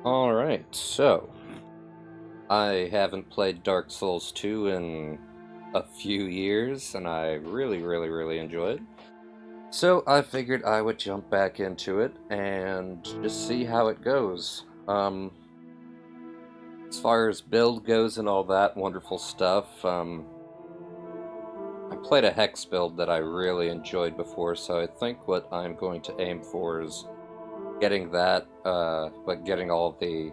Alright, so I haven't played Dark Souls 2 in a few years, and I really enjoy it. So I figured I would jump back into it and just see how it goes. As far as build goes and all that wonderful stuff, I played a Hex build that I really enjoyed before, so I think what I'm going to aim for is getting that, but getting all of the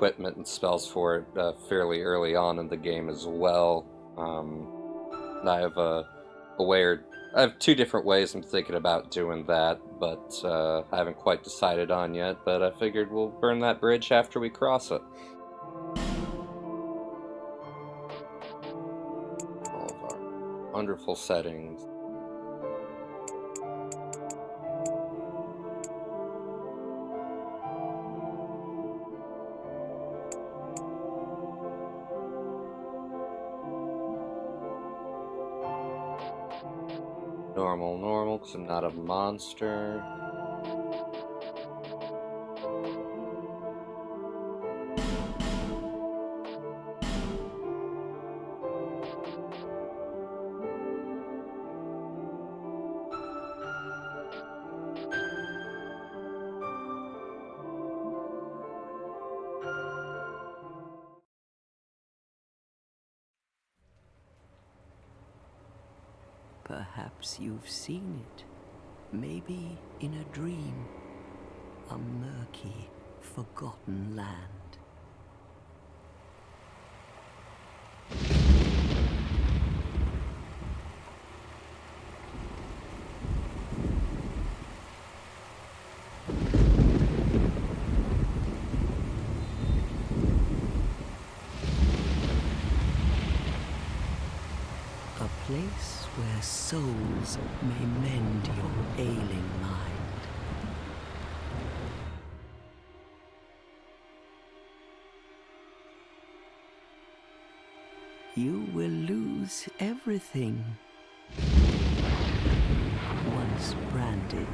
equipment and spells for it fairly early on in the game as well. I have I have two different ways I'm thinking about doing that, but I haven't quite decided on yet. But I figured we'll burn that bridge after we cross it. All of our wonderful settings. Normal, because I'm not a monster. Perhaps you've seen it, maybe in a dream, a murky, forgotten land. A place where souls may mend your ailing mind. You will lose everything once branded,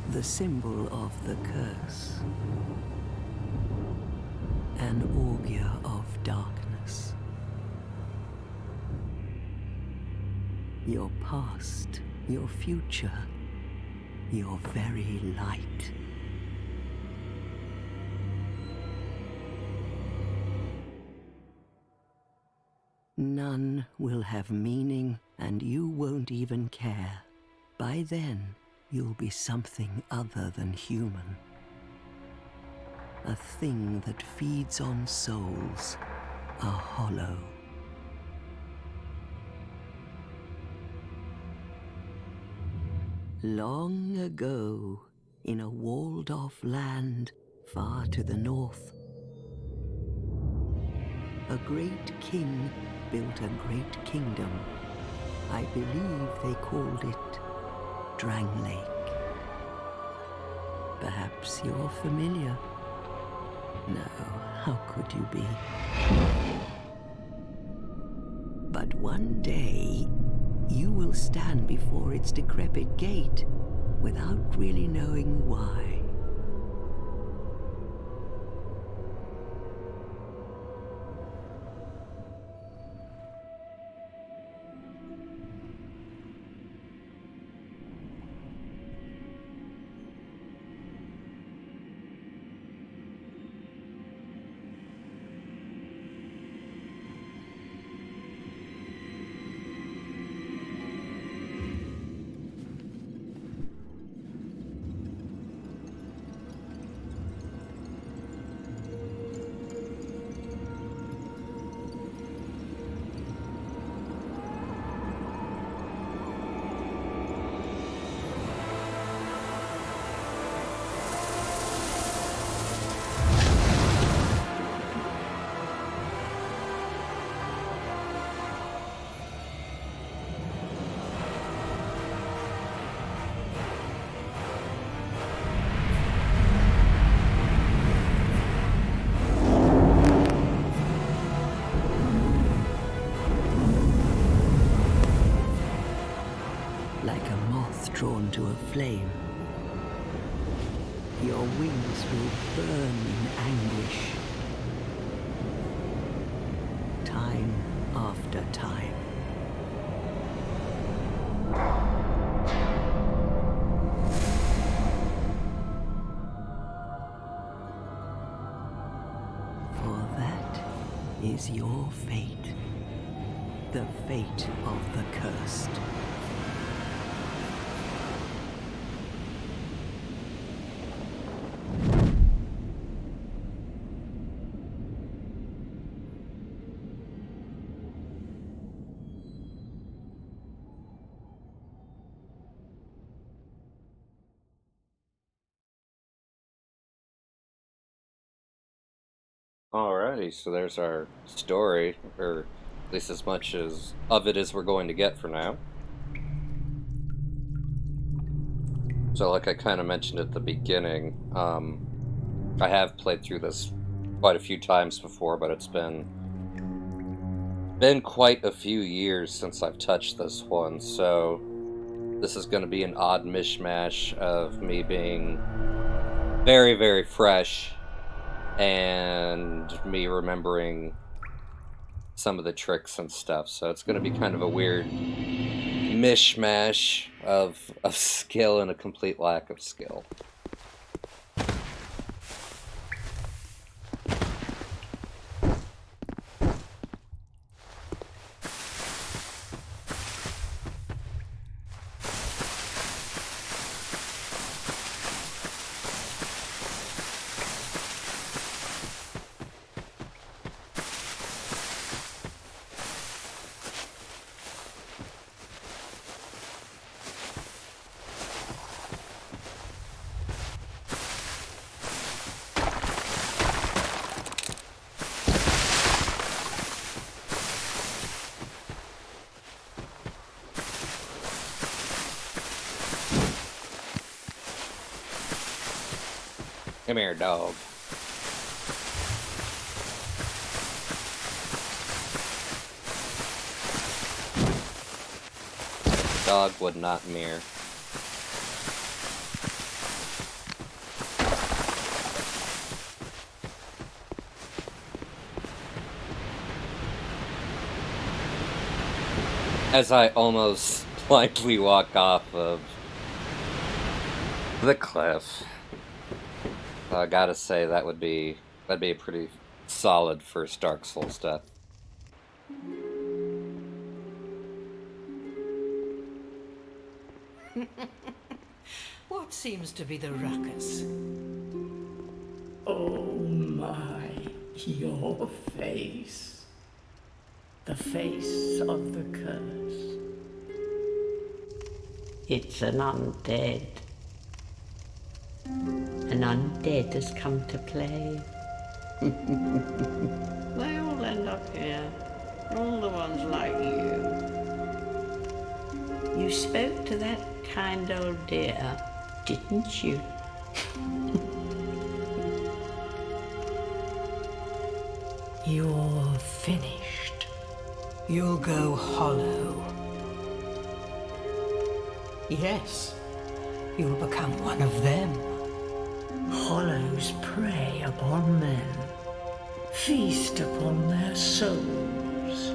the symbol of the curse, an augur of darkness. Your past, your future, your very light. None will have meaning, and you won't even care. By then, you'll be something other than human. A thing that feeds on souls, a hollow. Long ago, in a walled-off land far to the north, a great king built a great kingdom. I believe they called it Drang Lake. Perhaps you're familiar? No, how could you be? But one day, you will stand before its decrepit gate without really knowing why. Drawn to a flame. Your wings will burn in anguish. Time after time. For that is your fate. The fate of the cursed. Alrighty, so there's our story, or at least as much as of it as we're going to get for now. So, like I kind of mentioned at the beginning, I have played through this quite a few times before, but it's been quite a few years since I've touched this one. So this is going to be an odd mishmash of me being very, very fresh and me remembering some of the tricks and stuff. So it's going to be kind of a weird mishmash of skill and a complete lack of skill. Come here, dog. Dog would not mirror. As I almost blindly walk off of the cliff. I gotta say that'd be a pretty solid first Dark Souls death. What seems to be the ruckus? Oh my, your face. The face of the curse. It's an undead. An undead has come to play. They all end up here. All the ones like you. You spoke to that kind old dear, didn't you? You're finished. You'll go hollow. Yes, you'll become one of them. Hollows prey upon men, feast upon their souls.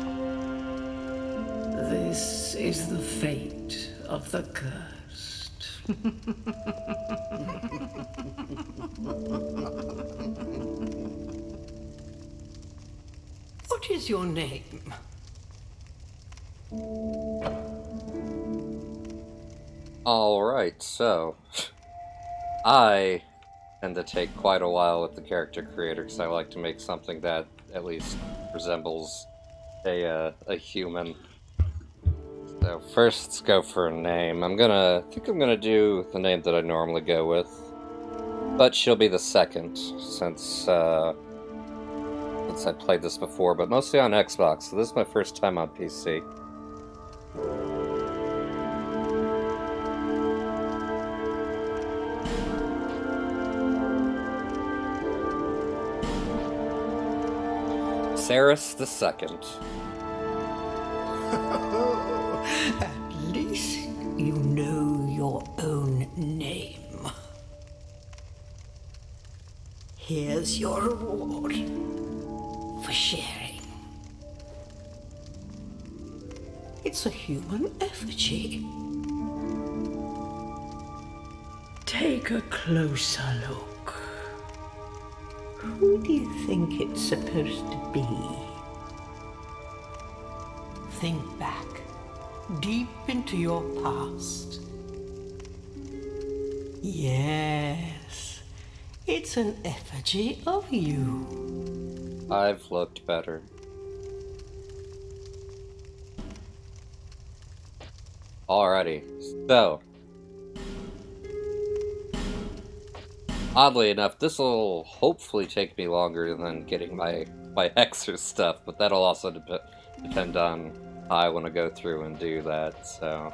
This is the fate of the cursed. What is your name? Alright, so I tend to take quite a while with the character creator because I like to make something that at least resembles a human. So first, let's go for a name. I think I'm gonna do the name that I normally go with, but she'll be the second since I played this before, but mostly on Xbox. So this is my first time on PC. Saris the Second. At least you know your own name. Here's your reward for sharing. It's a human effigy. Take a closer look. Who do you think it's supposed to be? Think back, deep into your past. Yes, it's an effigy of you. I've looked better. Alrighty, so Oddly enough, this will hopefully take me longer than getting my Hexer stuff, but that'll also depend on how I want to go through and do that, so...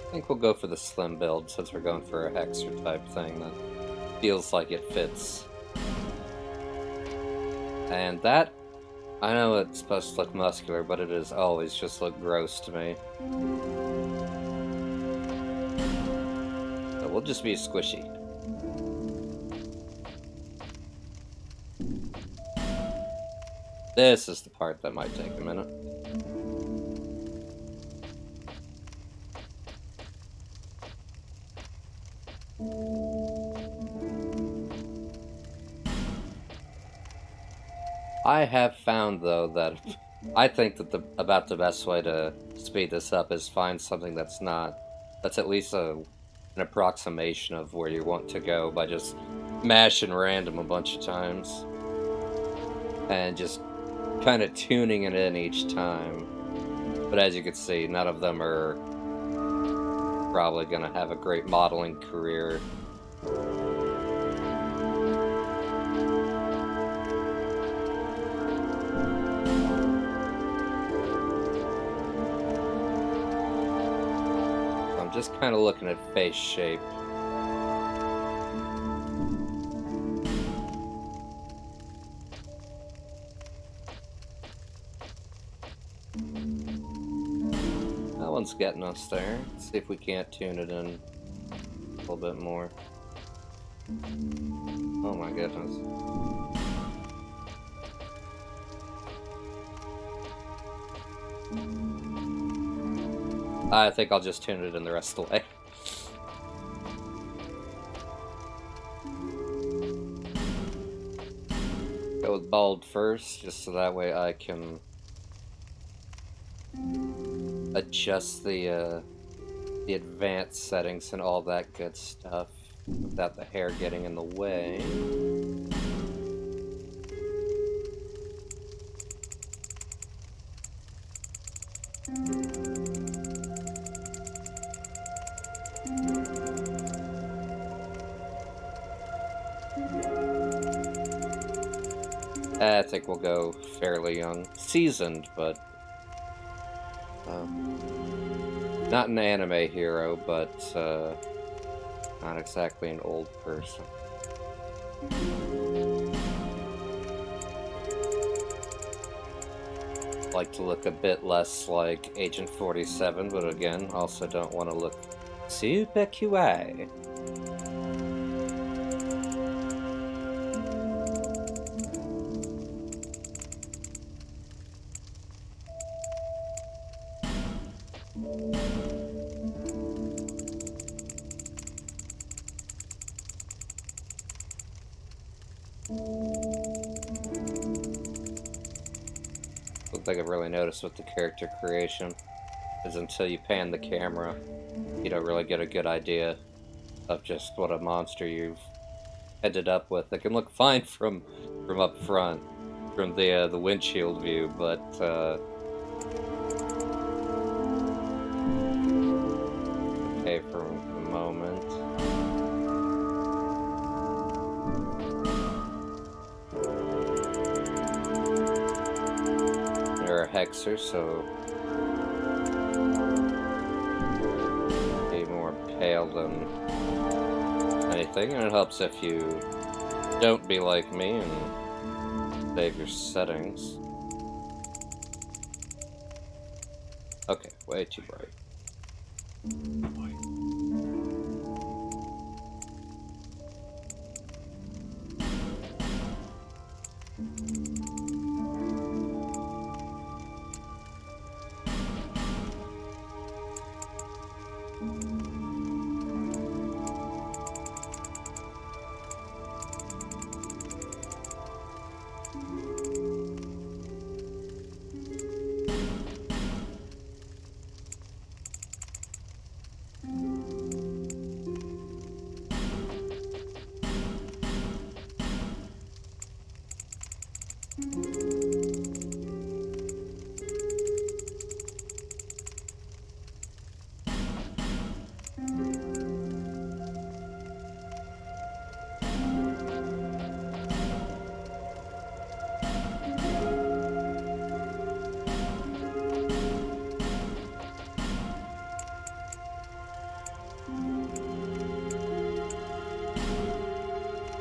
I think we'll go for the slim build since we're going for a Hexer type thing that feels like it fits. And that, I know it's supposed to look muscular, but it has always just looked gross to me. So we'll just be squishy. This is the part that might take a minute. I have found, though, that I think that about the best way to speed this up is find something that's at least an approximation of where you want to go by just mashing random a bunch of times. And just kind of tuning it in each time. But as you can see, none of them are probably going to have a great modeling career. I'm just kind of looking at face shape. That one's getting us there. Let's see if we can't tune it in a little bit more. Oh my goodness. I think I'll just tune it in the rest of the way. Go with bald first, just so that way I can adjust the advanced settings and all that good stuff without the hair getting in the way. I think we'll go fairly young. Seasoned, but... not an anime hero, but not exactly an old person. Like to look a bit less like Agent 47, but again, also don't want to look super kawaii. One thing I've really noticed with the character creation is until you pan the camera, you don't really get a good idea of just what a monster you've ended up with. It can look fine from up front, from the windshield view, but okay for the moment. They're a Hexer, so be more pale than anything, and it helps if you don't be like me and save your settings. Okay, way too bright.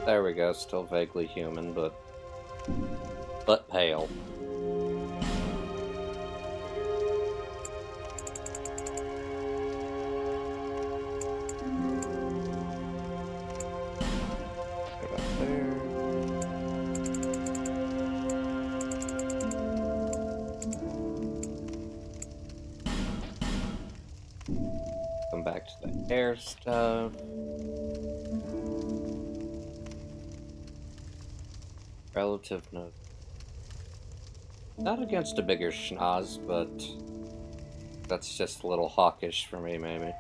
There we go, still vaguely human, but pale. Right up there. Come back to the hair stuff. Relative note. Not against a bigger schnoz, but that's just a little hawkish for me, maybe.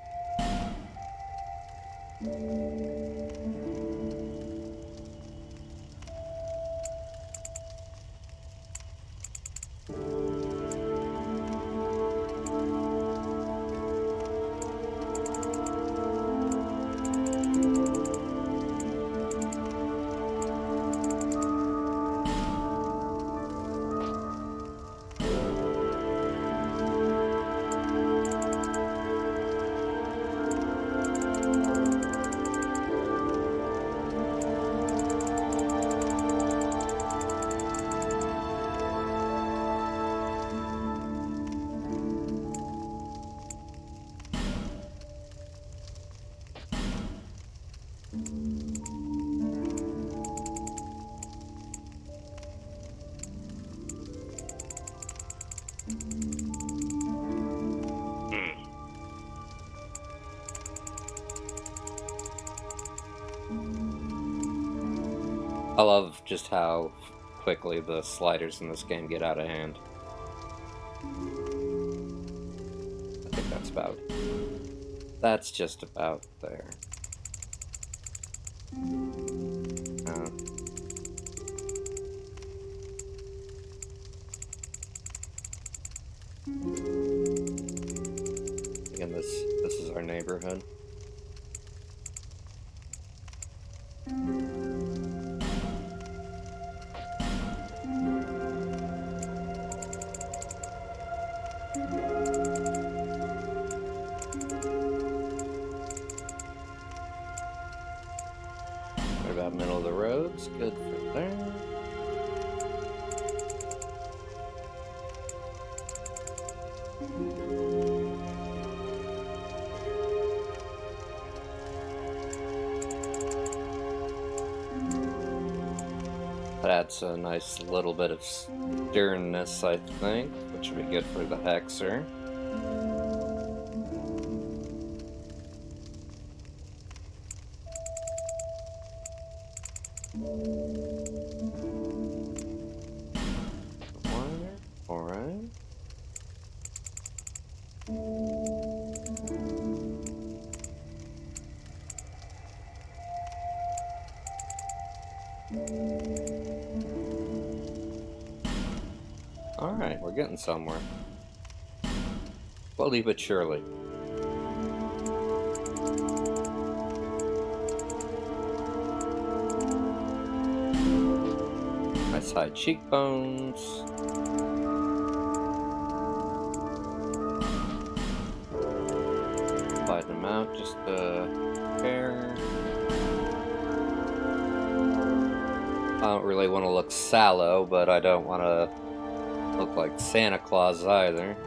I love just how quickly the sliders in this game get out of hand. I think that's just about there. Uh, Again, this is our neighborhood. Right about middle of the road's good for there. That adds a nice little bit of sternness, I think, which would be good for the Hexer. Alright. Alright, we're getting somewhere. Slowly but surely. Nice high cheekbones. Slide them out just a hair. I don't really want to look sallow, but I don't want to look like Santa Claus either.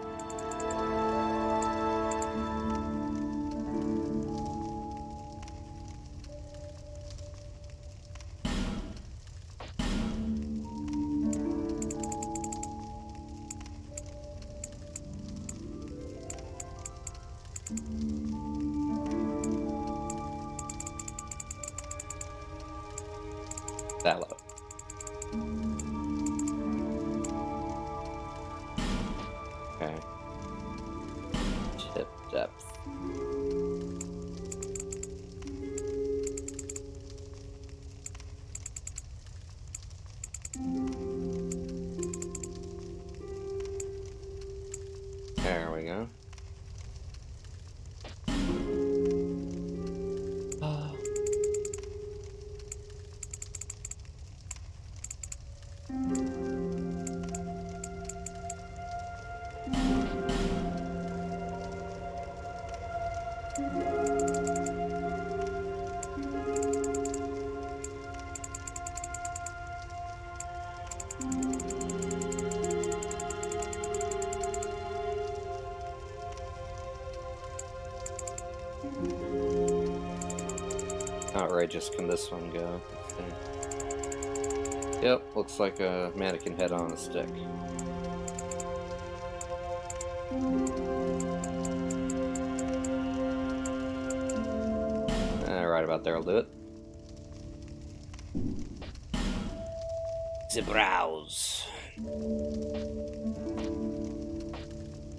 Sallow. Okay. Outrageous can this one go? Let's see. Yep, looks like a mannequin head on a stick. Right about there, I'll do it. The brows.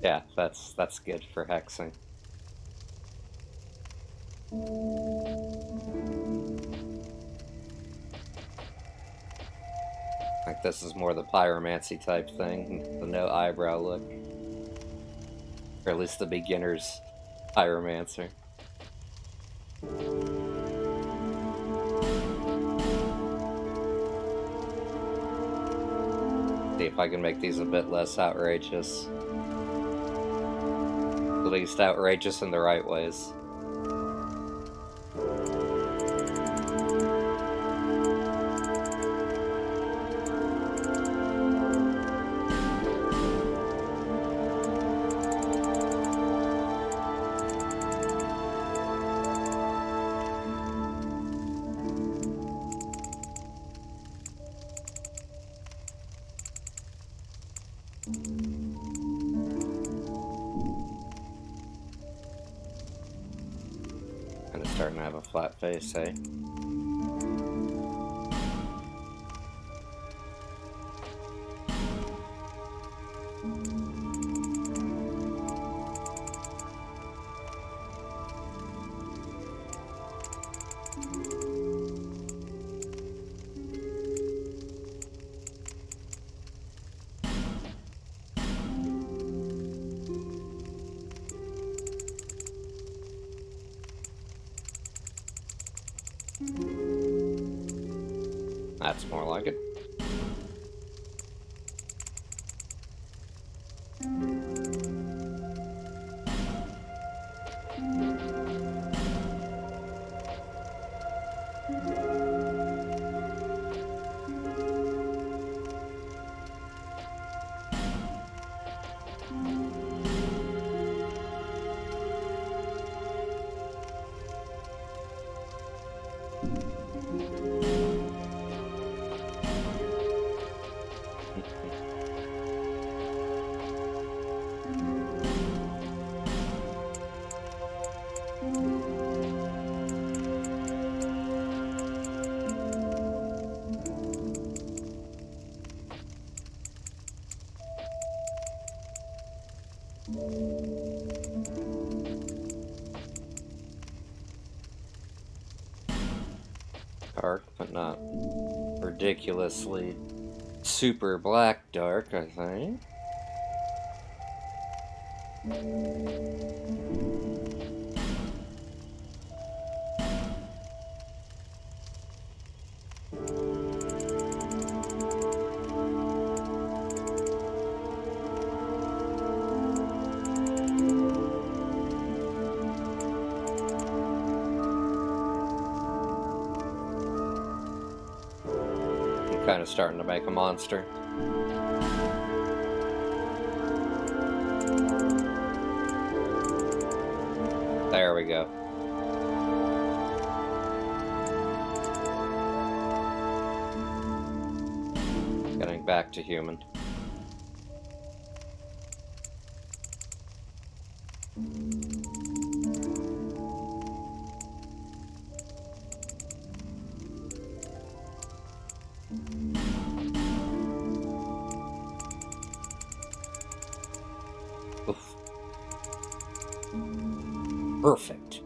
Yeah, that's good for hexing. Like this is more the pyromancy type thing, the no eyebrow look. Or at least the beginner's pyromancer. See if I can make these a bit less outrageous. At least outrageous in the right ways. Kind of starting to have a flat face, eh? That's more like it. Dark, but not ridiculously super black dark, I think. Kind of starting to make a monster. There we go. Getting back to human. Oof. Perfect.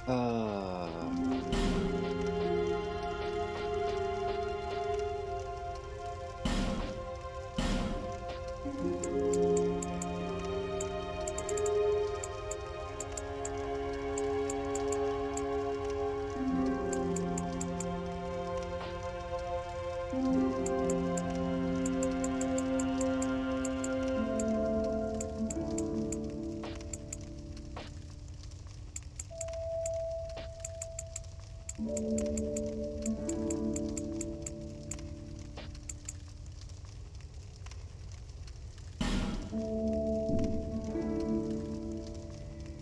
Uh,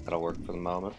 that'll work for the moment.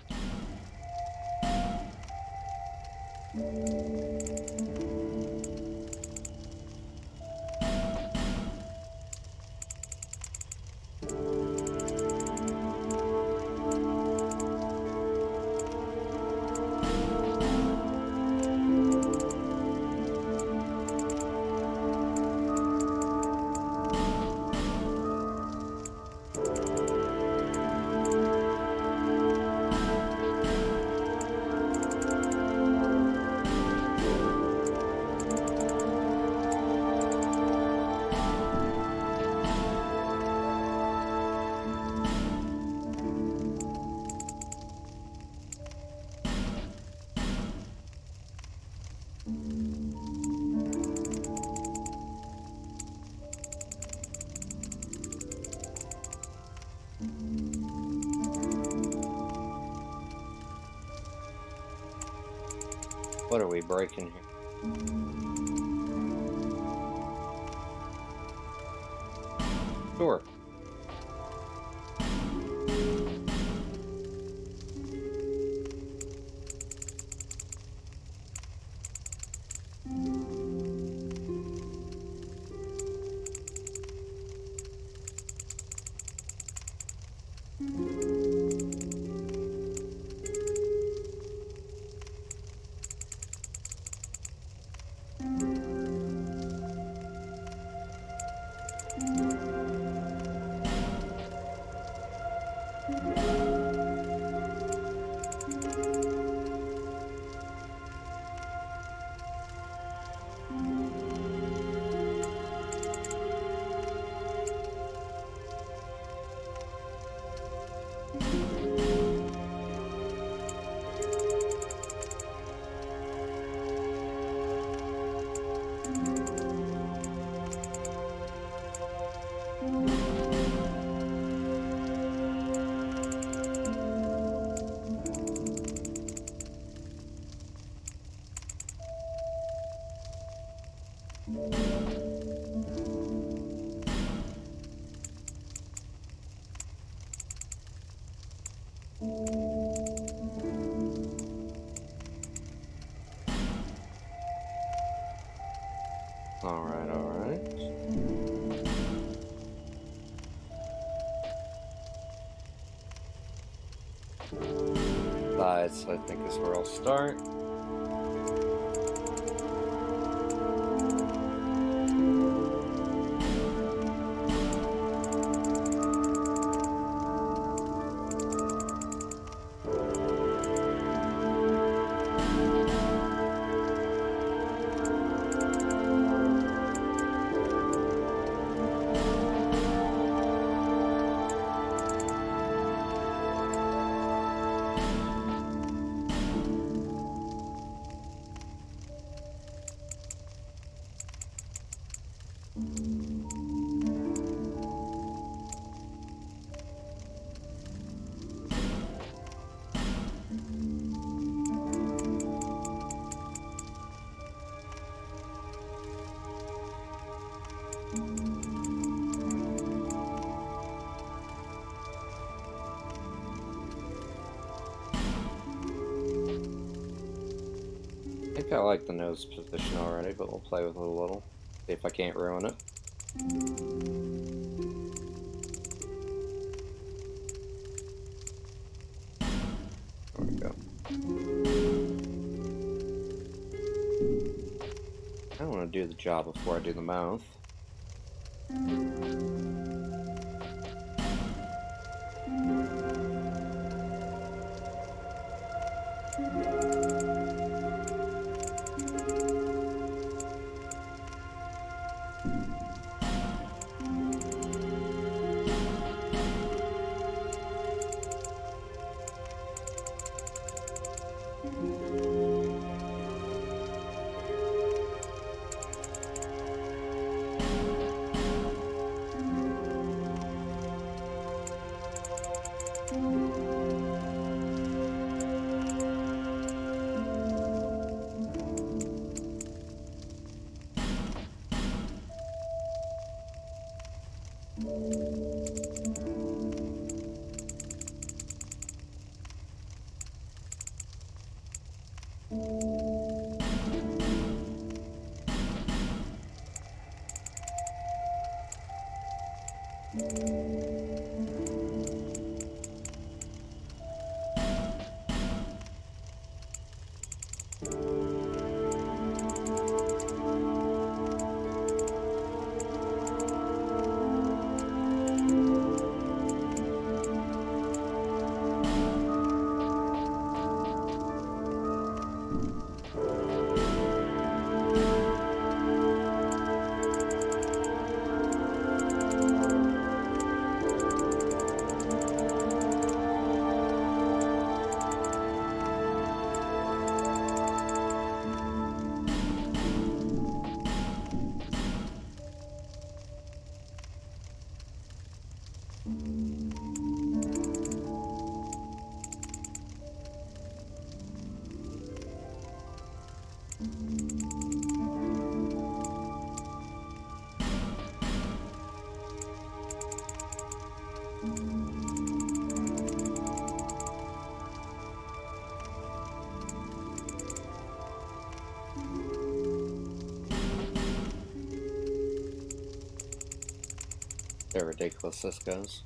What are we breaking here? Sure. Alright, alright. Sides, I think, is where I'll start. I think I like the nose position already, but we'll play with it a little. See if I can't ruin it. There we go. I want to do the jaw before I do the mouth. How ridiculous this goes.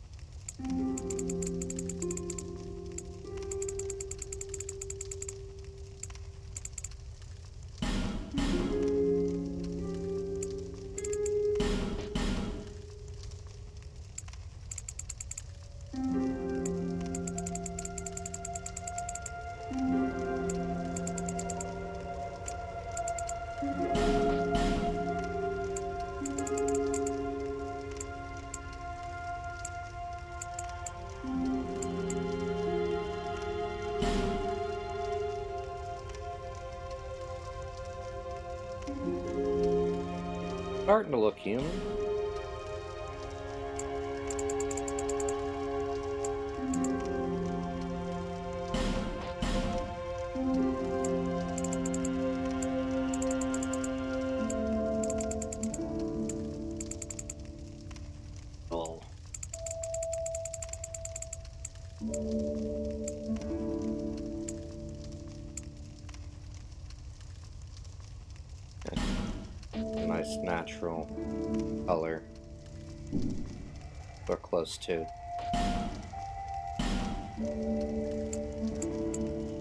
Starting to look human. Oh. Nice natural color. Or close to.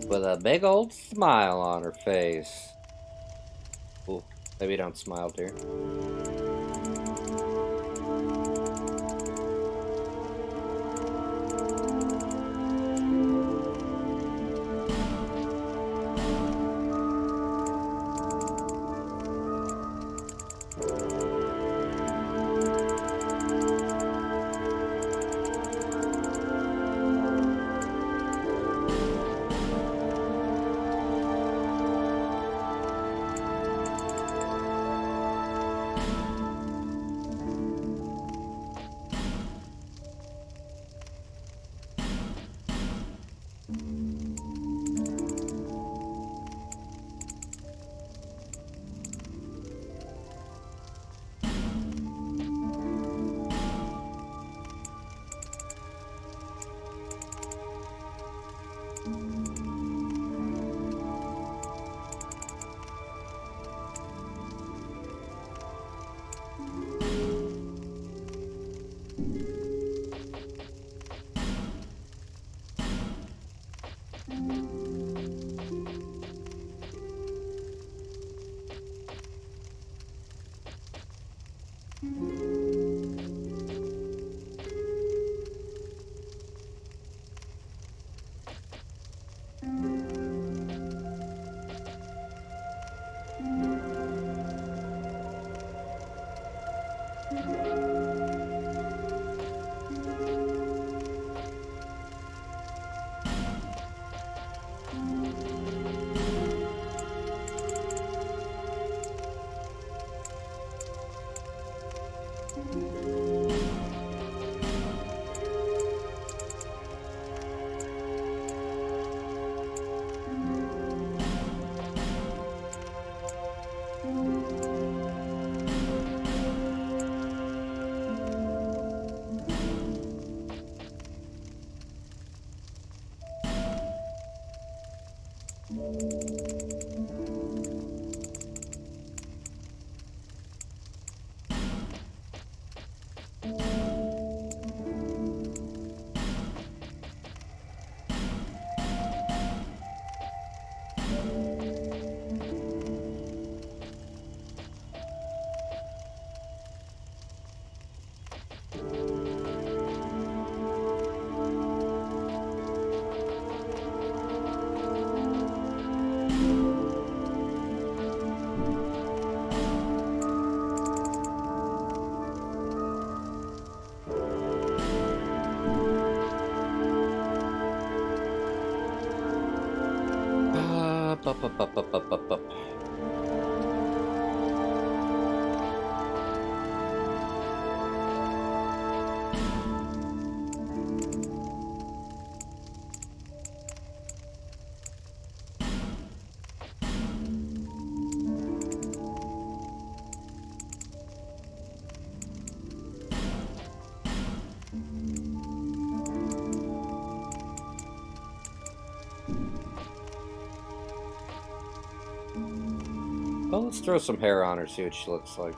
With a big old smile on her face. Ooh, maybe don't smile, dear. Up. Well, let's throw some hair on her, see what she looks like.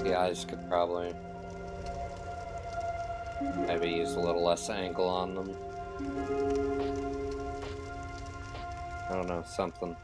The eyes could probably maybe use a little less angle on them. I don't know, something.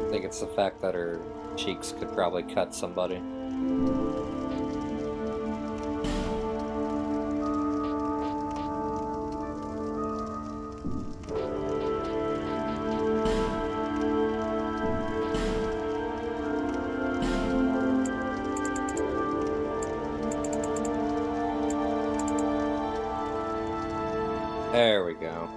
I think it's the fact that her cheeks could probably cut somebody. There we go.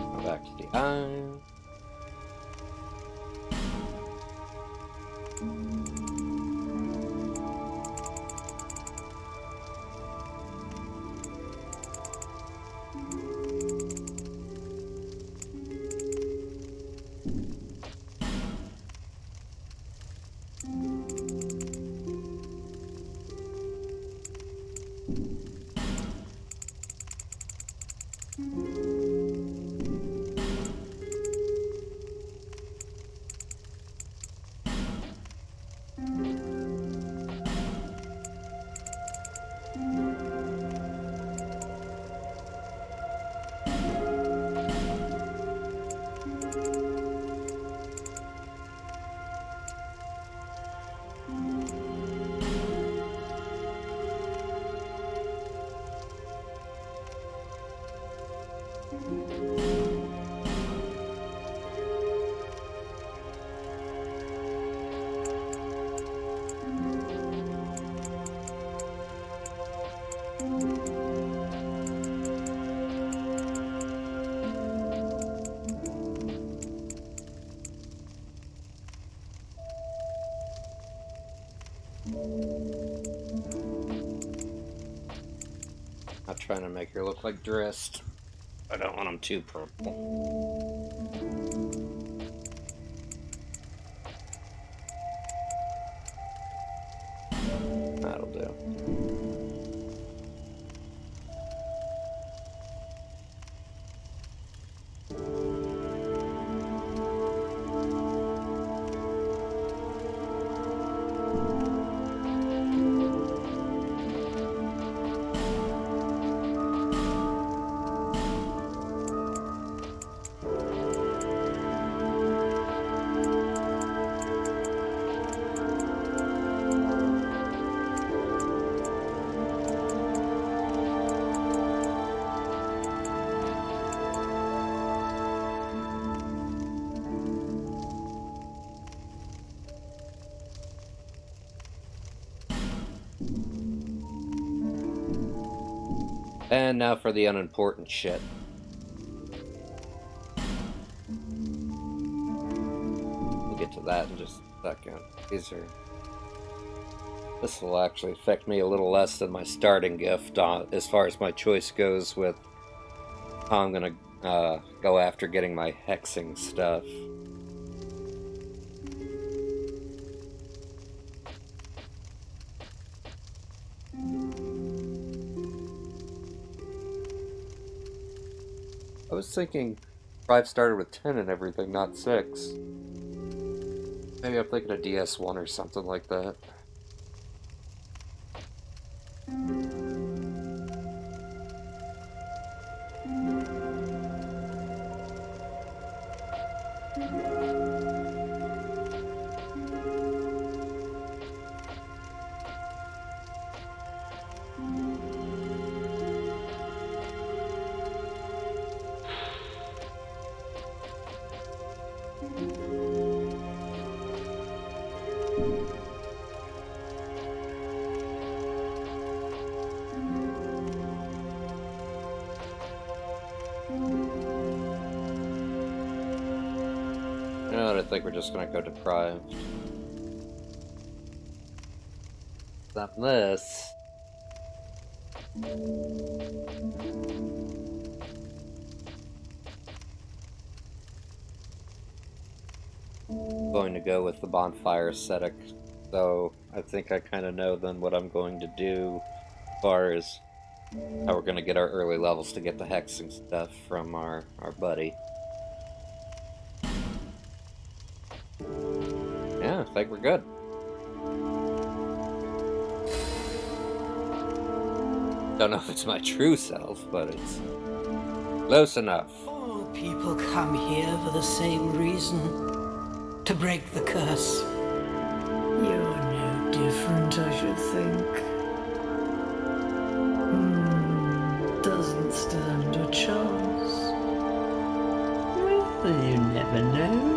Go back to the eye. Not trying to make her look like dressed. I don't want them too purple. That'll do. And now for the unimportant shit. that in just a second. This will actually affect me a little less than my starting gift as far as my choice goes with how I'm gonna go after getting my hexing stuff. I was thinking 5 started with 10 and everything, not 6. Maybe I'm thinking of DS1 or something like that. No, I think we're just gonna go deprived. Stop this. Going to go with the bonfire ascetic, so I think I kind of know then what I'm going to do as far as how we're going to get our early levels to get the hexing stuff from our buddy. Yeah, I think we're good. Don't know if it's my true self, but it's close enough. All people come here for the same reason. To break the curse. You're no different, I should think. Doesn't stand a chance. Well, you never know.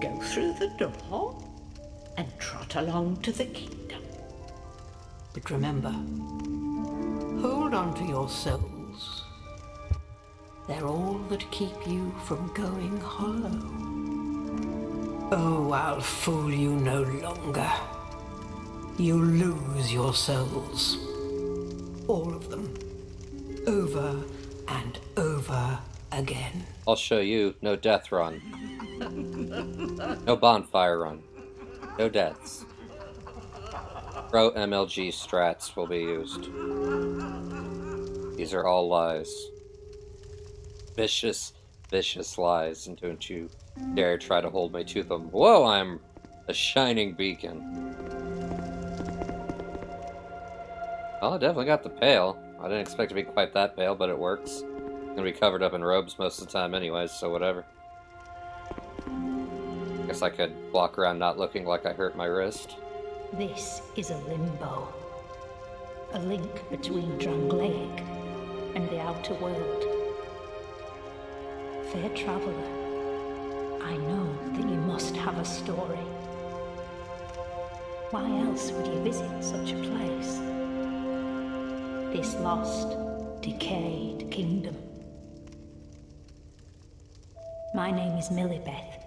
Go through the door and trot along to the kingdom. But remember, hold on to your souls. They're all that keep you from going hollow. Oh, I'll fool you no longer. You lose your souls. All of them. Over and over again. I'll show you. No death run. No bonfire run. No deaths. Pro MLG strats will be used. These are all lies. Vicious, vicious lies, and don't you dare try to hold me to them. Whoa, I'm a shining beacon. Well, I definitely got the pail. I didn't expect to be quite that pale, but it works. I'm gonna be covered up in robes most of the time anyways, so whatever. Guess I could walk around not looking like I hurt my wrist. This is a limbo. A link between Drangleic and the outer world. Fair traveller, I know that you must have a story. Why else would you visit such a place? This lost, decayed kingdom. My name is Millibeth.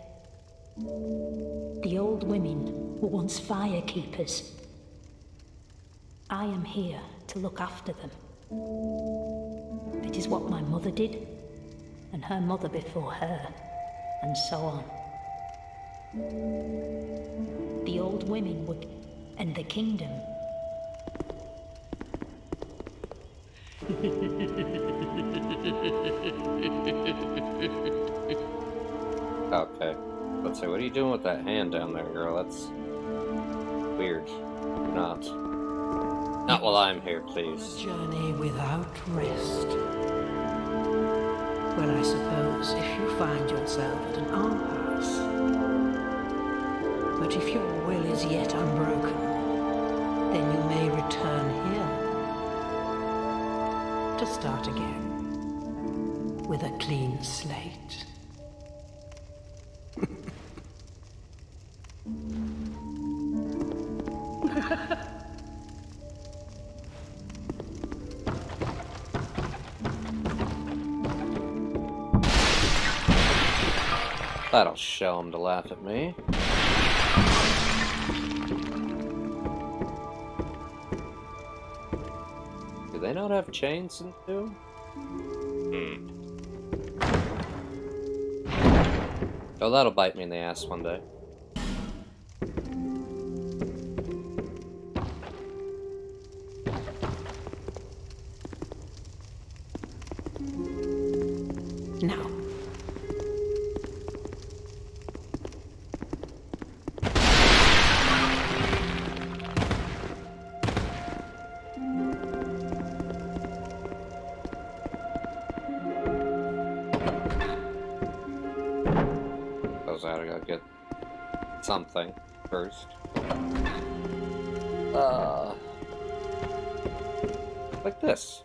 The old women were once fire keepers. I am here to look after them. It is what my mother did, and her mother before her, and so on. The old women would end the kingdom. Okay. Let's see, what are you doing with that hand down there, girl? That's weird. Not. Not while I'm here, please. Journey without rest. Well, I suppose if you find yourself at an impasse. But if your will is yet unbroken, then you may return here to start again with a clean slate. That'll show them to laugh at me. Do they not have chains in 2? Oh, that'll bite me in the ass one day. Now. I gotta get something first. Like this.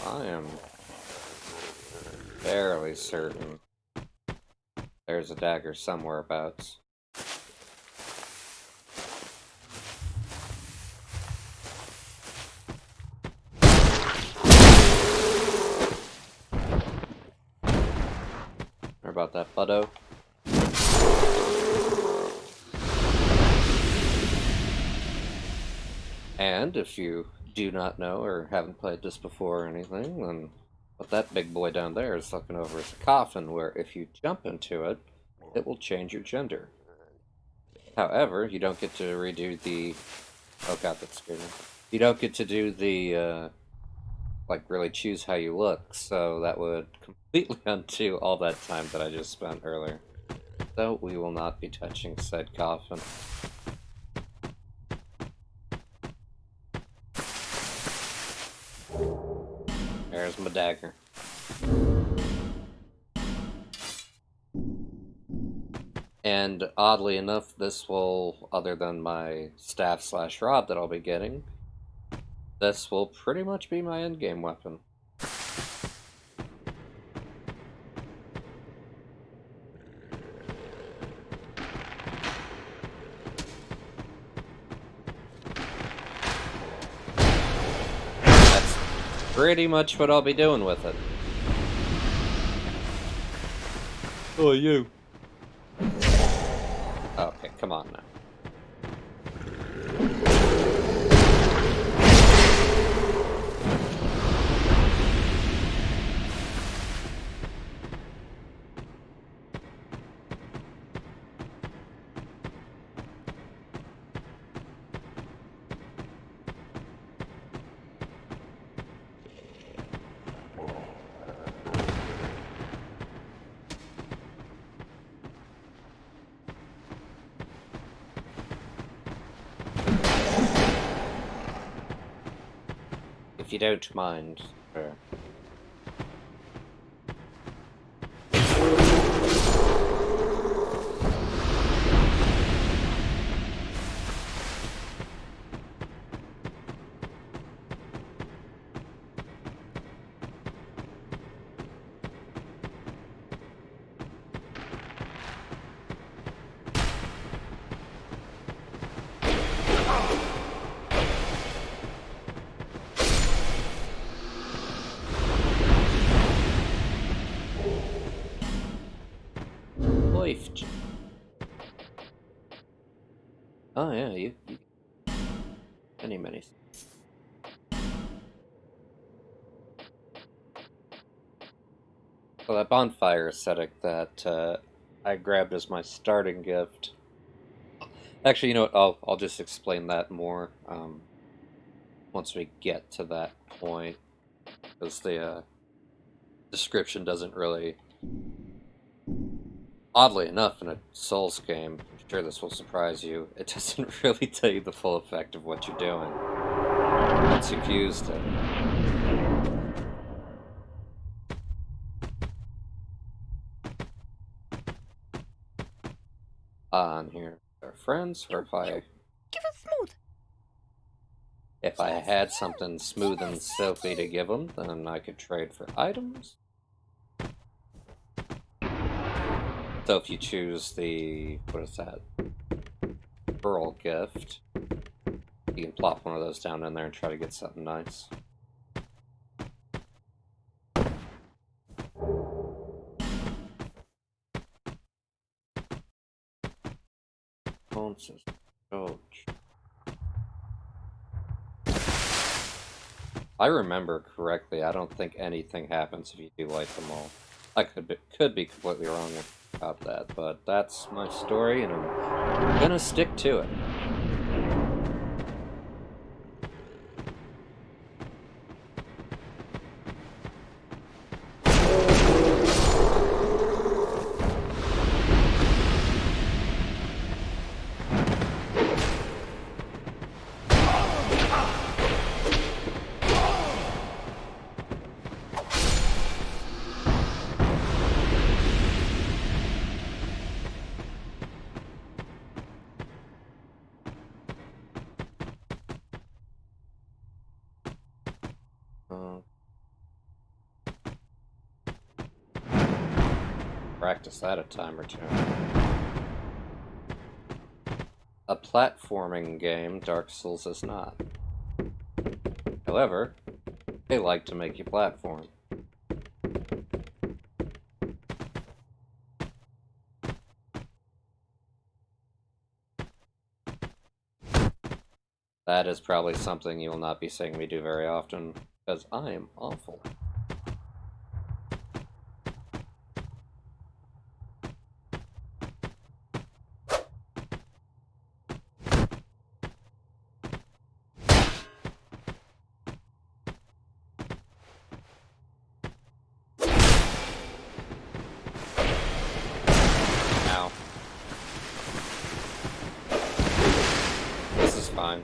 I am fairly certain there's a dagger somewhere abouts. Or about that butto. And if you do not know or haven't played this before or anything, then what that big boy down there is looking over is a coffin where if you jump into it, it will change your gender. However, you don't get to redo the... Oh god, that scared me. You don't get to do the, like, really choose how you look, so that would completely undo all that time that I just spent earlier. So we will not be touching said coffin. There's my dagger. And oddly enough, this will, other than my staff/rod that I'll be getting, this will pretty much be my endgame weapon. That's pretty much what I'll be doing with it. Oh, you. Okay, come on now. If you don't mind, sir. Oh yeah, you many. So that bonfire aesthetic that I grabbed as my starting gift. Actually, you know what? I'll just explain that more once we get to that point, because the description doesn't really. Oddly enough, in a Souls game, I'm sure this will surprise you, it doesn't really tell you the full effect of what you're doing once you've used it. On here, our friends, or Give us smooth. if I had something smooth and silky to give them, then I could trade for items. So if you choose the, what is that, Pearl gift, you can plop one of those down in there and try to get something nice. Ouch. If I remember correctly, I don't think anything happens if you do light them all. I could be completely wrong about that, but that's my story, and I'm gonna stick to it. Uh, Practice that a time or two. A platforming game, Dark Souls is not. However, they like to make you platform. That is probably something you will not be seeing me do very often, because I am awful. Ow. This is fine.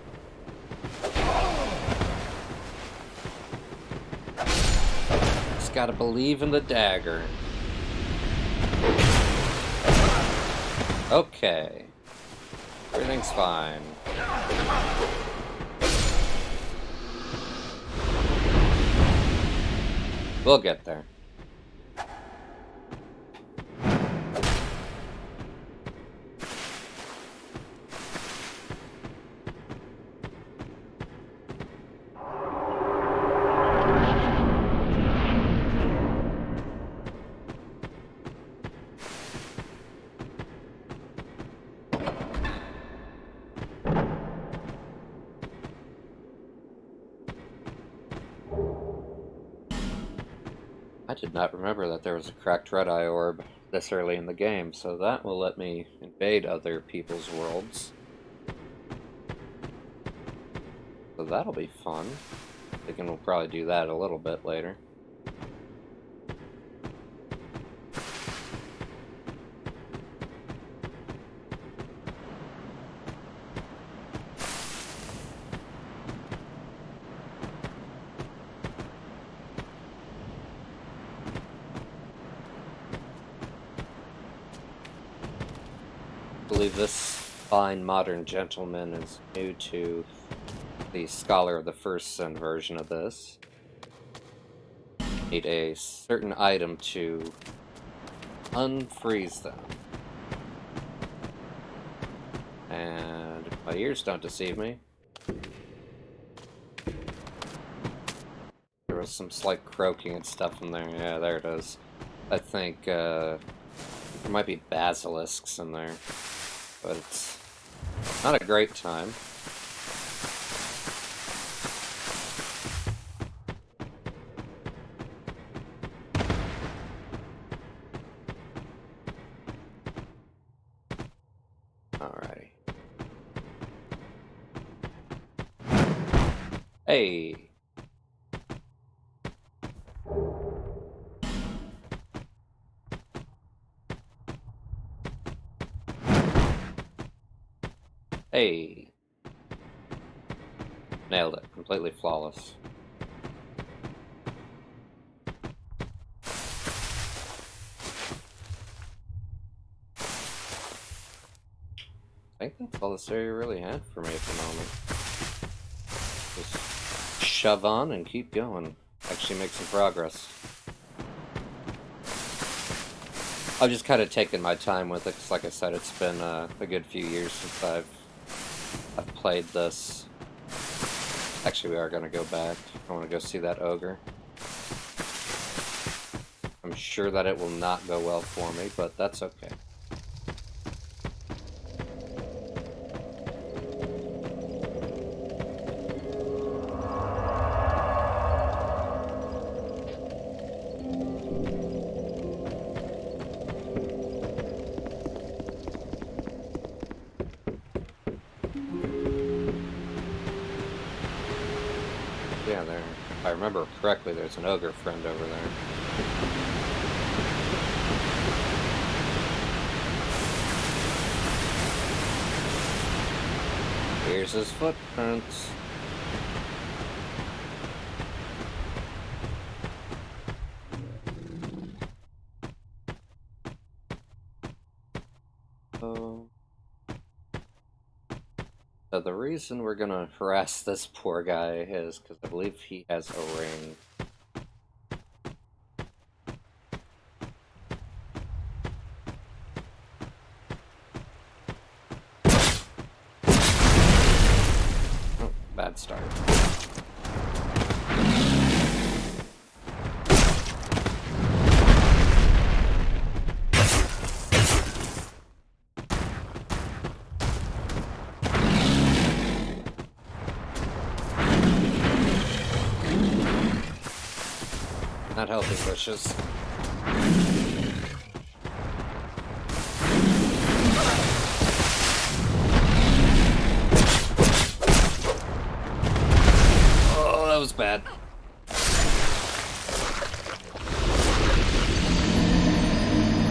Just gotta believe in the dagger. Okay. Everything's fine. We'll get there. I did not remember that there was a cracked red-eye orb this early in the game, so that will let me invade other people's worlds. So that'll be fun. Thinking we'll probably do that a little bit later. I believe this fine modern gentleman is new to the Scholar of the First Sin version of this. Need a certain item to unfreeze them. And if my ears don't deceive me, there was some slight croaking and stuff in there. Yeah, there it is. I think there might be basilisks in there, but it's Not a great time. Alrighty. Hey! Hey! Nailed it. Completely flawless. I think that's all this area really had for me at the moment. Just shove on and keep going. Actually make some progress. I've just kind of taken my time with it, because like I said, it's been a good few years since I've played this. Actually, we are going to go back. I want to go see that ogre. I'm sure that it will not go well for me, but that's okay. Yeah, there. If I remember correctly, there's an ogre friend over there. Here's his footprints. Oh. So the reason we're gonna harass this poor guy is because I believe he has a ring. Oh, bad start. Not healthy bushes. Oh, that was bad.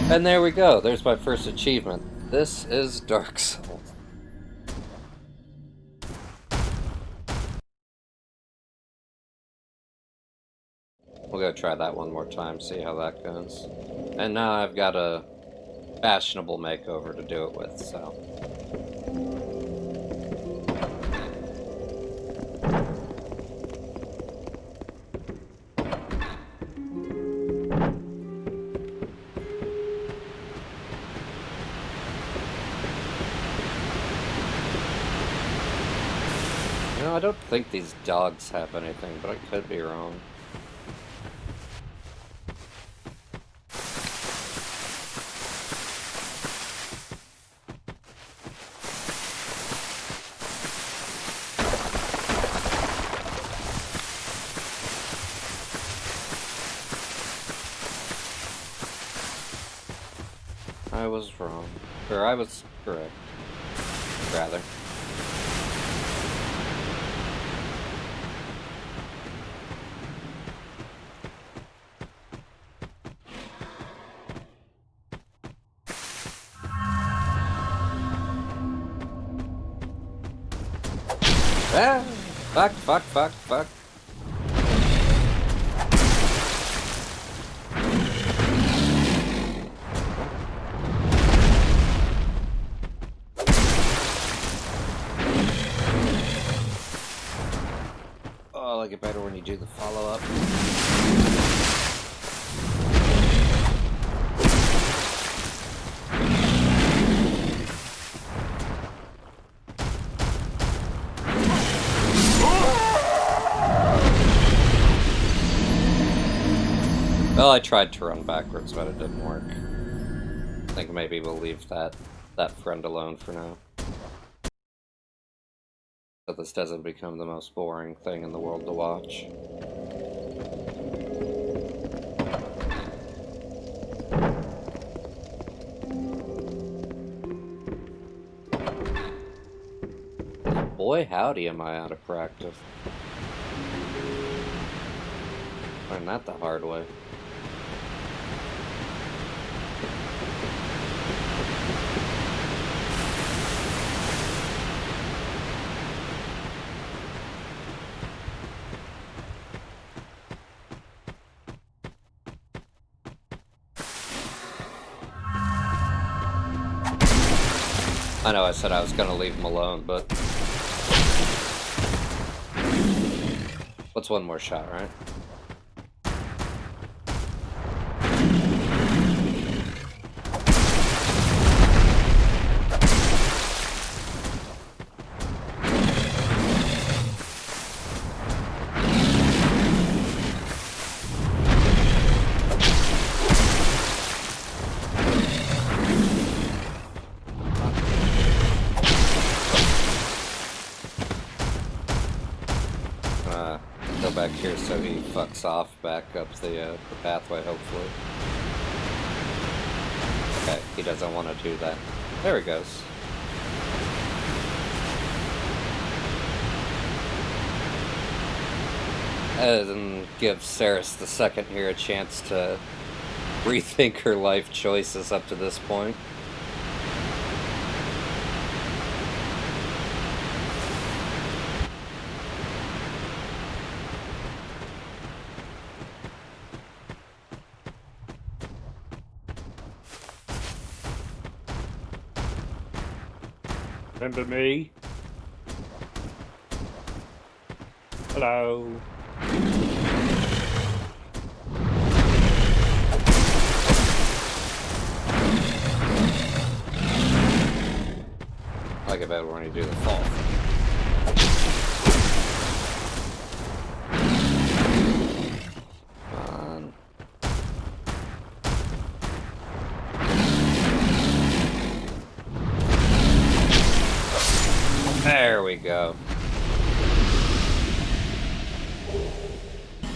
And there we go. There's my first achievement. This is Dark Souls. We'll go try that one more time, see how that goes. And now I've got a fashionable makeover to do it with, so. You know, I don't think these dogs have anything, but I could be wrong. I was wrong. Or I was correct. Rather. Ah! Fuck, fuck, fuck, fuck. Oh, I like it better when you do the follow-up. Well, I tried to run backwards, but it didn't work. I think maybe we'll leave that friend alone for now. so this doesn't become the most boring thing in the world to watch. Boy, howdy am I out of practice. Learned that the hard way. I know I said I was gonna leave him alone, but... What's one more shot, right? Go back here so he fucks off back up the pathway, hopefully. Okay, he doesn't want to do that. There he goes. And give Ceres the second here a chance to rethink her life choices up to this point. Remember me? Hello. I like it better when you do the fall. There we go.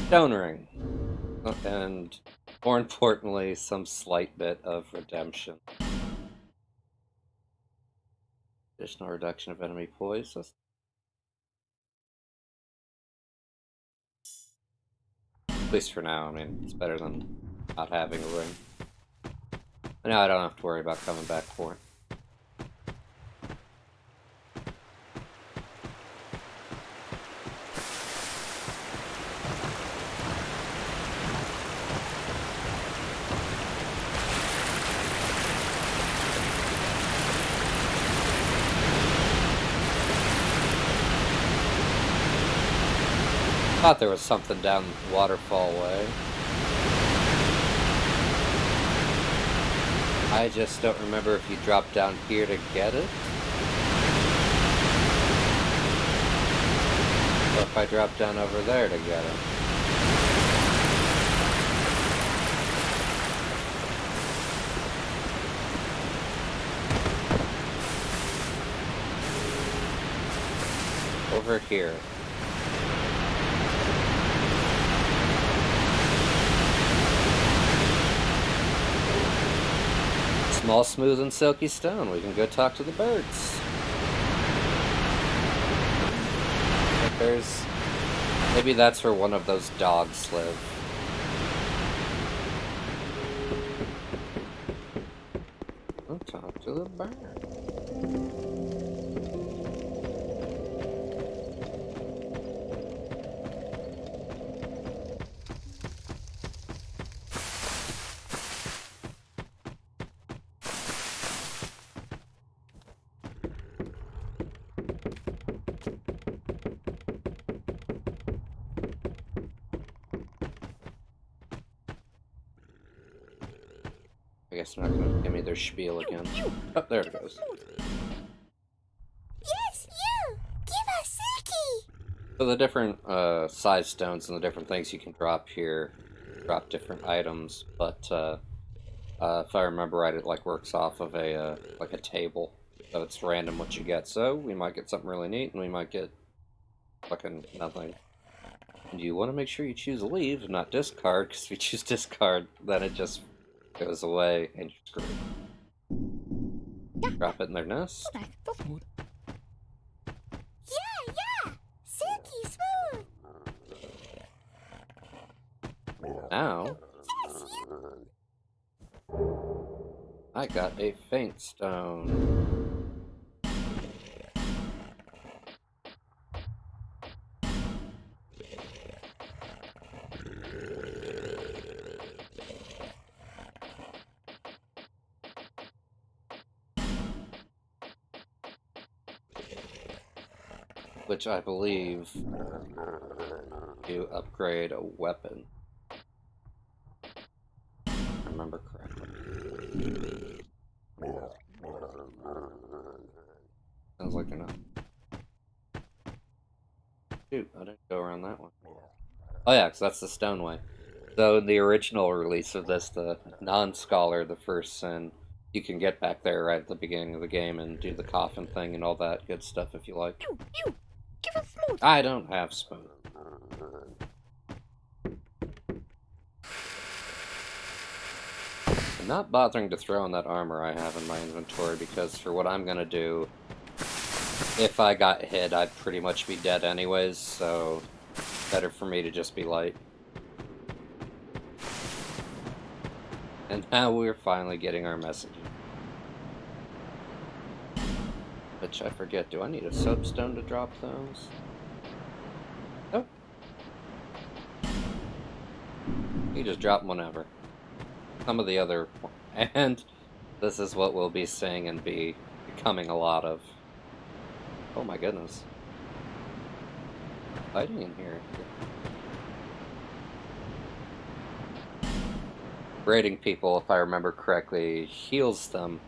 Stone ring. And more importantly, some slight bit of redemption. Additional reduction of enemy poise. At least for now, I mean, it's better than not having a ring. Now I don't have to worry about coming back for it. Thought there was something down the waterfall way. I just don't remember if you drop down here to get it. Or if I drop down over there to get it. Over here. Small, smooth, and silky stone. We can go talk to the birds. There's... Maybe that's where one of those dogs live. I'll talk to the bird. I guess they're not gonna give me their spiel again. Oh, there it goes. Yes, you! Give us Silky! So the different size stones and the different things you can drop here drop different items, but if I remember right, it like works off of a like a table. So it's random what you get. So we might get something really neat, and we might get fucking nothing. And you want to make sure you choose leave, not discard, because if you choose discard, then it just goes away and you're screwed. Drop it in their nest. Yeah, yeah! Silky smooth! Now, Yes, you... I got a faint stone. Which I believe you upgrade a weapon. If I remember correctly. Sounds like they're not. Shoot, I didn't go around that one. Oh yeah, because that's the stone way. So in the original release of this, the non-scholar, the first sin, you can get back there right at the beginning of the game and do the coffin thing and all that good stuff if you like. You! Give us smooth! I don't have spoon. I'm not bothering to throw in that armor I have in my inventory because for what I'm gonna do, if I got hit, I'd pretty much be dead anyways, so better for me to just be light. And now we're finally getting our message. Which I forget, do I need a soapstone to drop those? Nope. You just drop them whenever. Some of the other... And this is what we'll be seeing and be becoming a lot of. Oh my goodness. Fighting in here. Raiding people, if I remember correctly, heals them.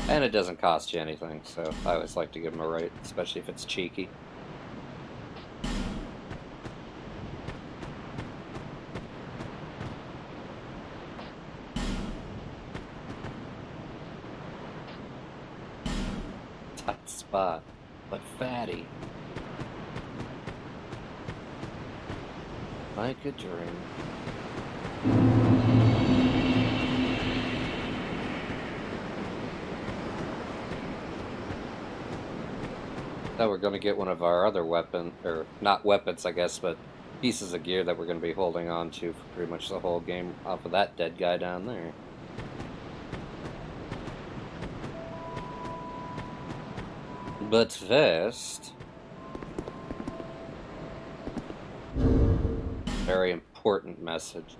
And it doesn't cost you anything, so I always like to give them a raid, especially if it's cheeky. Tight spot, but fatty. Like a dream. So we're going to get one of our other weapon, or not weapons, I guess, but pieces of gear that we're going to be holding on to for pretty much the whole game off of that dead guy down there. But first, very important message.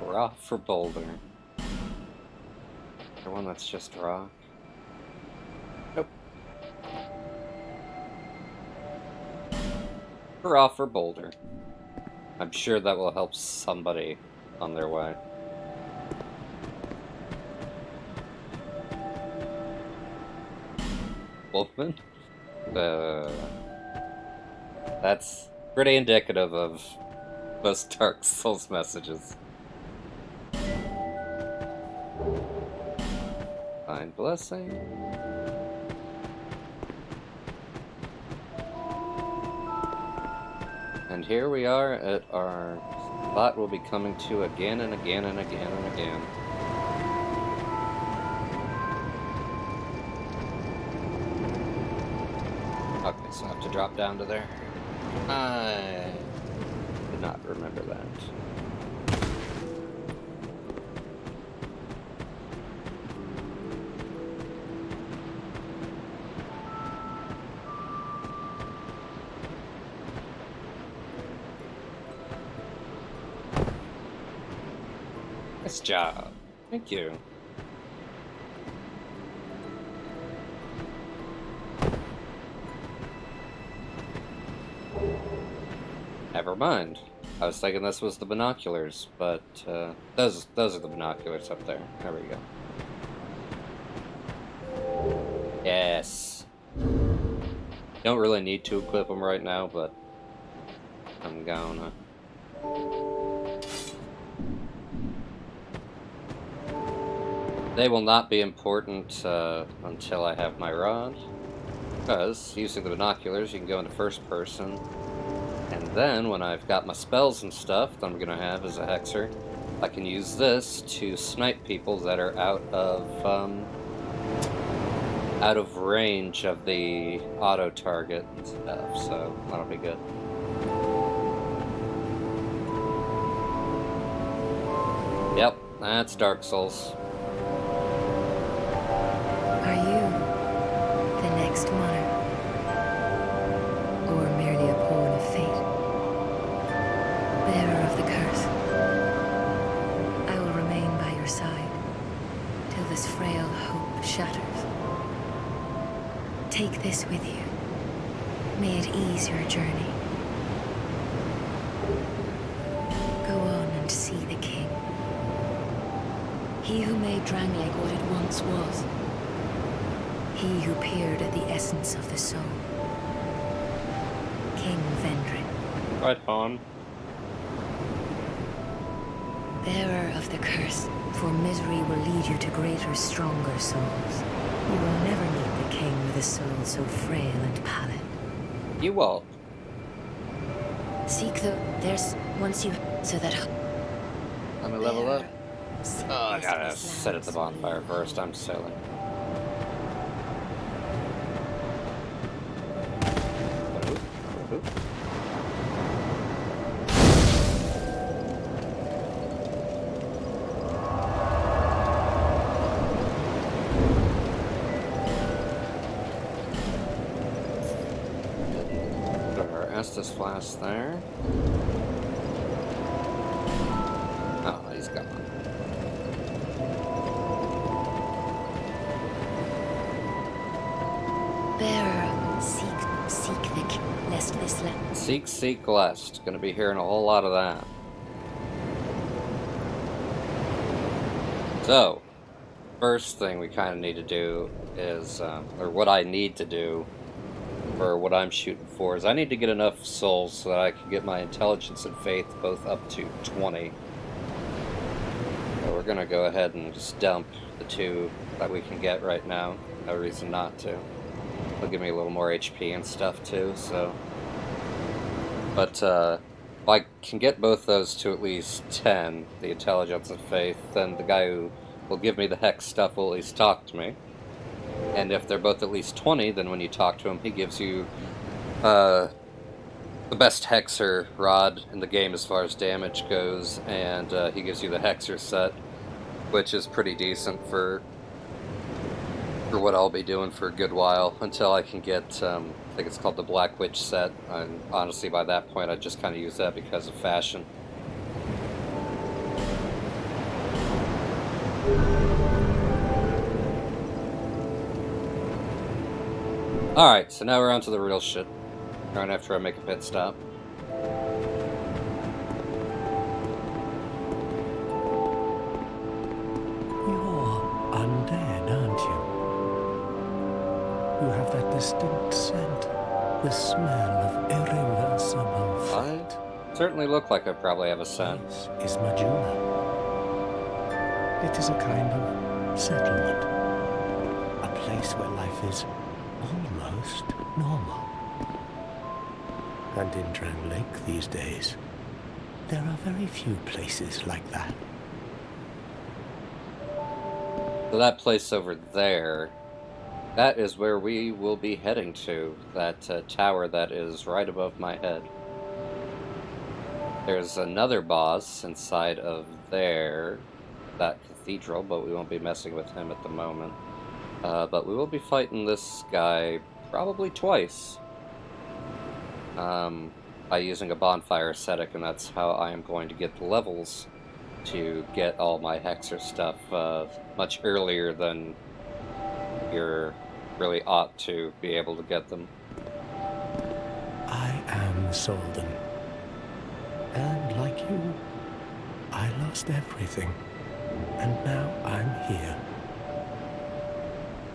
We're off for Boulder. The one that's just rock. Nope. We're off for Boulder. I'm sure that will help somebody on their way. Wolfman? That's pretty indicative of most Dark Souls messages. Find blessing. And here we are at our spot we'll be coming to again and again and again and again. Okay, so I have to drop down to there. I did not remember that. Nice job. Thank you. mind. I was thinking this was the binoculars, but those are the binoculars up there. There we go. Yes. Don't really need to equip them right now, but I'm gonna. They will not be important until I have my rod, because using the binoculars you can go into first person, and then when I've got my spells and stuff that I'm gonna have as a hexer, I can use this to snipe people that are out of range of the auto target and stuff, so that'll be good. Yep, that's Dark Souls. Are you the next monarch? Or merely a pawn of fate? Bearer of the curse, I will remain by your side till this frail hope shatters. Take this with you. May it ease your journey. Go on and see the king. He who made Drangleic what it once was. He who peered at the essence of the soul. King Vendrick. Right on. Bearer of the curse, for misery will lead you to greater, stronger souls. You will never meet the king with a soul so frail and pallid. You won't. Seek there's once you so that Let me level up. Seek Oh, I this gotta land set at the bonfire slowly. first. I'm silly. Put our Estus flask there. Oh, he's gone. Bearer, seek the king, lest this land. Seek, lest. Gonna be hearing a whole lot of that. So, first thing we kind of need to do is, or what I need to do for what I'm shooting for, is I need to get enough souls so that I can get my intelligence and faith both up to 20. So we're gonna go ahead and just dump the 2 that we can get right now. No reason not to. It'll give me a little more HP and stuff too, so. But if I can get both those to at least 10, the intelligence and faith, then the guy who will give me the hex stuff will at least talk to me. And if they're both at least 20, then when you talk to him, he gives you the best Hexer rod in the game as far as damage goes, and he gives you the Hexer set, which is pretty decent for what I'll be doing for a good while, until I can get, I think it's called the Black Witch set, and honestly by that point I just kind of use that because of fashion. Alright, so now we're on to the real shit, right after I make a pit stop. You're undead, aren't you? You have that distinct scent, the smell of irreversible fate. I certainly look like I probably have a scent. This is Majula. It is a kind of settlement, a place where life is almost normal. And in Drangleic these days, there are very few places like that. So that place over there, that is where we will be heading to, that tower that is right above my head. There's another boss inside of there, that cathedral, but we won't be messing with him at the moment. But we will be fighting this guy probably twice. By using a bonfire ascetic, and that's how I am going to get the levels to get all my Hexer stuff much earlier than you're really ought to be able to get them. I am Solden, And like you, I lost everything. And now I'm here.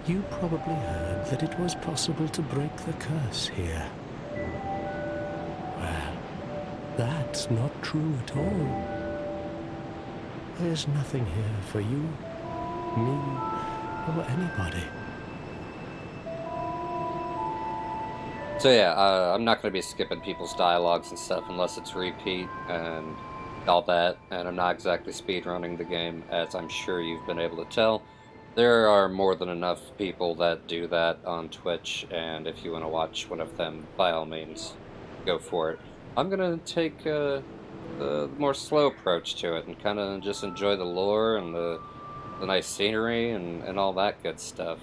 You probably heard that it was possible to break the curse here. Well, that's not true at all. There's nothing here for you, me, or anybody. So yeah, I'm not going to be skipping people's dialogues and stuff unless it's repeat and all that, and I'm not exactly speedrunning the game, as I'm sure you've been able to tell. There are more than enough people that do that on Twitch, and if you want to watch one of them, by all means, go for it. I'm going to take the more slow approach to it and kind of just enjoy the lore and the nice scenery and all that good stuff.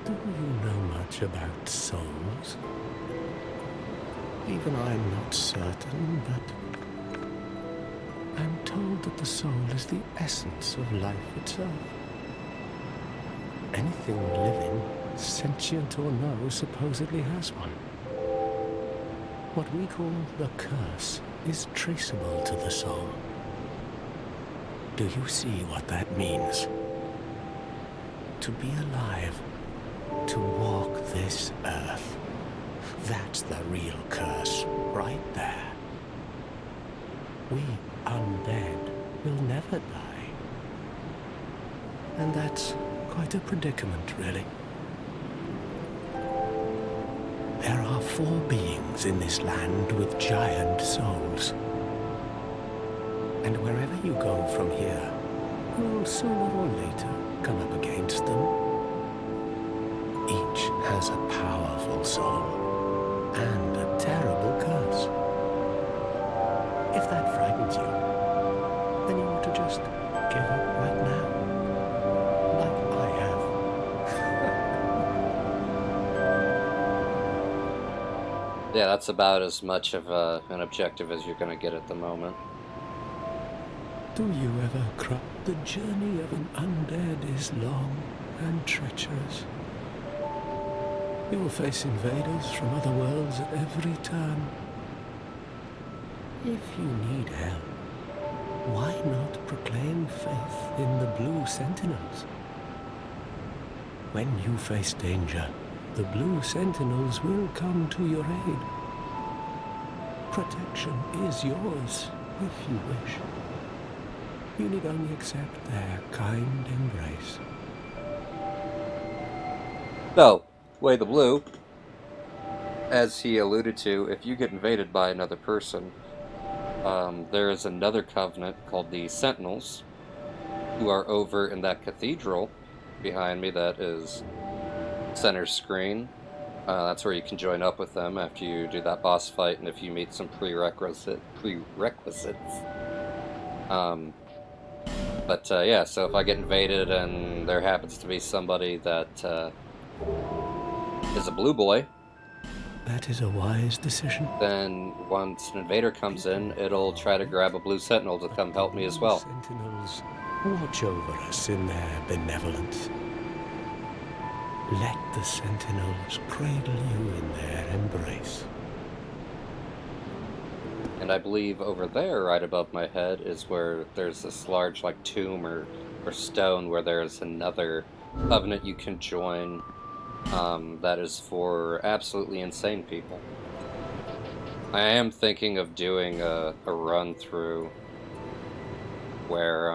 Do you know much about souls? Even I'm not certain, but I'm told that the soul is the essence of life itself. Anything living, sentient or no, supposedly has one. What we call the curse is traceable to the soul. Do you see what that means? To be alive, to walk this earth. That's the real curse, right there. We undead will never die. And that's quite a predicament, really. There are 4 beings in this land with giant souls. And wherever you go from here, you'll sooner or later come up against them. Each has a powerful soul and a terrible curse. If that frightens you, then you ought to just give up right now, like I have. Yeah, that's about as much of an objective as you're going to get at the moment. Do you ever cry? The journey of an undead is long and treacherous. You will face invaders from other worlds at every turn. If you need help, why not proclaim faith in the Blue Sentinels? When you face danger, the Blue Sentinels will come to your aid. Protection is yours, if you wish. You need only accept their kind embrace. So, Way the Blue, as he alluded to, if you get invaded by another person, there is another covenant called the Sentinels, who are over in that cathedral behind me that is center screen. That's where you can join up with them after you do that boss fight and if you meet some prerequisites. Yeah, so if I get invaded and there happens to be somebody that is a blue boy, that is a wise decision. Then once an invader comes in, it'll try to grab a blue sentinel to come help me as well. Sentinels watch over us in their benevolence. Let the sentinels cradle you in their embrace. And I believe over there, right above my head, is where there's this large, like, tomb or stone where there's another covenant you can join that is for absolutely insane people. I am thinking of doing a run through where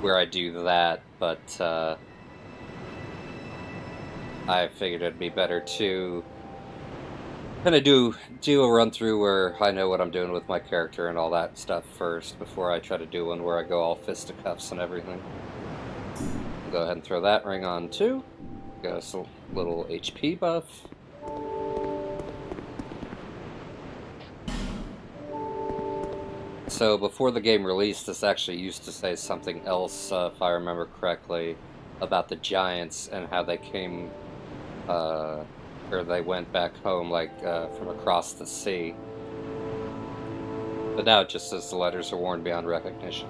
I do that, but I figured it'd be better to kind of do a run through where I know what I'm doing with my character and all that stuff first before I try to do one where I go all fisticuffs and everything. Go ahead and throw that ring on too. Got us a little HP buff. So before the game released, this actually used to say something else, if I remember correctly, about the giants and how they came, or they went back home, like, from across the sea. But now it just says the letters are worn beyond recognition.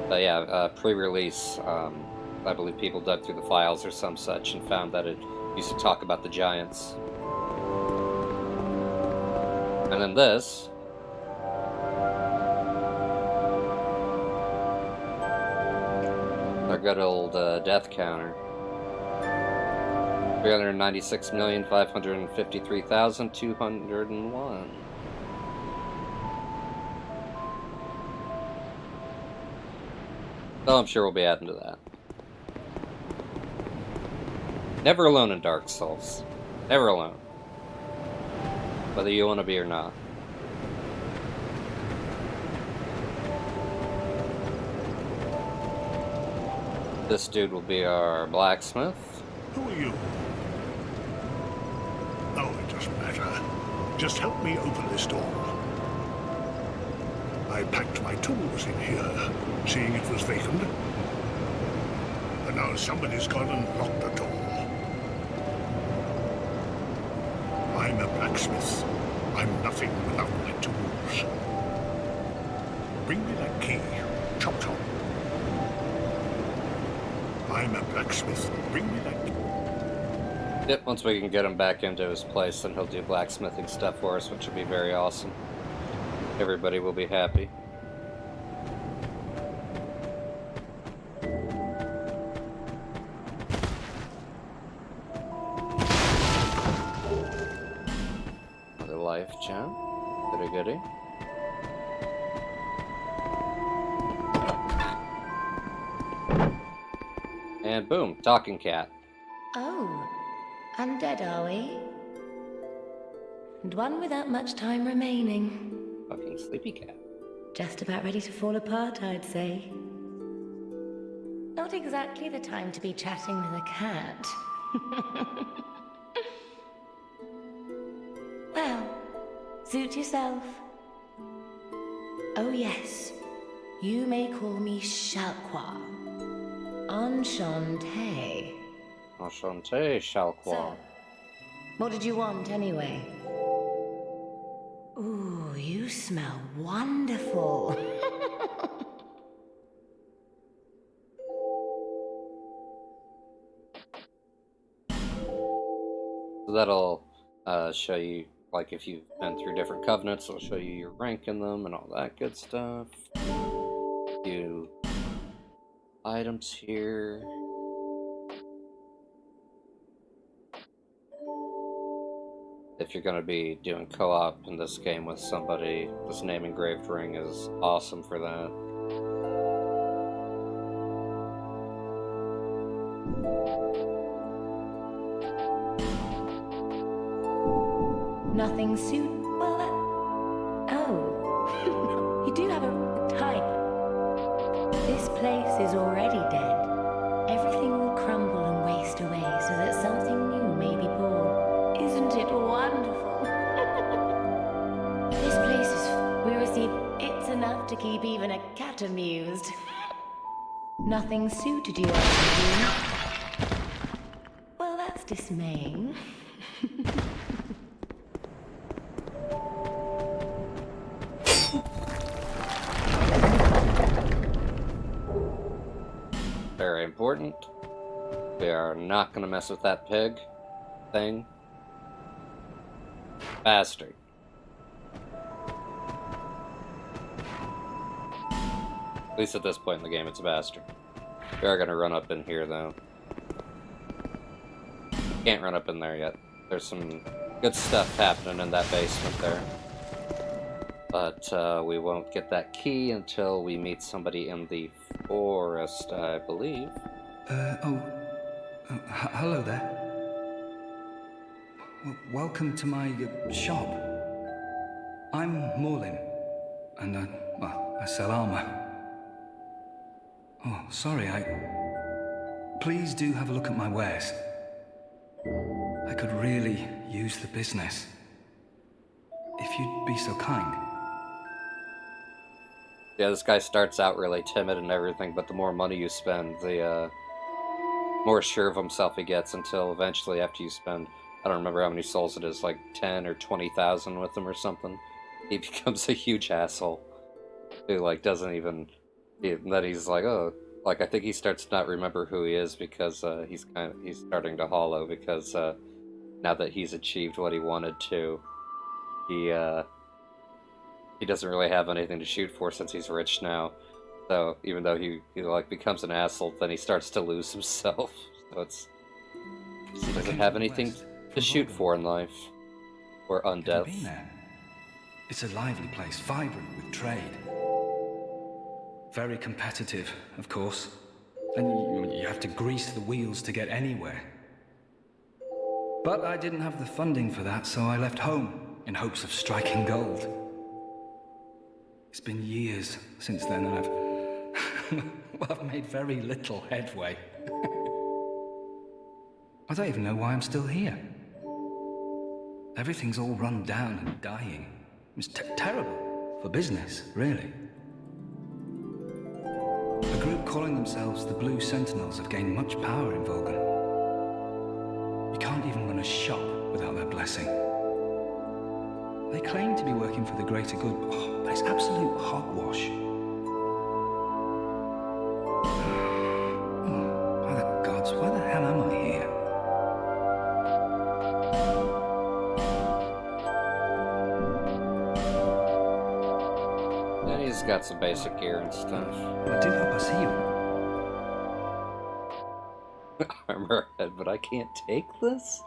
But yeah, pre-release, I believe people dug through the files or some such and found that it used to talk about the giants. And then this. Our good old death counter. 396,553,201. So I'm sure we'll be adding to that. Never alone in Dark Souls. Never alone. Whether you want to be or not. This dude will be our blacksmith. Who are you? Oh, it doesn't matter. Just help me open this door. I packed my tools in here, seeing it was vacant. But now somebody's gone and locked the door. I'm a blacksmith. I'm nothing without my tools. Bring me that key. Chop chop. I'm a blacksmith. Bring me that key. Yep, once we can get him back into his place, then he'll do blacksmithing stuff for us, which will be very awesome. Everybody will be happy. Another life gem. Goody goody. And boom, talking cat. Oh, undead are we? And one without much time remaining. Fucking sleepy cat. Just about ready to fall apart, I'd say. Not exactly the time to be chatting with a cat. Well, suit yourself. Oh yes, you may call me Shalqua. Enchanté. Enchanté, Shalqua. So, what did you want anyway? Ooh, you smell wonderful. So that'll show you, like, if you've been through different covenants, it'll show you your rank in them and all that good stuff. Few items here. If you're going to be doing co-op in this game with somebody, this name engraved ring is awesome for that. Nothing suit. Well, that. Oh. You do have a type. This place is already dead. Everything will crumble and waste away so that something new may be born. Isn't it wonderful? This place is. We receive. It's enough to keep even a cat amused. Nothing suited you, I presume. Well, that's dismaying. Very important. We are not going to mess with that pig thing. Bastard. At least at this point in the game, it's a bastard. We are going to run up in here, though. Can't run up in there yet. There's some good stuff happening in that basement there. But we won't get that key until we meet somebody in the forest, I believe. Hello there. Welcome to my shop. I'm Morlin, and I sell armor. Oh, sorry, Please do have a look at my wares. I could really use the business. If you'd be so kind. Yeah, this guy starts out really timid and everything, but the more money you spend, the more sure of himself he gets until eventually after you spend, I don't remember how many souls it is, like 10 or 20,000 with him or something, he becomes a huge asshole. Who, like, doesn't even, that he's like, oh, like, I think he starts to not remember who he is because he's starting to hollow because now that he's achieved what he wanted to, he he doesn't really have anything to shoot for since he's rich now. So even though he like becomes an asshole, then he starts to lose himself. So it's he doesn't have anything to shoot for in life, or Have you undeath. been there? It's a lively place, vibrant with trade. Very competitive, of course. And you have to grease the wheels to get anywhere. But I didn't have the funding for that, so I left home in hopes of striking gold. It's been years since then, and I've made very little headway. I don't even know why I'm still here. Everything's all run down and dying. It's terrible for business, really. A group calling themselves the Blue Sentinels have gained much power in Volgan. You can't even run a shop without their blessing. They claim to be working for the greater good, but it's absolute hogwash. Oh, by the gods, why the hell am I here? Yeah, he's got some basic gear and stuff. I do hope I see you. Armor head, but I can't take this?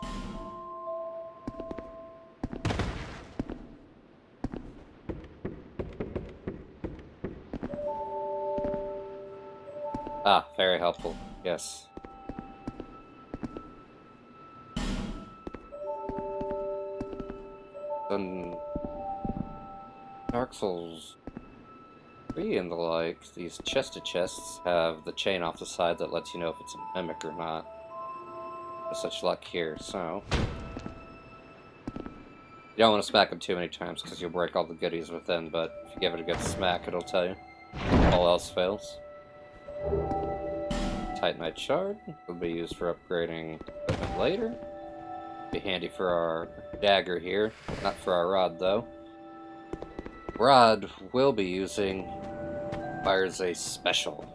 Ah, very helpful. Yes. Then Dark Souls 3 and the like, these chested chests have the chain off the side that lets you know if it's a mimic or not. No such luck here, so you don't want to smack them too many times because you'll break all the goodies within, but if you give it a good smack, it'll tell you. All else fails. Titanite Shard will be used for upgrading equipment later. Be handy for our dagger here, not for our rod though. Rod we'll be using fires a special.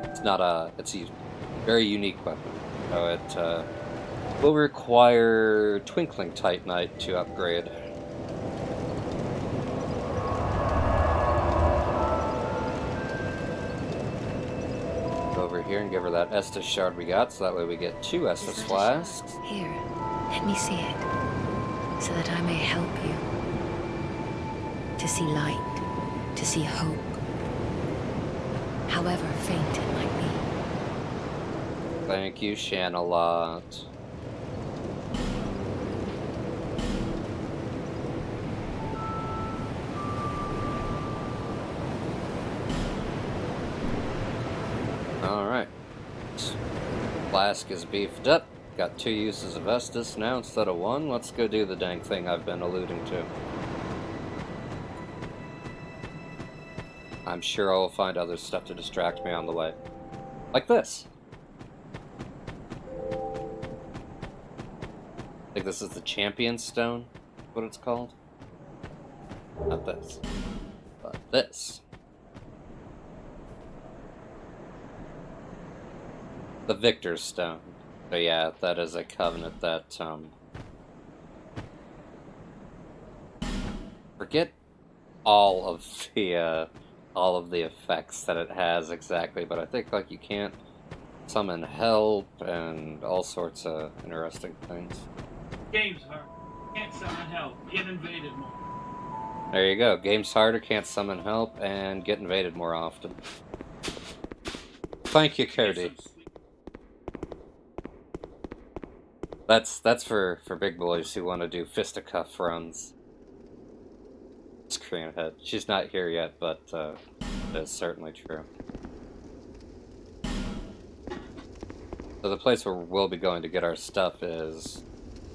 It's a very unique weapon. So it will require Twinkling Titanite to upgrade. Over here and give her that Estus shard we got, so that way we get 2 Estus flasks. Here, let me see it, so that I may help you. To see light, to see hope, however faint it might be. Thank you, Shanalot. Alright. Flask is beefed up. Got 2 uses of Estus now instead of 1. Let's go do the dang thing I've been alluding to. I'm sure I'll find other stuff to distract me on the way. Like this. I think this is the Champion Stone, what it's called. Not this, but this. The Victor's Stone. So yeah, that is a covenant that, forget all of the effects that it has exactly, but I think like you can't summon help and all sorts of interesting things. Game's hard. Can't summon help. Get invaded more. There you go. Game's harder, can't summon help, and get invaded more often. Thank you, Cody. That's for big boys who want to do fisticuff runs. Screen ahead. She's not here yet, but that's certainly true. So the place where we'll be going to get our stuff is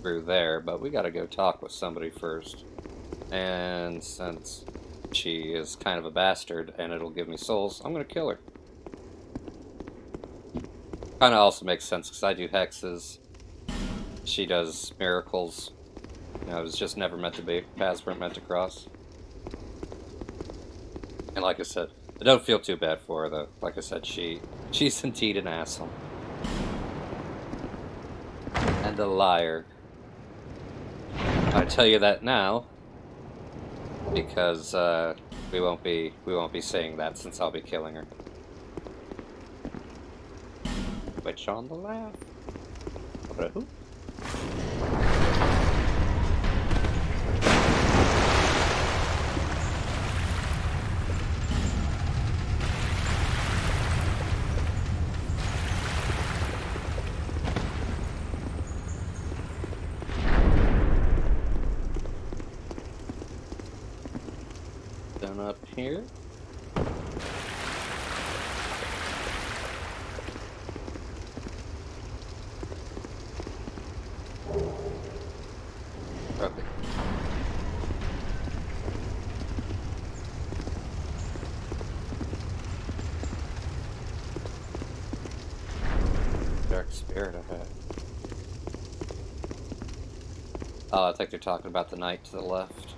through there, but we gotta go talk with somebody first. And since she is kind of a bastard and it'll give me souls, I'm gonna kill her. Kinda also makes sense because I do hexes. She does miracles. You know, it was just never meant to be. Paths weren't meant to cross. And like I said, I don't feel too bad for her though. Like I said, she's indeed an asshole. And a liar. I tell you that now, because we won't be seeing that since I'll be killing her. Switch on the left. Who? Down up here. Okay. Dark spirit ahead. Oh, I think they're talking about the knight to the left.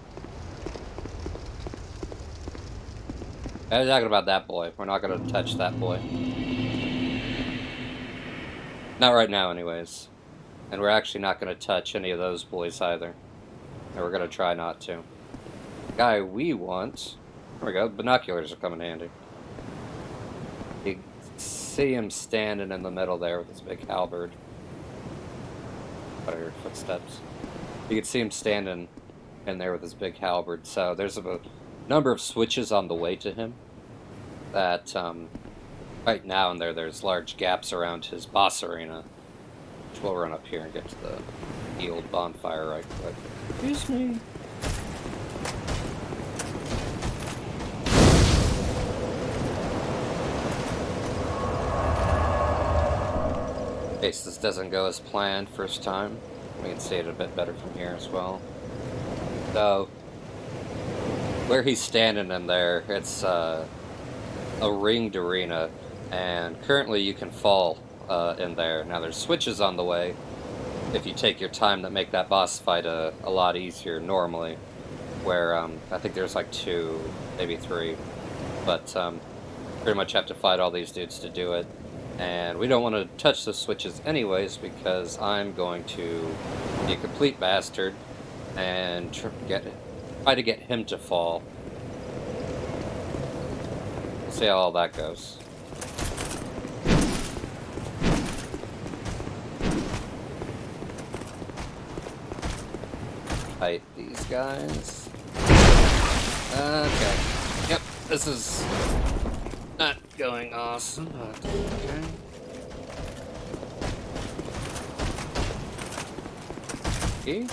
They're talking about that boy. We're not going to touch that boy. Not right now, anyways. And we're actually not going to touch any of those boys either. And we're going to try not to. The guy we want... There we go. Binoculars are coming handy. You see him standing in the middle there with his big halberd. I heard footsteps. You can see him standing in there with his big halberd. So there's a number of switches on the way to him that right now in there's large gaps around his boss arena, which we'll run up here and get to the old bonfire right quick. Excuse me. In case this doesn't go as planned first time, we can see it a bit better from here as well. So, where he's standing in there, it's a ringed arena, and currently you can fall in there. Now there's switches on the way if you take your time that make that boss fight a lot easier normally, where I think there's like 2, maybe 3, but pretty much have to fight all these dudes to do it. And we don't want to touch the switches anyways, because I'm going to be a complete bastard and try to get him to fall. We'll see how all that goes. Fight these guys. Okay. Yep, this is not going awesome, but okay. Okay.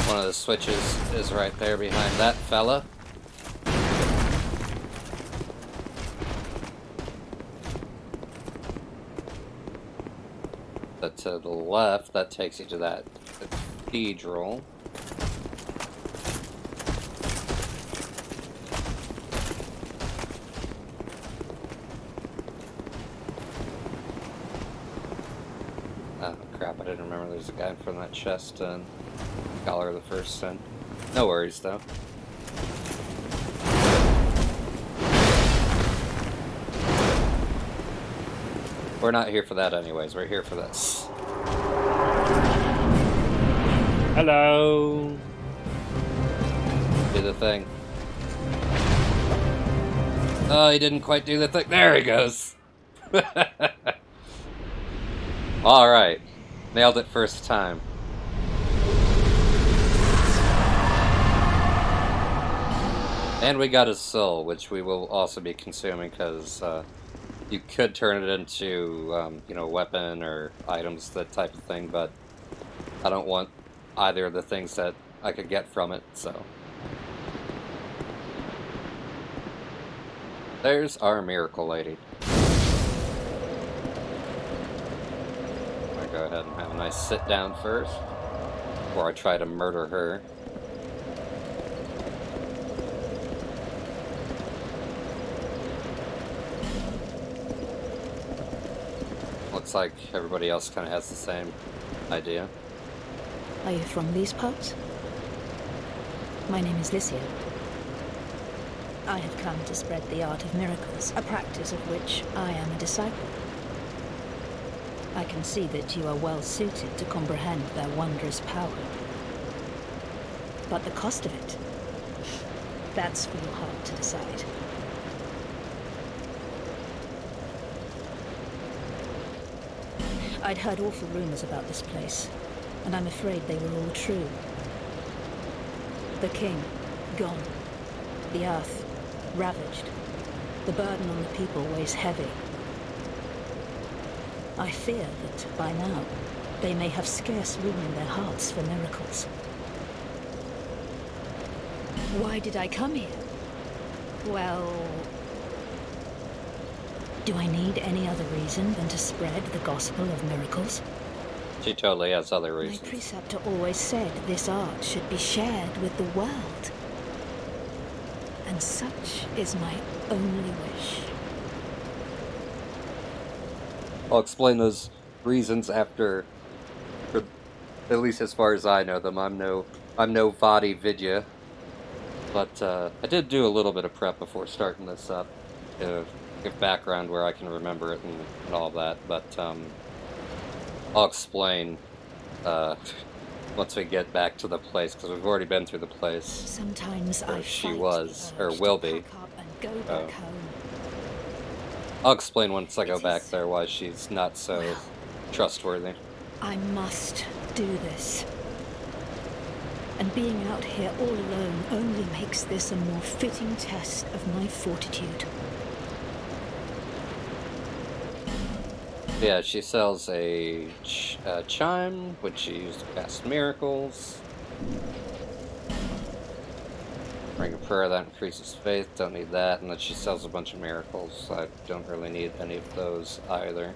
One of the switches is right there behind that fella. But to the left, that takes you to that cathedral. Oh crap, I didn't remember there's a guy in front of that chest and Scholar of the First Sin. No worries though. We're not here for that anyways, we're here for this. Hello! Do the thing. Oh, he didn't quite do the thing. There he goes! Alright. Nailed it first time. And we got his soul, which we will also be consuming, because you could turn it into, you know, weapon or items, that type of thing, but I don't want either of the things that I could get from it, so. There's our miracle lady. I'm gonna go ahead and have a nice sit down first, before I try to murder her. Looks like everybody else kind of has the same idea. Are you from these parts? My name is Lycia. I have come to spread the art of miracles, a practice of which I am a disciple. I can see that you are well suited to comprehend their wondrous power. But the cost of it That's for your heart to decide. I'd heard awful rumors about this place, and I'm afraid they were all true. The king, gone. The earth, ravaged. The burden on the people weighs heavy. I fear that, by now, they may have scarce room in their hearts for miracles. Why did I come here? Well... do I need any other reason than to spread the gospel of miracles? She totally has other reasons. My preceptor always said this art should be shared with the world. And such is my only wish. I'll explain those reasons after, at least as far as I know them. I'm no Vadi Vidya, but I did do a little bit of prep before starting this up, to give background where I can remember it and all that. But I'll explain once we get back to the place, because we've already been through the place. Sometimes where I she fight was, the or urge will to be. pack up and go back home. I'll explain once I go back there why she's not so trustworthy. I must do this. And being out here all alone only makes this a more fitting test of my fortitude. Yeah, she sells a chime, which she used to cast miracles. Ring of prayer, that increases faith, don't need that. And then she sells a bunch of miracles. I don't really need any of those either.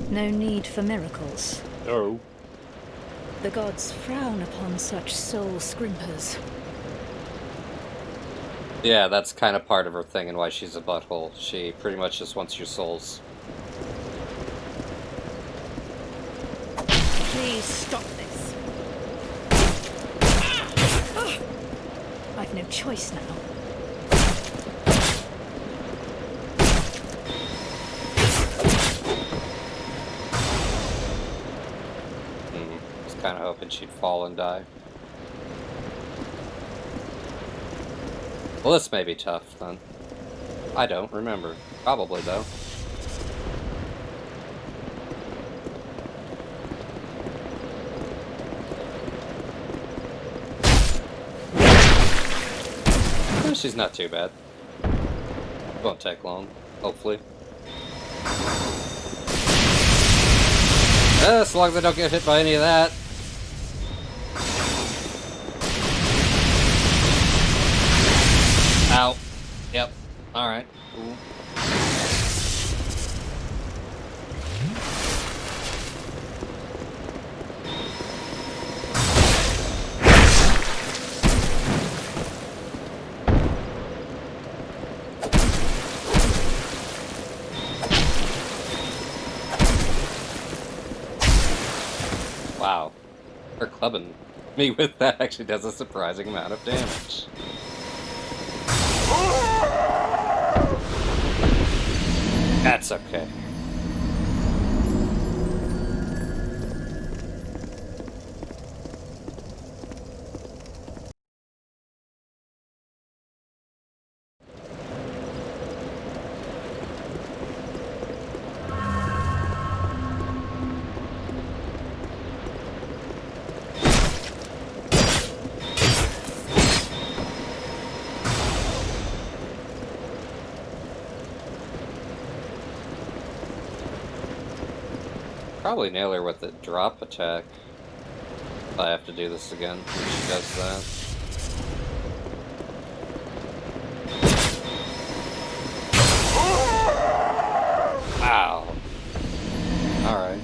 No need for miracles. No. The gods frown upon such soul scrimpers. Yeah, that's kind of part of her thing and why she's a butthole. She pretty much just wants your souls. Please stop this. I've no choice now. Was kind of hoping she'd fall and die. Well, this may be tough, then. I don't remember. Probably, though. She's not too bad. Won't take long, hopefully. As long as I don't get hit by any of that. Ow. Yep. Alright. Cool. Wow. Her clubbing me with that actually does a surprising amount of damage. That's okay. Probably nail her with the drop attack. If I have to do this again when she does that. Wow. Alright.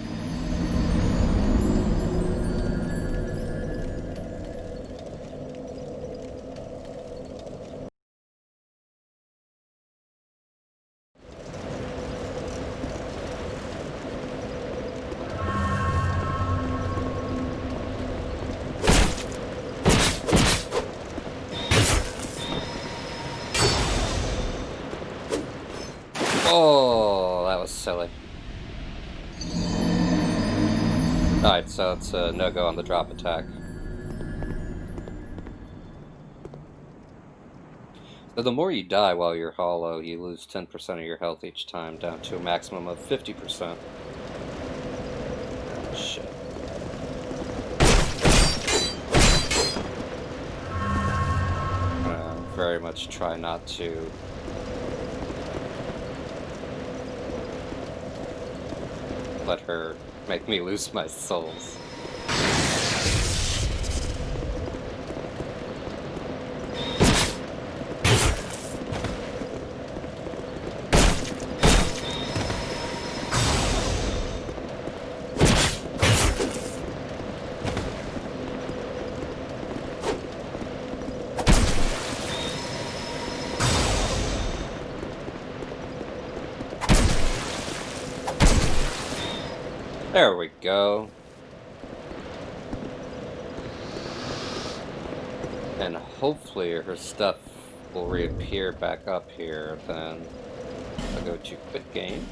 Oh, that was silly. Alright, so it's a no-go on the drop attack. So the more you die while you're hollow, you lose 10% of your health each time, down to a maximum of 50%. Shit. Very much try not to let her make me lose my souls. There we go. And hopefully her stuff will reappear back up here, then I'll go to quit game.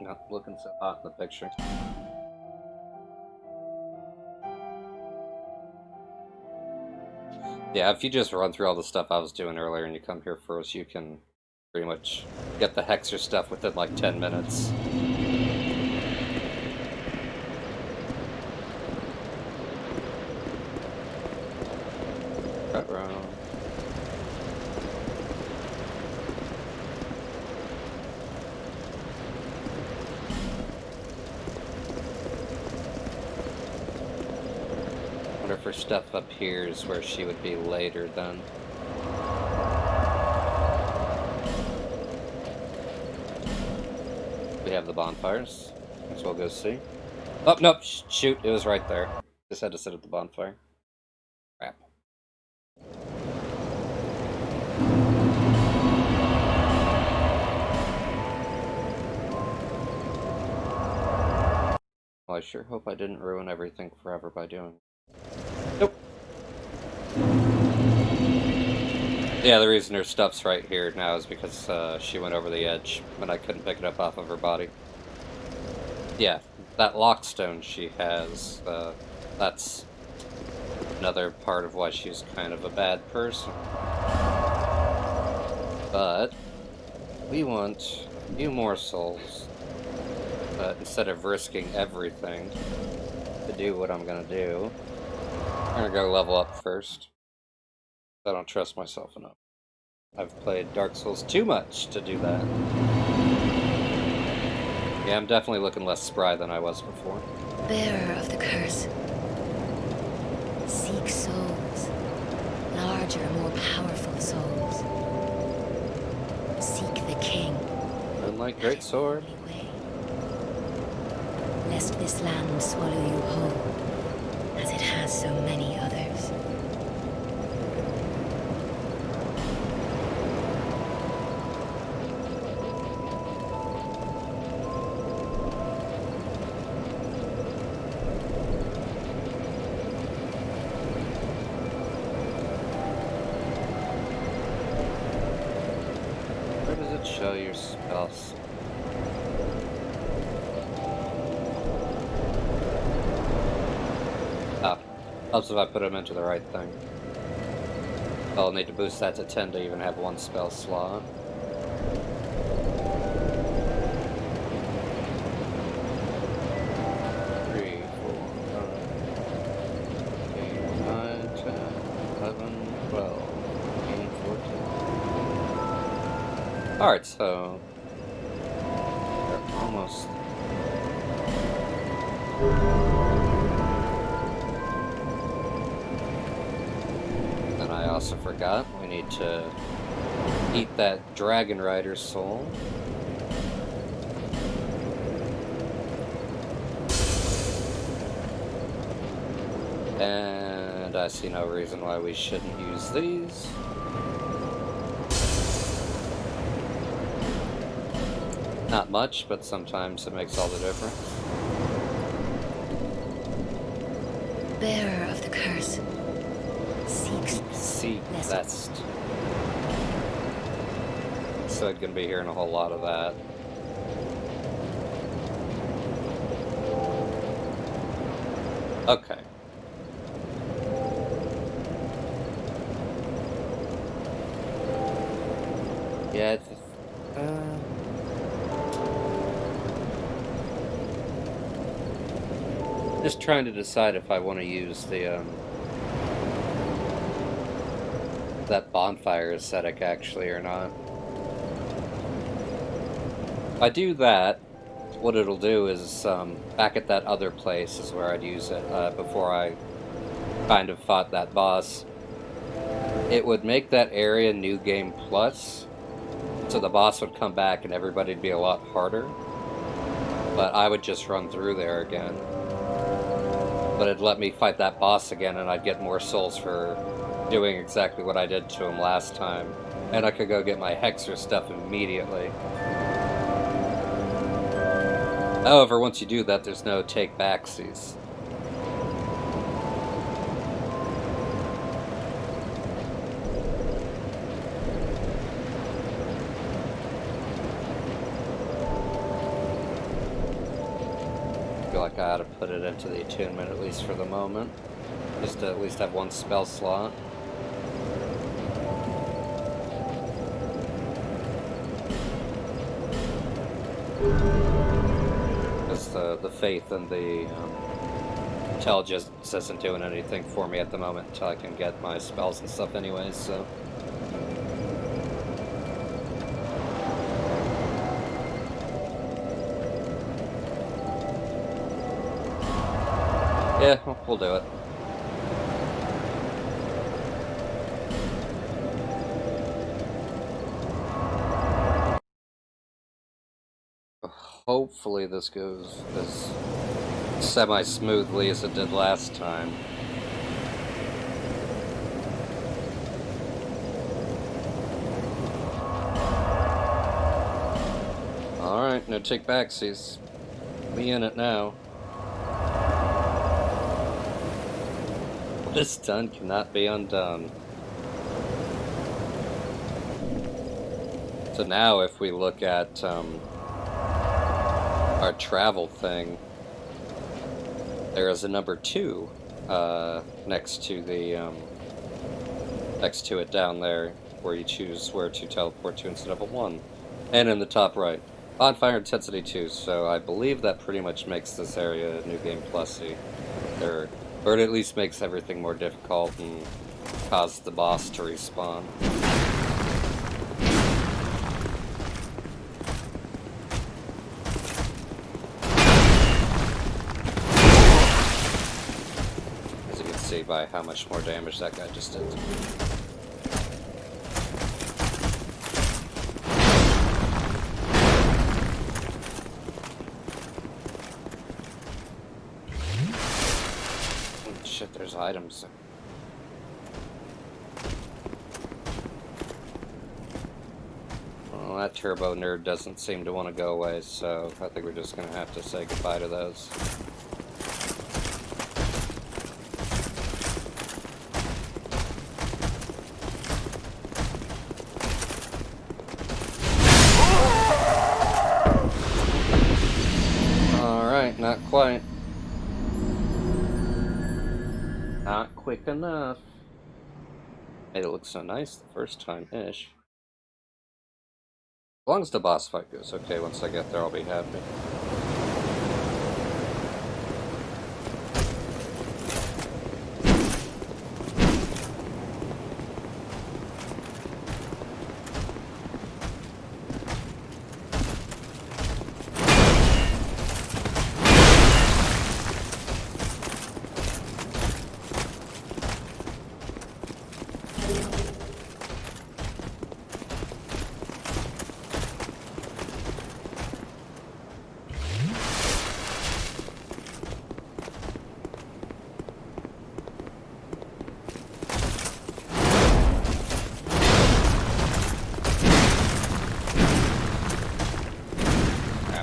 Not looking so hot in the picture. Yeah, if you just run through all the stuff I was doing earlier and you come here first, you can pretty much get the Hexer stuff within like 10 minutes. Right round. I wonder if her stuff up here is where she would be later then. We have the bonfires. Might as well go see. Oh, nope, shoot, it was right there. Just had to sit at the bonfire. Crap. Well, I sure hope I didn't ruin everything forever by doing it. Nope. Yeah, the reason her stuff's right here now is because she went over the edge and I couldn't pick it up off of her body. Yeah, that locked stone she has, that's another part of why she's kind of a bad person. But we want a few more souls. But instead of risking everything to do what I'm gonna do, I'm gonna go level up first. I don't trust myself enough. I've played Dark Souls too much to do that. Yeah, I'm definitely looking less spry than I was before. Bearer of the curse. Seek souls. Larger, more powerful souls. Seek the king. Moonlight Greatsword. Lest this land swallow you whole, as it has so many others. Where does it show your spells? Ah, helps if I put them into the right thing. I'll need to boost that to 10 to even have one spell slot. Alright, so we're almost. And I also forgot, we need to eat that Dragon Rider soul. And I see no reason why we shouldn't use these. Not much, but sometimes it makes all the difference. Bearer of the curse. Sea Vest. So I'm gonna be hearing a whole lot of that. Okay. Yeah, it's just trying to decide if I want to use the that bonfire aesthetic actually or not. If I do that, what it'll do is back at that other place is where I'd use it before I kind of fought that boss. It would make that area New Game Plus, so the boss would come back and everybody'd be a lot harder. But I would just run through there again. But it'd let me fight that boss again and I'd get more souls for doing exactly what I did to him last time. And I could go get my Hexer stuff immediately. However, once you do that, there's no take backsies. I feel like I ought to put it into the attunement at least for the moment. Just to at least have one spell slot. Because the faith and the intelligence isn't doing anything for me at the moment until I can get my spells and stuff anyways, so. Yeah, we'll do it. Hopefully this goes as semi-smoothly as it did last time. Alright, no take backsies. Me in it now. What is done cannot be undone. So now if we look at our travel thing, there is a number 2 next to the next to it down there, where you choose where to teleport to instead of a 1. And in the top right, bonfire intensity 2, so I believe that pretty much makes this area New Game Plus-y. Or it at least makes everything more difficult and causes the boss to respawn. As you can see by how much more damage that guy just did. Shit, there's items. Well, that turbo nerd doesn't seem to want to go away, so I think we're just going to have to say goodbye to those. Alright, not quite. Not quick enough. Made it look so nice the first time-ish. As long as the boss fight goes okay, once I get there I'll be happy.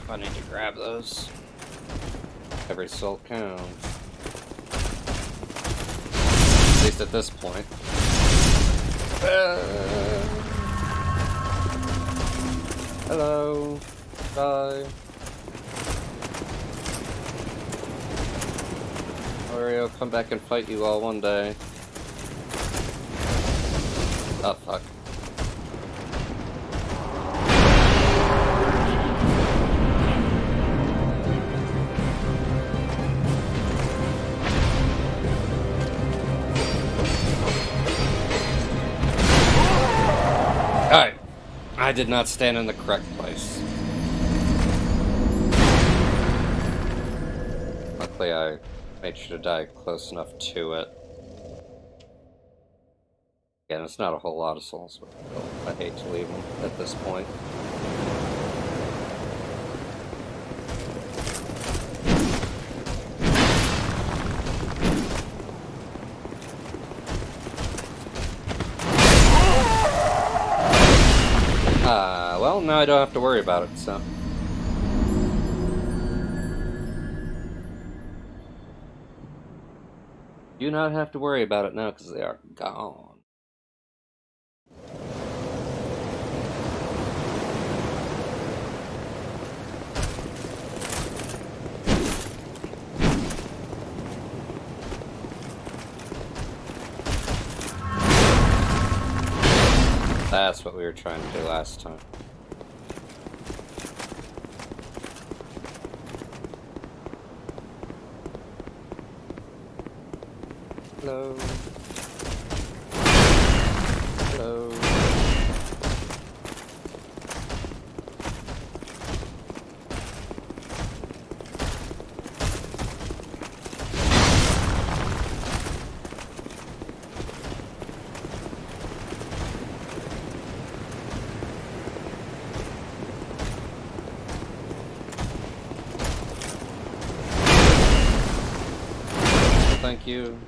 I need to grab those. Every soul counts. At least at this point. Hello. Bye. Oreo, come back and fight you all one day. Oh, fuck. Alright. I did not stand in the correct place. Luckily, I made sure to die close enough to it. Again, it's not a whole lot of souls, but still, I hate to leave them at this point. Well, now I don't have to worry about it, so. Do not have to worry about it now, because they are gone. That's what we were trying to do last time. Hello. Hello. Thank you.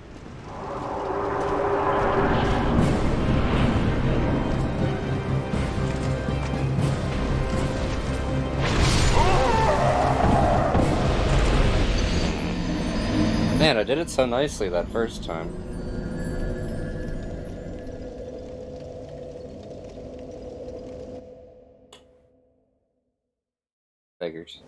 Man, I did it so nicely that first time. Beggars.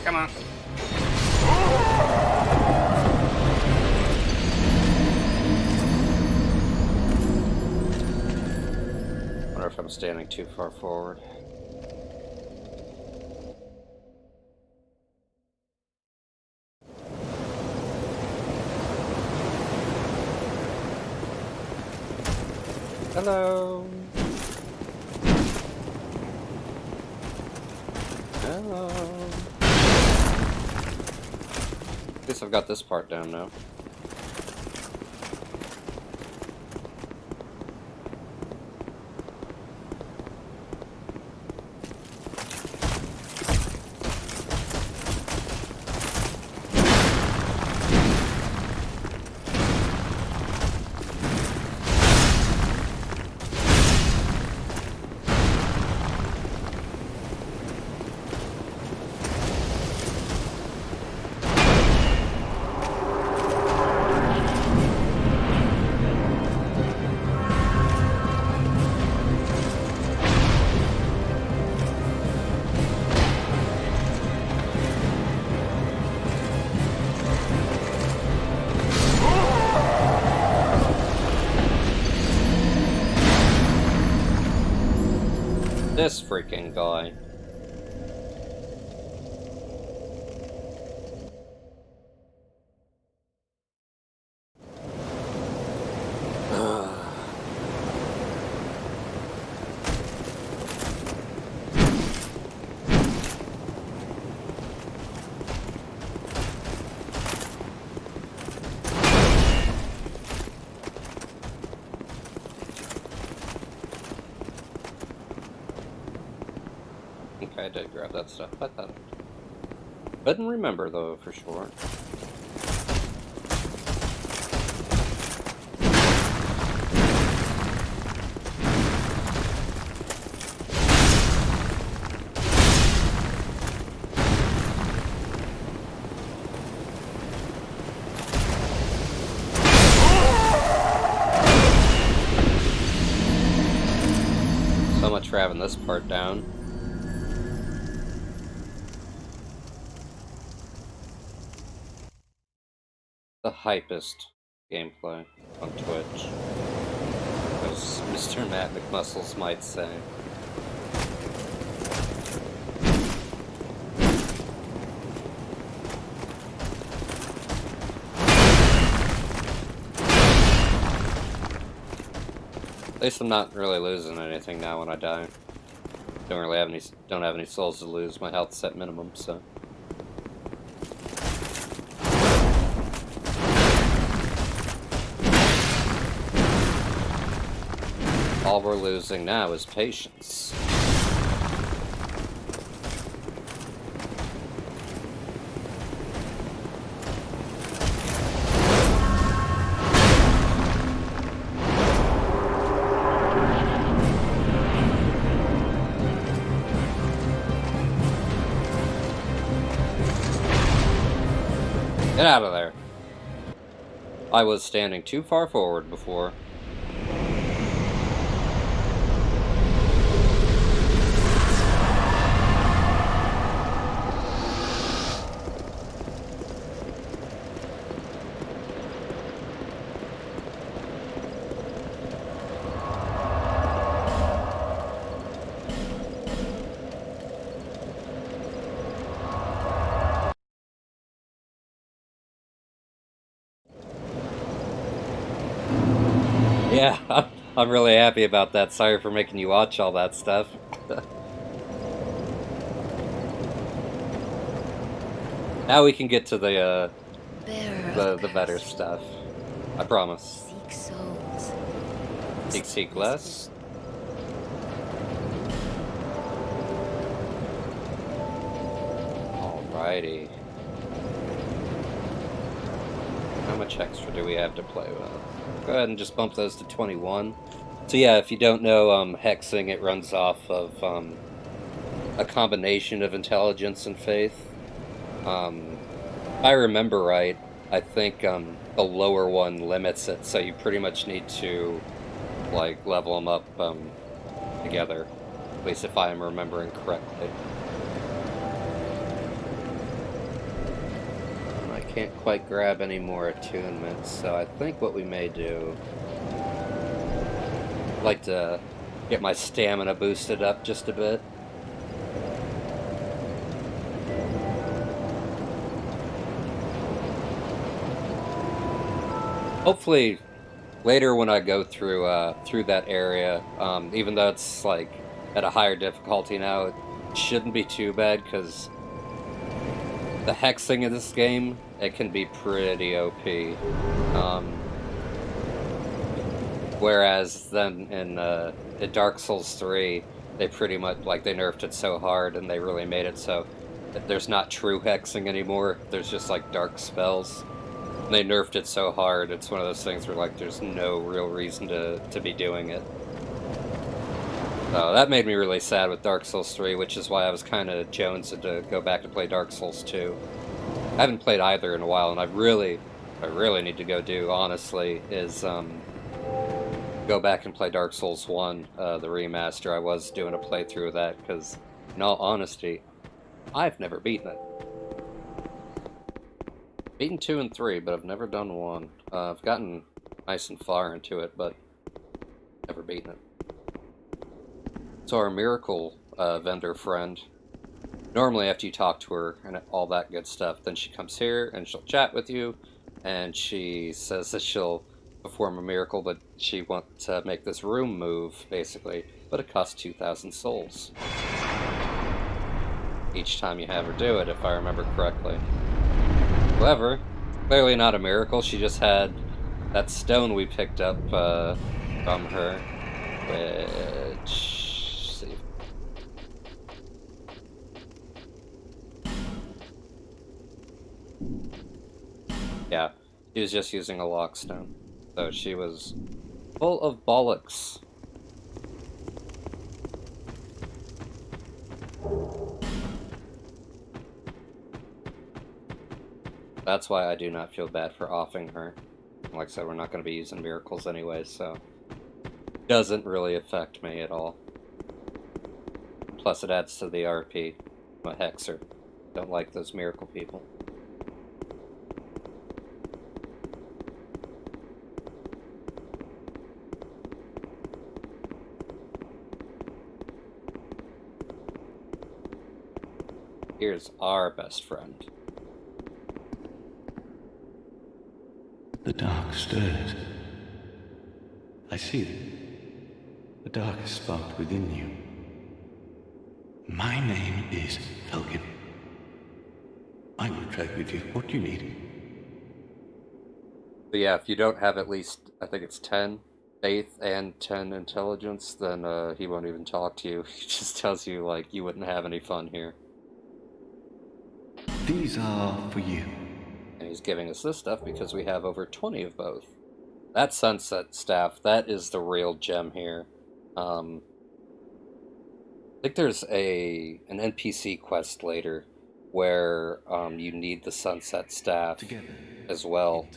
Come on. Wonder if I'm standing too far forward. Hello. Hello. Guess I've got this part down now. this freaking guy. Okay, I did grab that stuff. I thought I couldn't remember though for sure. So much for having this part down. The hypest gameplay on Twitch, as Mr. Matt McMuscles might say. At least I'm not really losing anything now when I die. Don't have any souls to lose. My health's at minimum, so. All we're losing now is patience. Get out of there. I was standing too far forward before. Yeah, I'm really happy about that. Sorry for making you watch all that stuff. Now we can get to the better stuff. I promise. Seek souls. Seek less. Alrighty. How much extra do we have to play with? Go ahead and just bump those to 21. So yeah, if you don't know, hexing, it runs off of a combination of intelligence and faith. If I remember right, I think the lower one limits it, so you pretty much need to like level them up together. At least if I am remembering correctly. I can't quite grab any more attunements, so I think what we may do, I'd like to get my stamina boosted up just a bit. Hopefully, later when I go through through that area, even though it's like at a higher difficulty now, it shouldn't be too bad because the hexing in this game, it can be pretty OP. Whereas then in Dark Souls 3, they pretty much, like, they nerfed it so hard and they really made it so that there's not true hexing anymore. There's just like dark spells. And they nerfed it so hard, it's one of those things where like there's no real reason to be doing it. So that made me really sad with Dark Souls 3, which is why I was kind of jonesing to go back and play Dark Souls 2. I haven't played either in a while, and I really need to go do, honestly, is go back and play Dark Souls 1, the remaster. I was doing a playthrough of that, because, in all honesty, I've never beaten it. Beaten 2 and 3, but I've never done 1. I've gotten nice and far into it, but never beaten it. So our miracle vendor friend, normally after you talk to her and all that good stuff, then she comes here and she'll chat with you, and she says that she'll perform a miracle, but she wants to make this room move, basically, but it costs 2,000 souls each time you have her do it, if I remember correctly. However, clearly not a miracle. She just had that stone we picked up from her, which... see. Yeah, she was just using a lockstone. So she was full of bollocks. That's why I do not feel bad for offing her. Like I said, we're not going to be using miracles anyway, so it doesn't really affect me at all. Plus it adds to the RP. I'm a Hexer. Don't like those miracle people. Here's our best friend. The dark stirs. I see it. The dark has sparked within you. My name is Felkin. I will trade with you. What do you need? But yeah, if you don't have at least, I think it's 10 faith and 10 intelligence, then he won't even talk to you. He just tells you, like, you wouldn't have any fun here. These are for you. And he's giving us this stuff because we have over 20 of both. That sunset staff, that is the real gem here. I think there's an NPC quest later where you need the sunset staff Together, as well.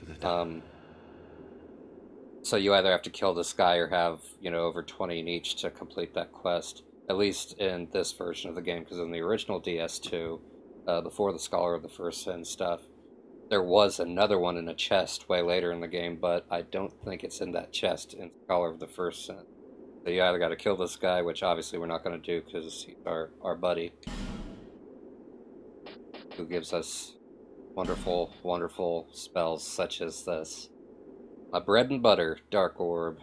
So you either have to kill this guy or have, over 20 in each to complete that quest. At least in this version of the game, because in the original DS2, before the Scholar of the First Sin stuff, there was another one in a chest way later in the game, but I don't think it's in that chest in Scholar of the First Sin. So you either got to kill this guy, which obviously we're not going to do because he's our buddy, who gives us wonderful, wonderful spells such as this. My bread and butter, Dark Orb.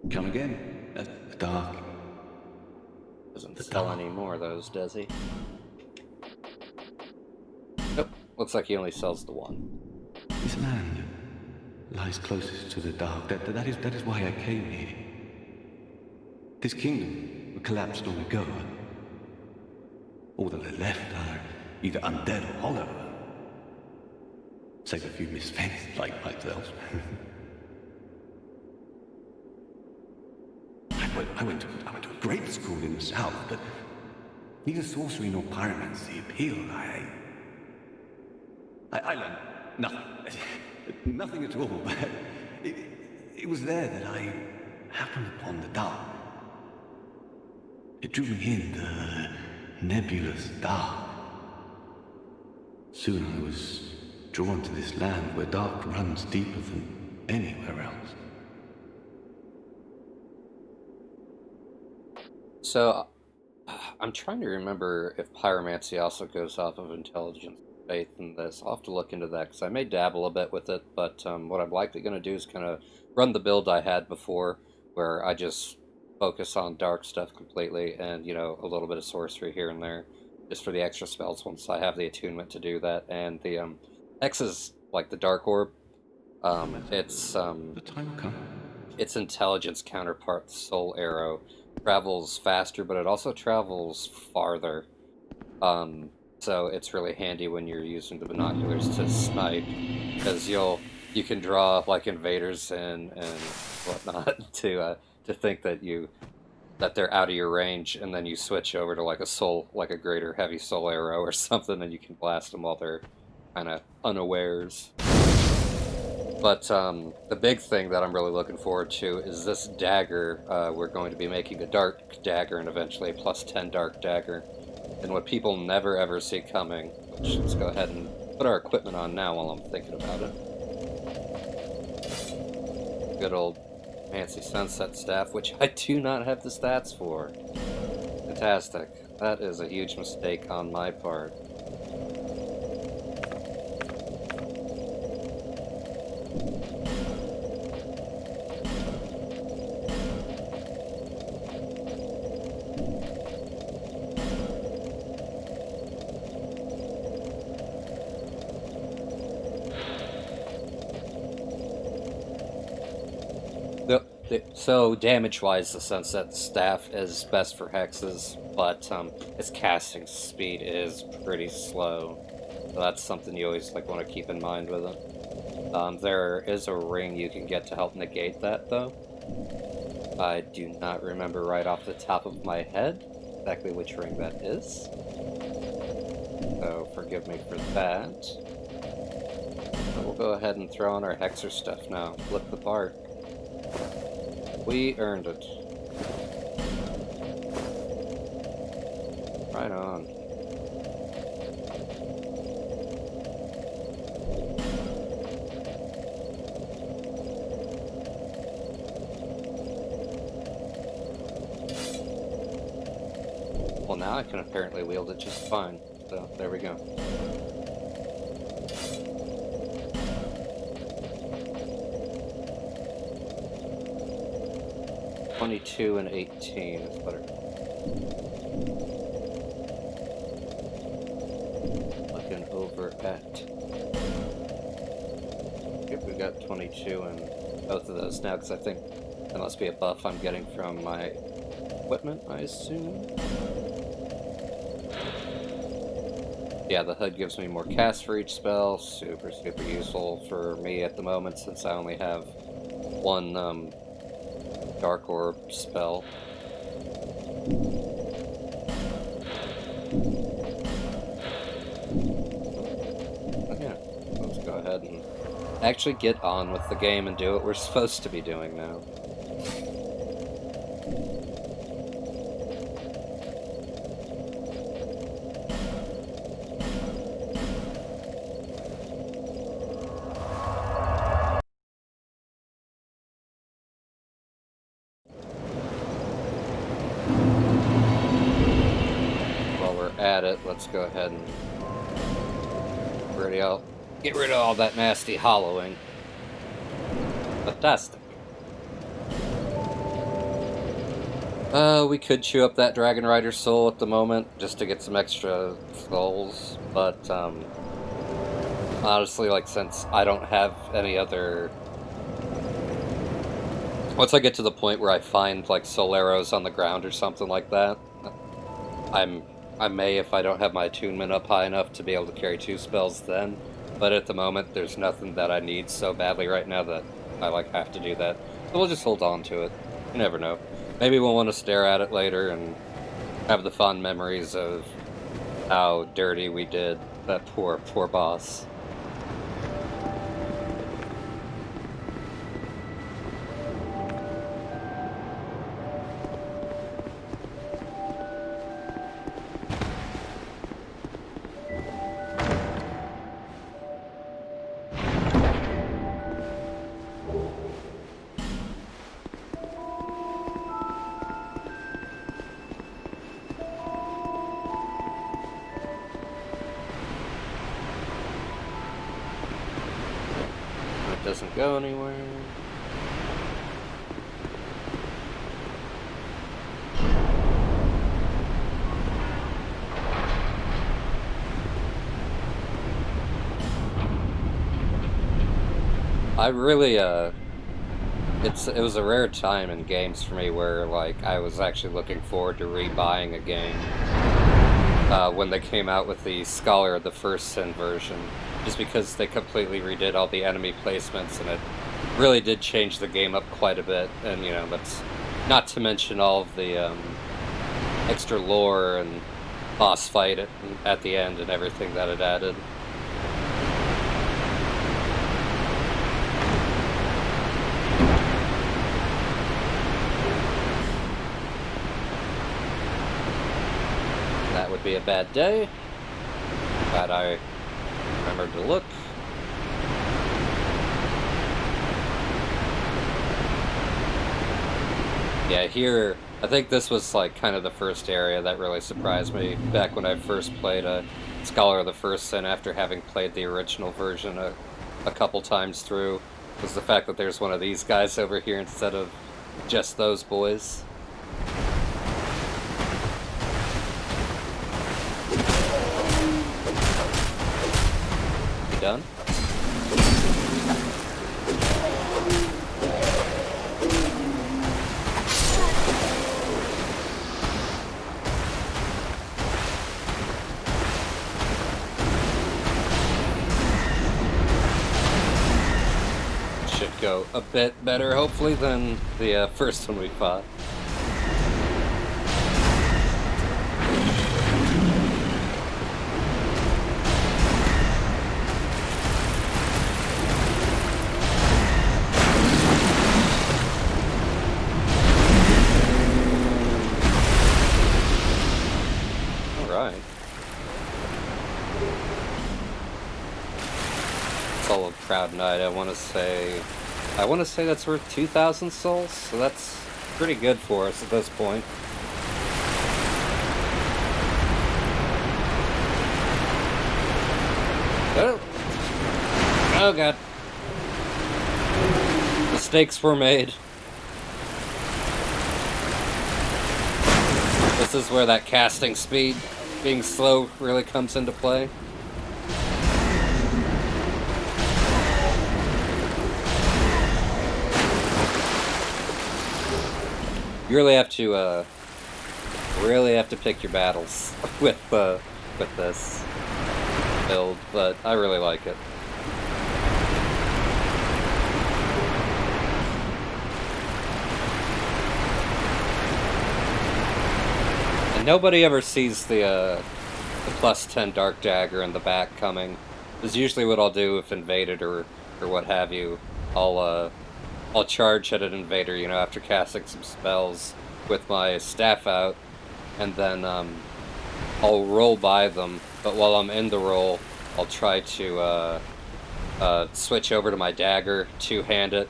Come again. The dark. Doesn't sell any more of those, does he? Nope. Looks like he only sells the one. This land lies closest to the dark. That is why I came here. This kingdom collapsed long ago. All that are left are either undead or hollow. Save a few misfits like myself. I went to a great school in the south, but neither sorcery nor pyromancy appealed. I learned nothing. Nothing at all. But it was there that I happened upon the dark. It drew me in, the nebulous dark. Soon I was drawn to this land where dark runs deeper than anywhere else. So, I'm trying to remember if pyromancy also goes off of intelligence and faith in this. I'll have to look into that, because I may dabble a bit with it, but what I'm likely going to do is kind of run the build I had before, where I just focus on dark stuff completely, and, a little bit of sorcery here and there, just for the extra spells once I have the attunement to do that. And the X is like the Dark Orb. It's the time will come. Its intelligence counterpart, the Soul Arrow, travels faster, but it also travels farther. So it's really handy when you're using the binoculars to snipe, because you can draw like invaders and whatnot to think that they're out of your range, and then you switch over to like a greater heavy soul arrow or something, and you can blast them while they're kind of unawares. But the big thing that I'm really looking forward to is this dagger. We're going to be making a dark dagger and eventually a +10 dark dagger. And what people never ever see coming, which let's go ahead and put our equipment on now while I'm thinking about it. Good old fancy sunset staff, which I do not have the stats for. Fantastic. That is a huge mistake on my part. So damage-wise, the Sunset Staff is best for hexes, but its casting speed is pretty slow. So that's something you always want to keep in mind with it. There is a ring you can get to help negate that, though. I do not remember right off the top of my head exactly which ring that is. So forgive me for that. But we'll go ahead and throw on our Hexer stuff now. Flip the part. We earned it. Right on. Well, now I can apparently wield it just fine. So, there we go. $22 and $18 is better. Looking over at... Yep, we got 22 in both of those now, because I think that must be a buff I'm getting from my equipment, I assume. Yeah, the HUD gives me more cast for each spell. Super, super useful for me at the moment, since I only have one, Dark Orb spell. Yeah, let's go ahead and actually get on with the game and do what we're supposed to be doing now. At it, let's go ahead and get rid of all that nasty hollowing. Fantastic. We could chew up that Dragon Rider soul at the moment just to get some extra souls, but honestly, since I don't have any other... Once I get to the point where I find soul arrows on the ground or something like that, I may, if I don't have my attunement up high enough, to be able to carry 2 spells then. But at the moment, there's nothing that I need so badly right now that I have to do that. So we'll just hold on to it. You never know. Maybe we'll want to stare at it later and have the fond memories of how dirty we did that poor, poor boss. Doesn't go anywhere. I really, it was a rare time in games for me where, I was actually looking forward to rebuying a game when they came out with the Scholar of the First Sin version, just because they completely redid all the enemy placements, and it really did change the game up quite a bit, and, that's not to mention all of the extra lore and boss fight at the end and everything that it added. That would be a bad day. Glad I armored to look. Yeah, here, I think this was like kind of the first area that really surprised me back when I first played Scholar of the First Sin after having played the original version a couple times through, was the fact that there's one of these guys over here instead of just those boys. You done? Go a bit better, hopefully, than the first one we fought. Alright. It's all a proud night, I want to say that's worth 2,000 souls, so that's pretty good for us at this point. Oh! Oh god. Mistakes were made. This is where that casting speed, being slow, really comes into play. You really have to pick your battles with this build, but I really like it. And nobody ever sees the plus 10 Dark Dagger in the back coming. Is usually what I'll do if invaded or what have you. I'll charge at an invader, you know, after casting some spells with my staff out, and then I'll roll by them, but while I'm in the roll, I'll try to switch over to my dagger, two-hand it,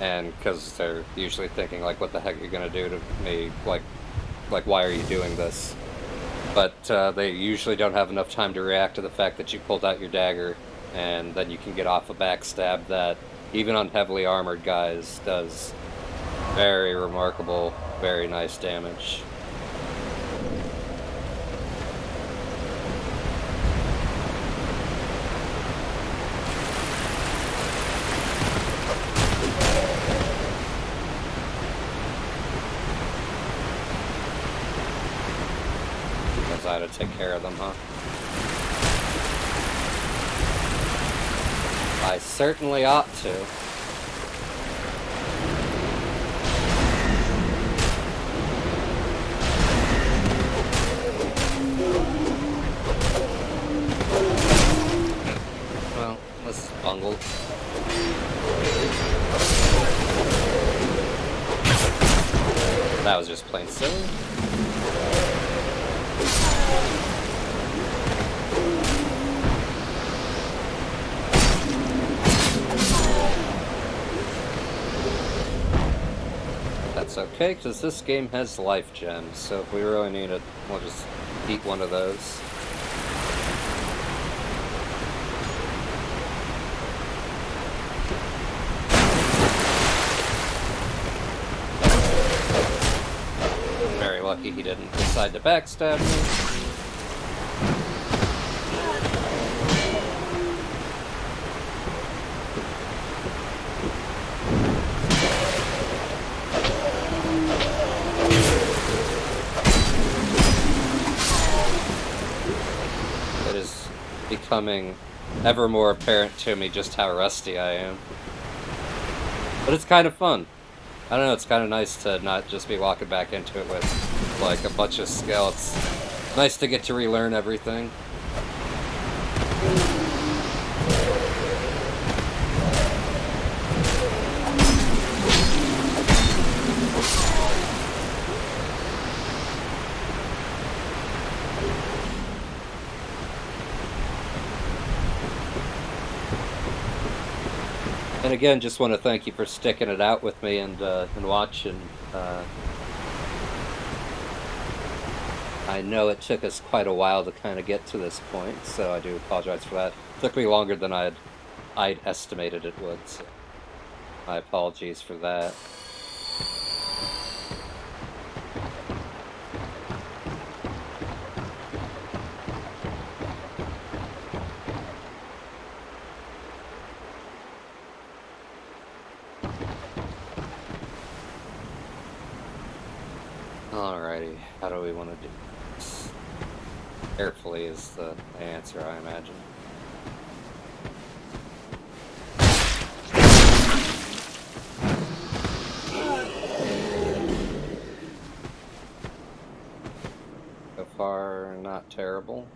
and because they're usually thinking, like, what the heck are you gonna do to me, like why are you doing this? But they usually don't have enough time to react to the fact that you pulled out your dagger, and then you can get off a backstab that, even on heavily armored guys, does very remarkable, very nice damage. Because I had to take care of them, huh? I certainly ought to. Well, let's bungle. That was just plain silly. That's okay, because this game has life gems, so if we really need it, we'll just eat one of those. Very lucky he didn't decide to backstab me. Becoming ever more apparent to me just how rusty I am. But it's kind of fun. I don't know, it's kind of nice to not just be walking back into it with, like, a bunch of skill. It's nice to get to relearn everything. And again, just want to thank you for sticking it out with me and watching. I know it took us quite a while to kind of get to this point, so I do apologize for that. It took me longer than I'd estimated it would, so my apologies for that. Alrighty, how do we want to do this? Carefully is the answer, I imagine. So far, not terrible.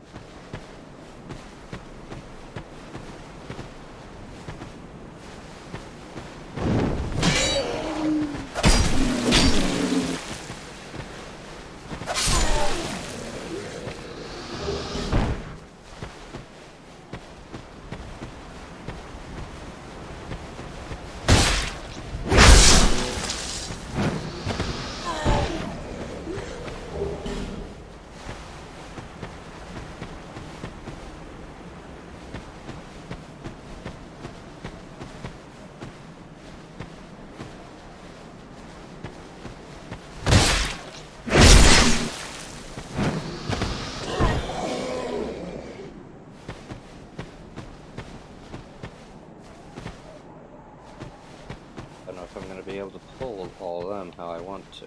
I don't know if I'm going to be able to pull all of them how I want to.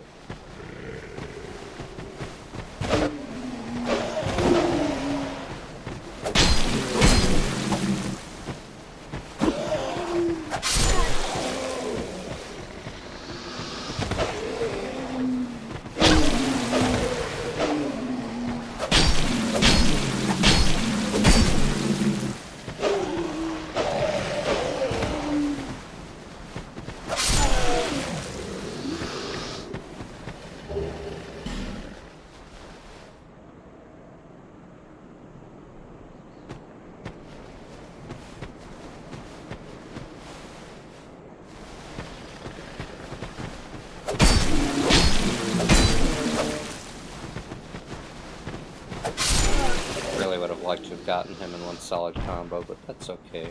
Would have liked to have gotten him in one solid combo, but that's okay.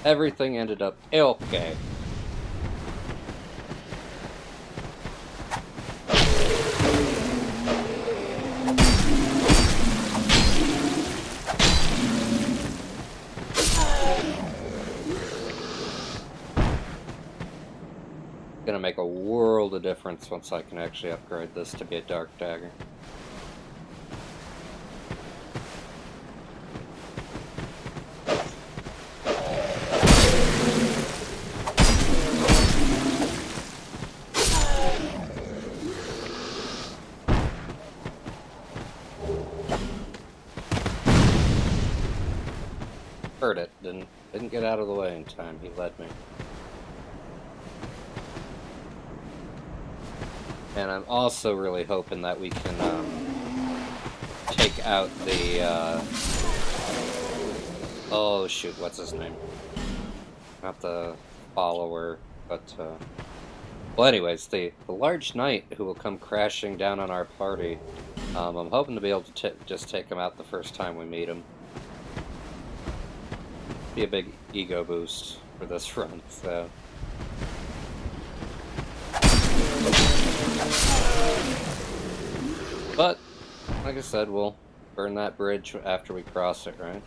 Everything ended up okay. Gonna make a world of difference once I can actually upgrade this to be a dark dagger. Heard it. Didn't get out of the way in time. He led me. And I'm also really hoping that we can take out the oh shoot, what's his name? Not the follower, but well, anyways, the large knight who will come crashing down on our party. I'm hoping to be able to just take him out the first time we meet him. Be a big ego boost for this run, so. But, like I said, we'll burn that bridge after we cross it, right?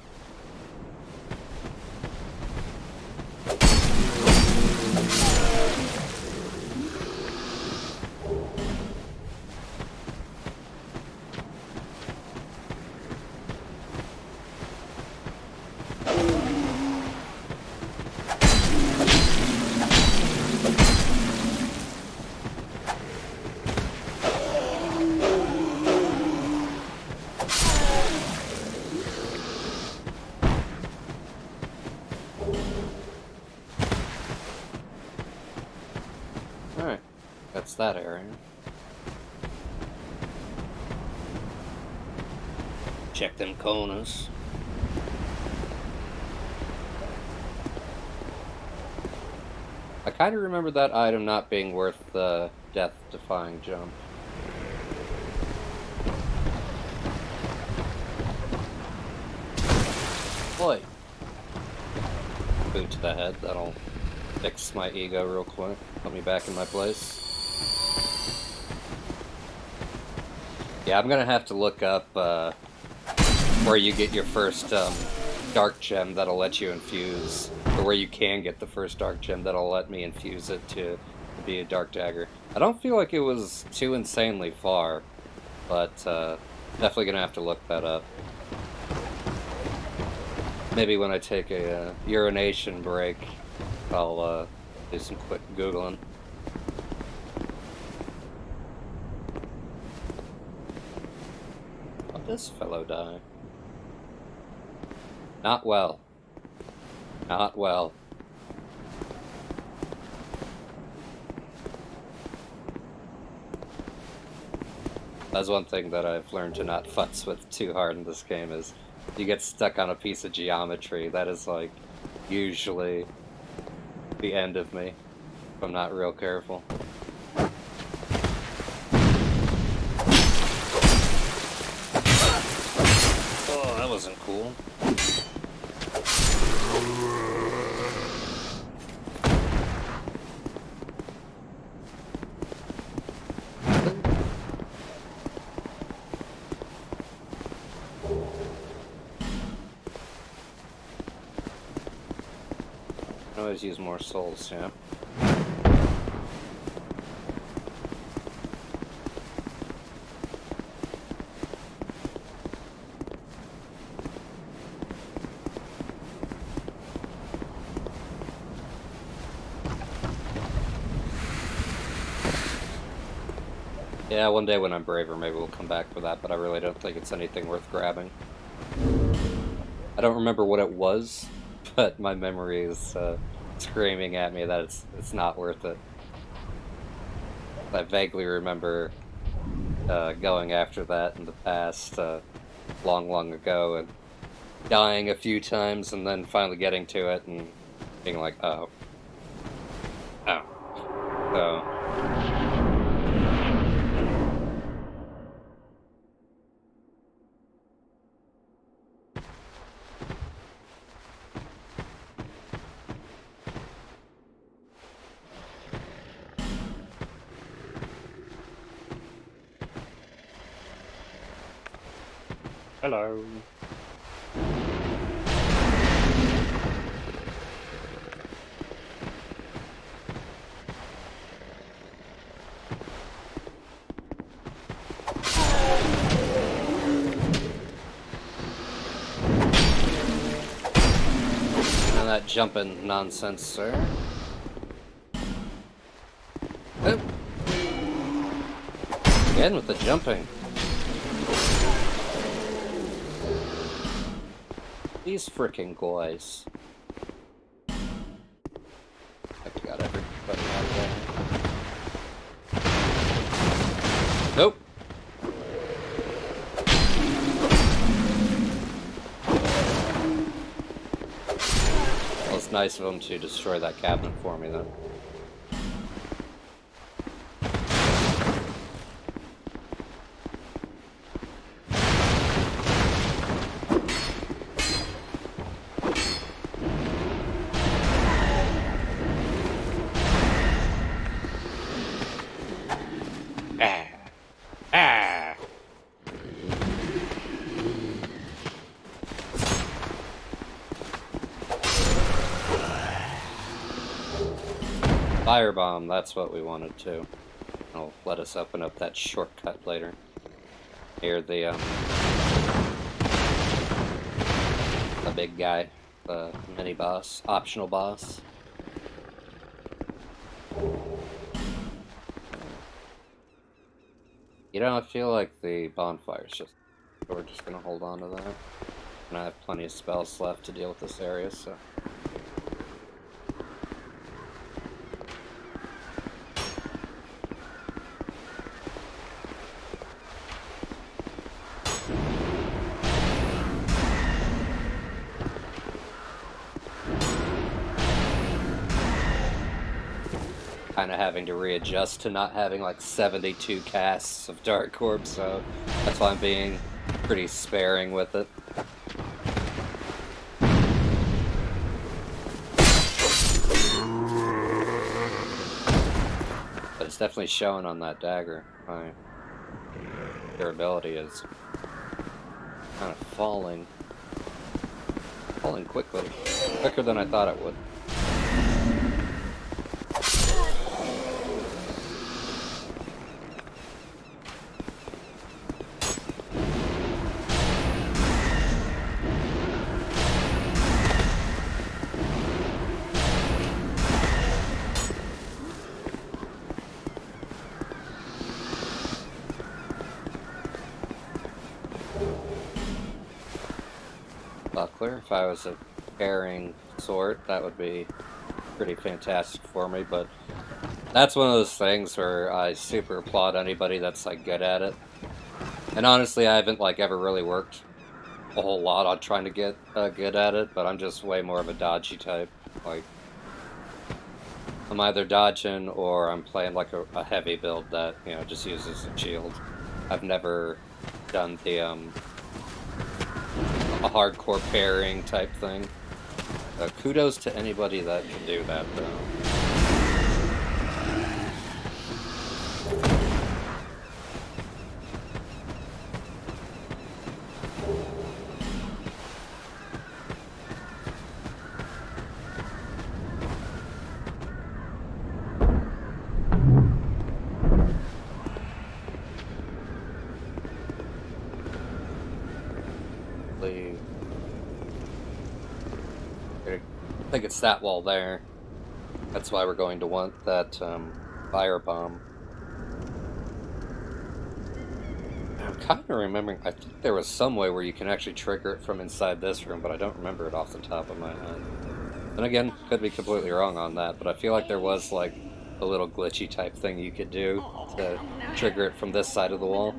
Alright, that's that area. Check them corners. kind of remember that item not being worth the death-defying jump. Boy. Boot to the head, that'll fix my ego real quick. Put me back in my place. Yeah, I'm gonna have to look up where you get your first dark gem that'll let you infuse, or where you can get the first dark gem that'll let me infuse it to be a dark dagger. I don't feel like it was too insanely far, but definitely gonna have to look that up. Maybe when I take a urination break, I'll do some quick Googling. How'd this fellow die? Not well. Not well. That's one thing that I've learned to not futz with too hard in this game is you get stuck on a piece of geometry. That is like usually the end of me if I'm not real careful. Oh, that wasn't cool. Always use more souls, yeah. Yeah, one day when I'm braver, maybe we'll come back for that, but I really don't think it's anything worth grabbing. I don't remember what it was, but my memory is screaming at me that it's not worth it. I vaguely remember going after that in the past, long ago, and dying a few times, and then finally getting to it and being like, oh. Oh. So. Hello. None of that jumping nonsense, sir. Oh. Again with the jumping. These frickin' guys. I think I got everybody out of there. Nope. Well, it's nice of them to destroy that cabinet for me, then. Firebomb, that's what we wanted to. It'll let us open up that shortcut later. Here, the big guy, the mini boss, optional boss. You know, I feel like the bonfire's just... We're just gonna hold on to that. And I have plenty of spells left to deal with this area, so... kind of having to readjust to not having like 72 casts of Dark Orb, so that's why I'm being pretty sparing with it. But it's definitely showing on that dagger. My durability is kind of falling quickly, quicker than I thought it would. Buckler, if I was a pairing sword, that would be pretty fantastic for me, but that's one of those things where I super applaud anybody that's like good at it. And honestly, I haven't like ever really worked a whole lot on trying to get good at it, but I'm just way more of a dodgy type. Like, I'm either dodging or I'm playing like a heavy build that, you know, just uses a shield. I've never done the a hardcore pairing type thing. Kudos to anybody that can do that, though. I think it's that wall there. That's why we're going to want that fire bomb. I'm kind of remembering, I think there was some way where you can actually trigger it from inside this room, but I don't remember it off the top of my head. And again, could be completely wrong on that, but I feel like there was like a little glitchy type thing you could do to trigger it from this side of the wall.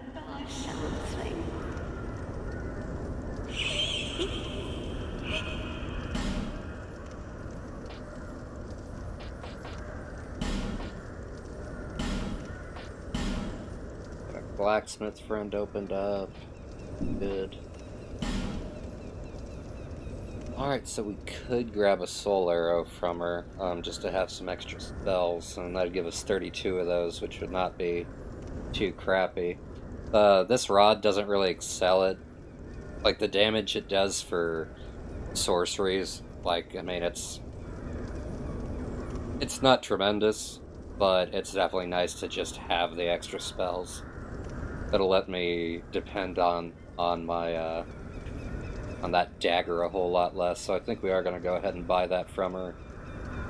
Blacksmith friend opened up. Good. Alright, so we could grab a soul arrow from her, just to have some extra spells, and that'd give us 32 of those, which would not be too crappy. This rod doesn't really excel at, like, the damage it does for sorceries. Like, I mean, it's not tremendous, but it's definitely nice to just have the extra spells. That'll let me depend on my on that dagger a whole lot less. So I think we are going to go ahead and buy that from her.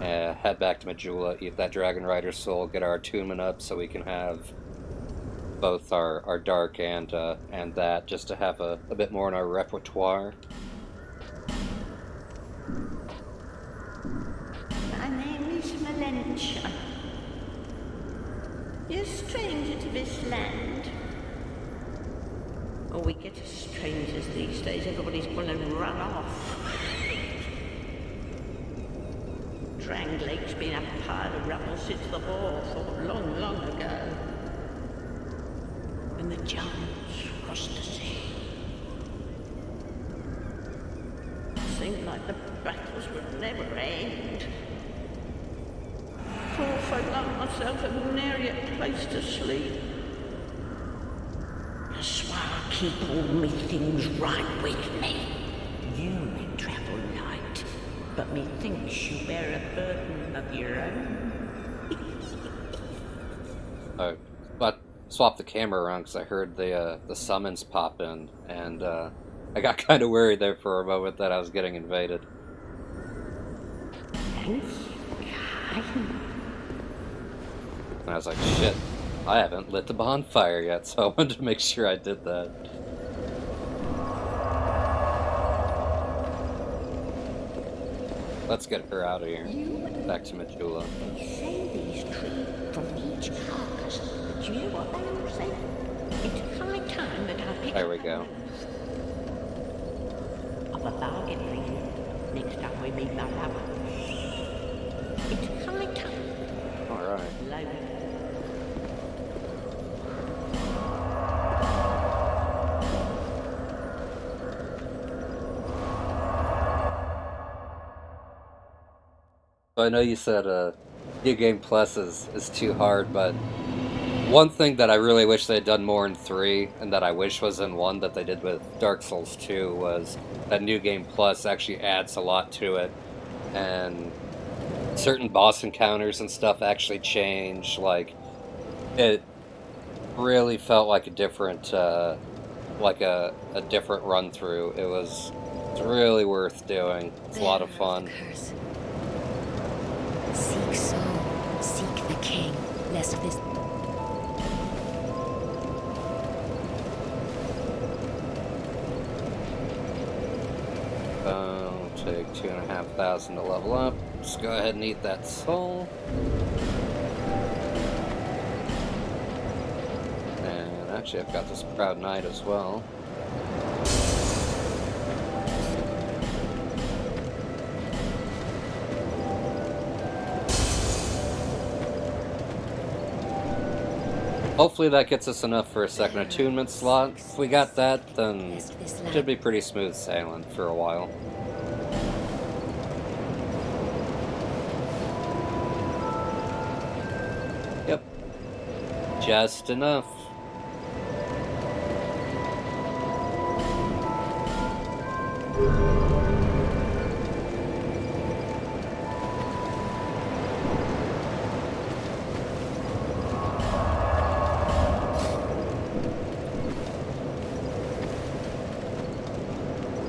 Head back to Majula, eat that Dragon Rider soul, get our attunement up so we can have both our dark and that, just to have a bit more in our repertoire. My name is Melentia. You're a stranger to this land. Oh, we get as strangers these days. Everybody's going to run off. Drang Lake's been a pile of rubble since the war fought long, long ago. When the giants crossed the sea. It seemed like the battles would never end. Poor folk like myself have nary a place to sleep. That's why I keep all me things right with me. You may travel light, but methinks you bear a burden of your own. But swap the camera around because I heard the summons pop in, and I got kind of worried there for a moment that I was getting invaded. And I was like, shit. I haven't lit the bonfire yet, so I wanted to make sure I did that. Let's get her out of here. Back to Majula. They say these trees from each carcass, but you know what they all say? It's high time that I pick There we go. of a bargain for you next time we meet my lover. It's high time. Alright. Light. So I know you said New Game Plus is too hard, but one thing that I really wish they had done more in 3, and that I wish was in 1 that they did with Dark Souls 2, was that New Game Plus actually adds a lot to it, and certain boss encounters and stuff actually change. Like, it really felt like a different, like a different run through. It's really worth doing. It's a lot of fun. Seek soul, seek the king, lest this. Take 2,500 to level up. Just go ahead and eat that soul. And actually, I've got this Proud Knight as well. Hopefully that gets us enough for a second attunement slot. If we got that, then it should be pretty smooth sailing for a while. Yep. Just enough.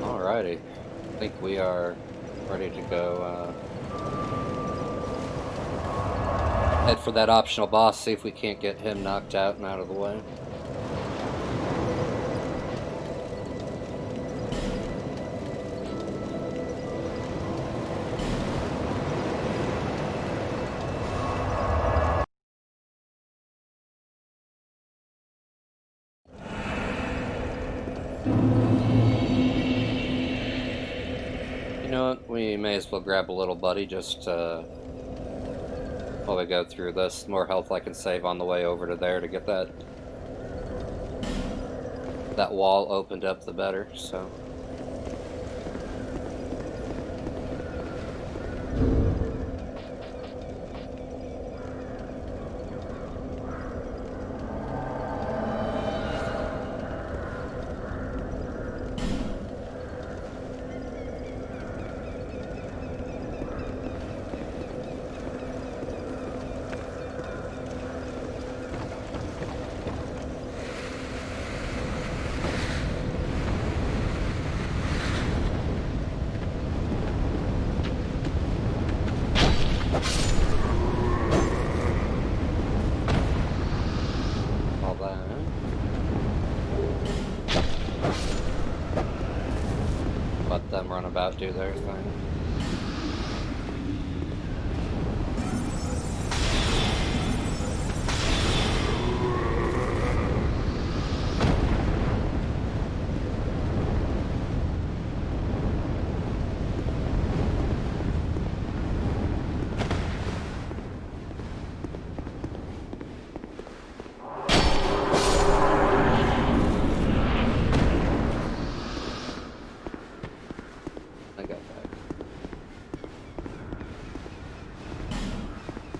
Alrighty. I think we are ready to go head for that optional boss, see if we can't get him knocked out and out of the way. You know what? We may as well grab a little buddy just while we go through this. The more health I can save on the way over to there to get that wall opened up, the better, so. All that. Let them run about, do their thing. I got that.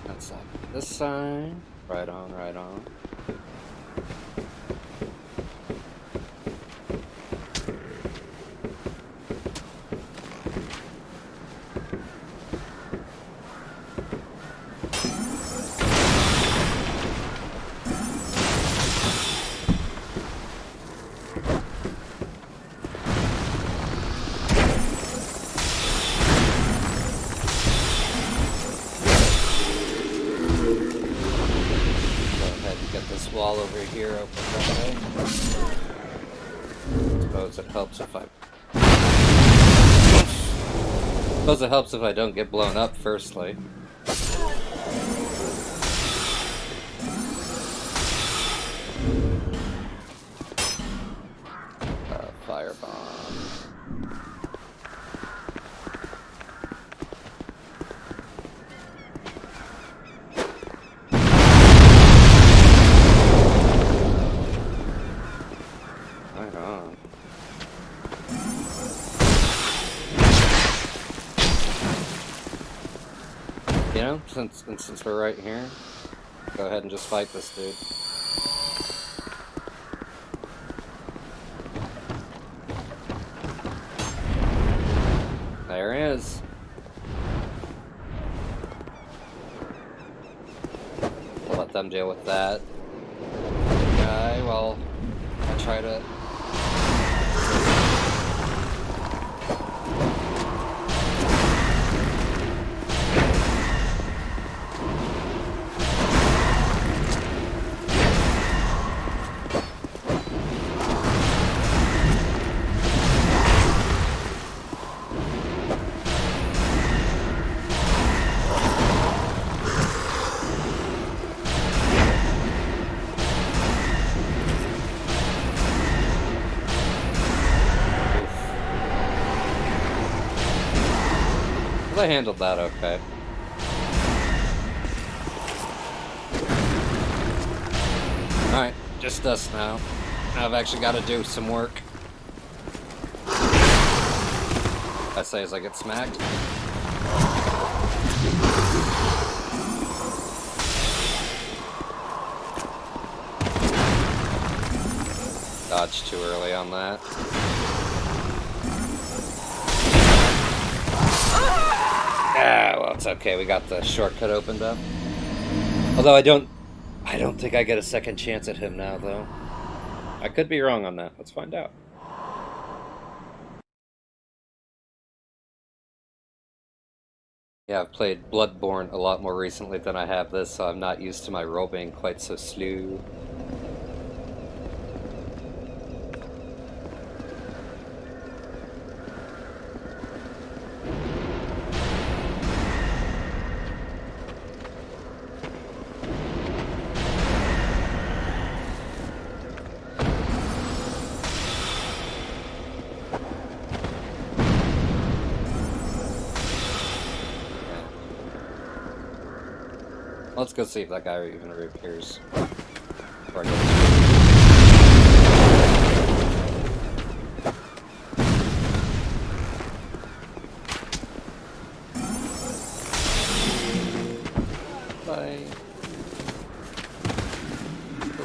That's up this side. Right on, right on. Wall over here open that way. Suppose it helps if I don't get blown up firstly. Firebomb. Right on. You know, since we're right here, go ahead and just fight this dude. There he is. We'll let them deal with that guy while I try to. I handled that okay. Alright, just us now. I've actually got to do some work. I say as I get smacked. Dodged too early on that. Ah, well, it's okay. We got the shortcut opened up. Although I don't think I get a second chance at him now, though. I could be wrong on that. Let's find out. Yeah, I've played Bloodborne a lot more recently than I have this, so I'm not used to my roll being quite so slow. Let's go see if that guy even reappears. Bye.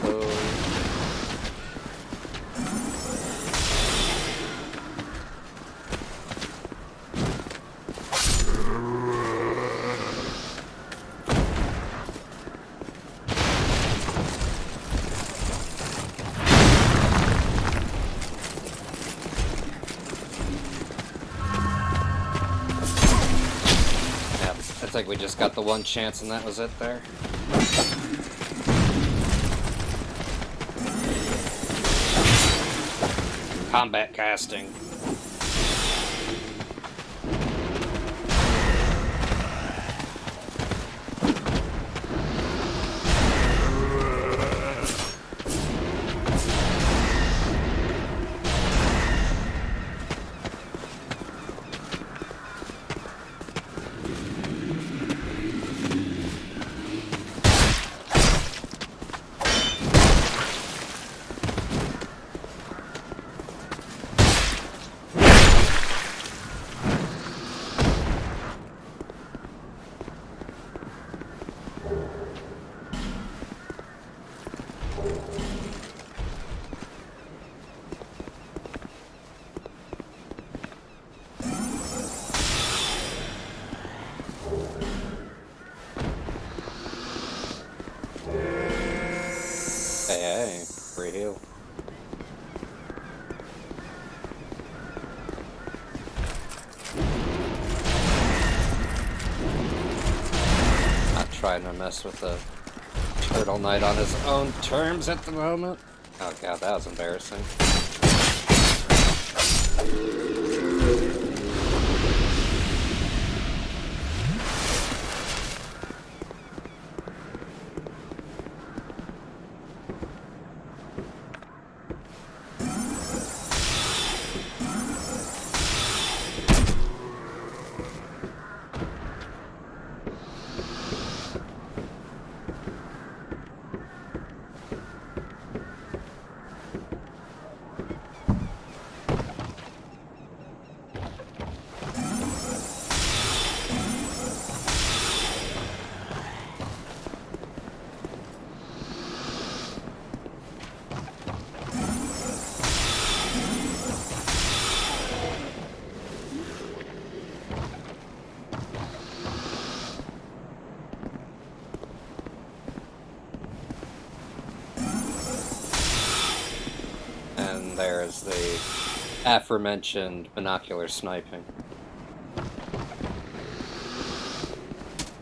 Hello. It's like we just got the one chance and that was it there. Combat casting. Hey, free heal. Not trying to mess with the Turtle Knight on his own terms at the moment. Oh god, that was embarrassing. and there is the aforementioned binocular sniping.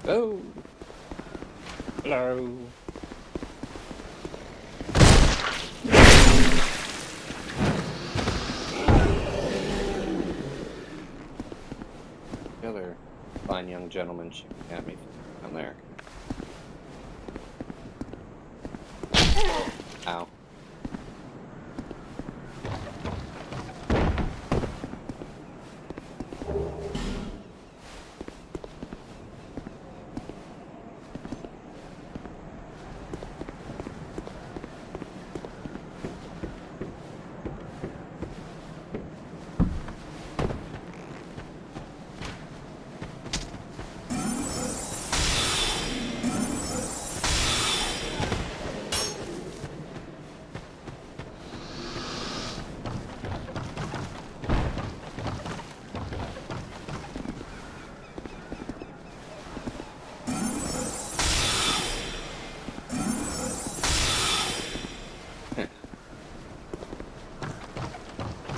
Oh! Hello! The other fine young gentleman shooting at me down there. Ow.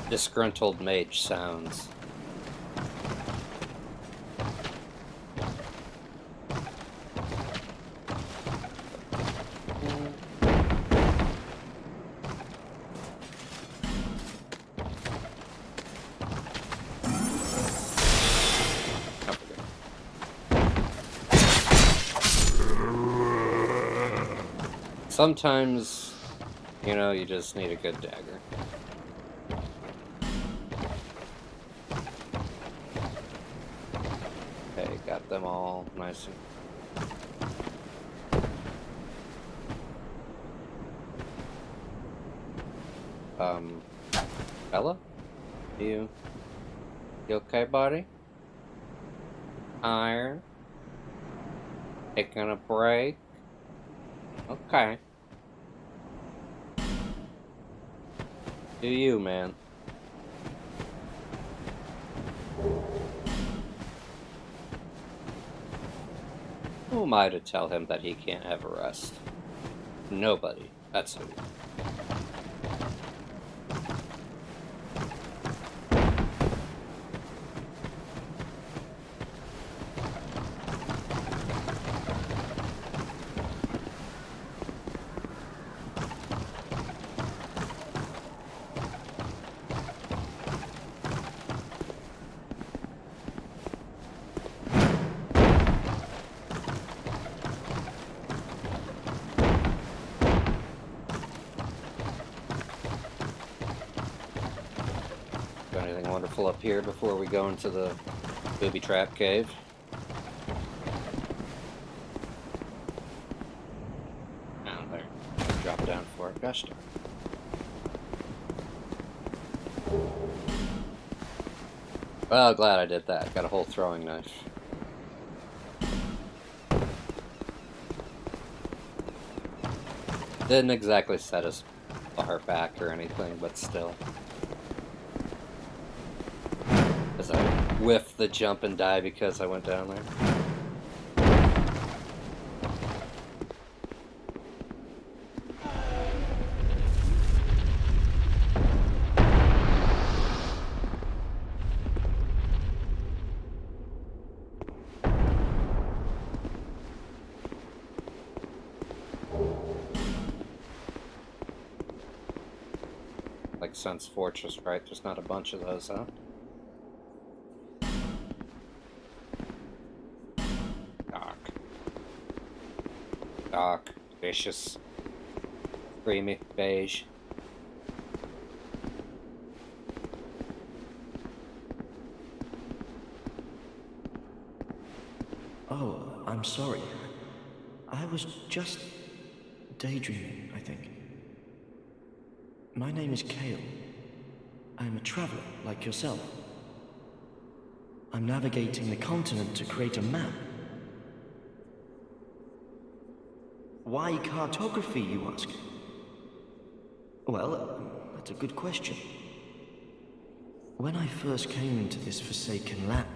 Disgruntled mage sounds. Sometimes, you know, you just need a good dagger. Okay, got them all nice and... Bella? You okay, buddy? Tired? Taking a break? Okay. Do you, man? Who am I to tell him that he can't have a rest? Nobody. That's who. Got anything wonderful up here before we go into the booby trap cave? Down there. Drop down for it. Gosh darn. Well, glad I did that. Got a whole throwing knife. Didn't exactly set us far back or anything, but still. As I whiffed the jump and die because I went down there. Like Sun's Fortress, right? There's not a bunch of those, huh? Dark, vicious, creamy, beige. Oh, I'm sorry. I was just daydreaming, I think. My name is Kale. I'm a traveler, like yourself. I'm navigating the continent to create a map. Why cartography, you ask? Well, that's a good question. When I first came to this forsaken land,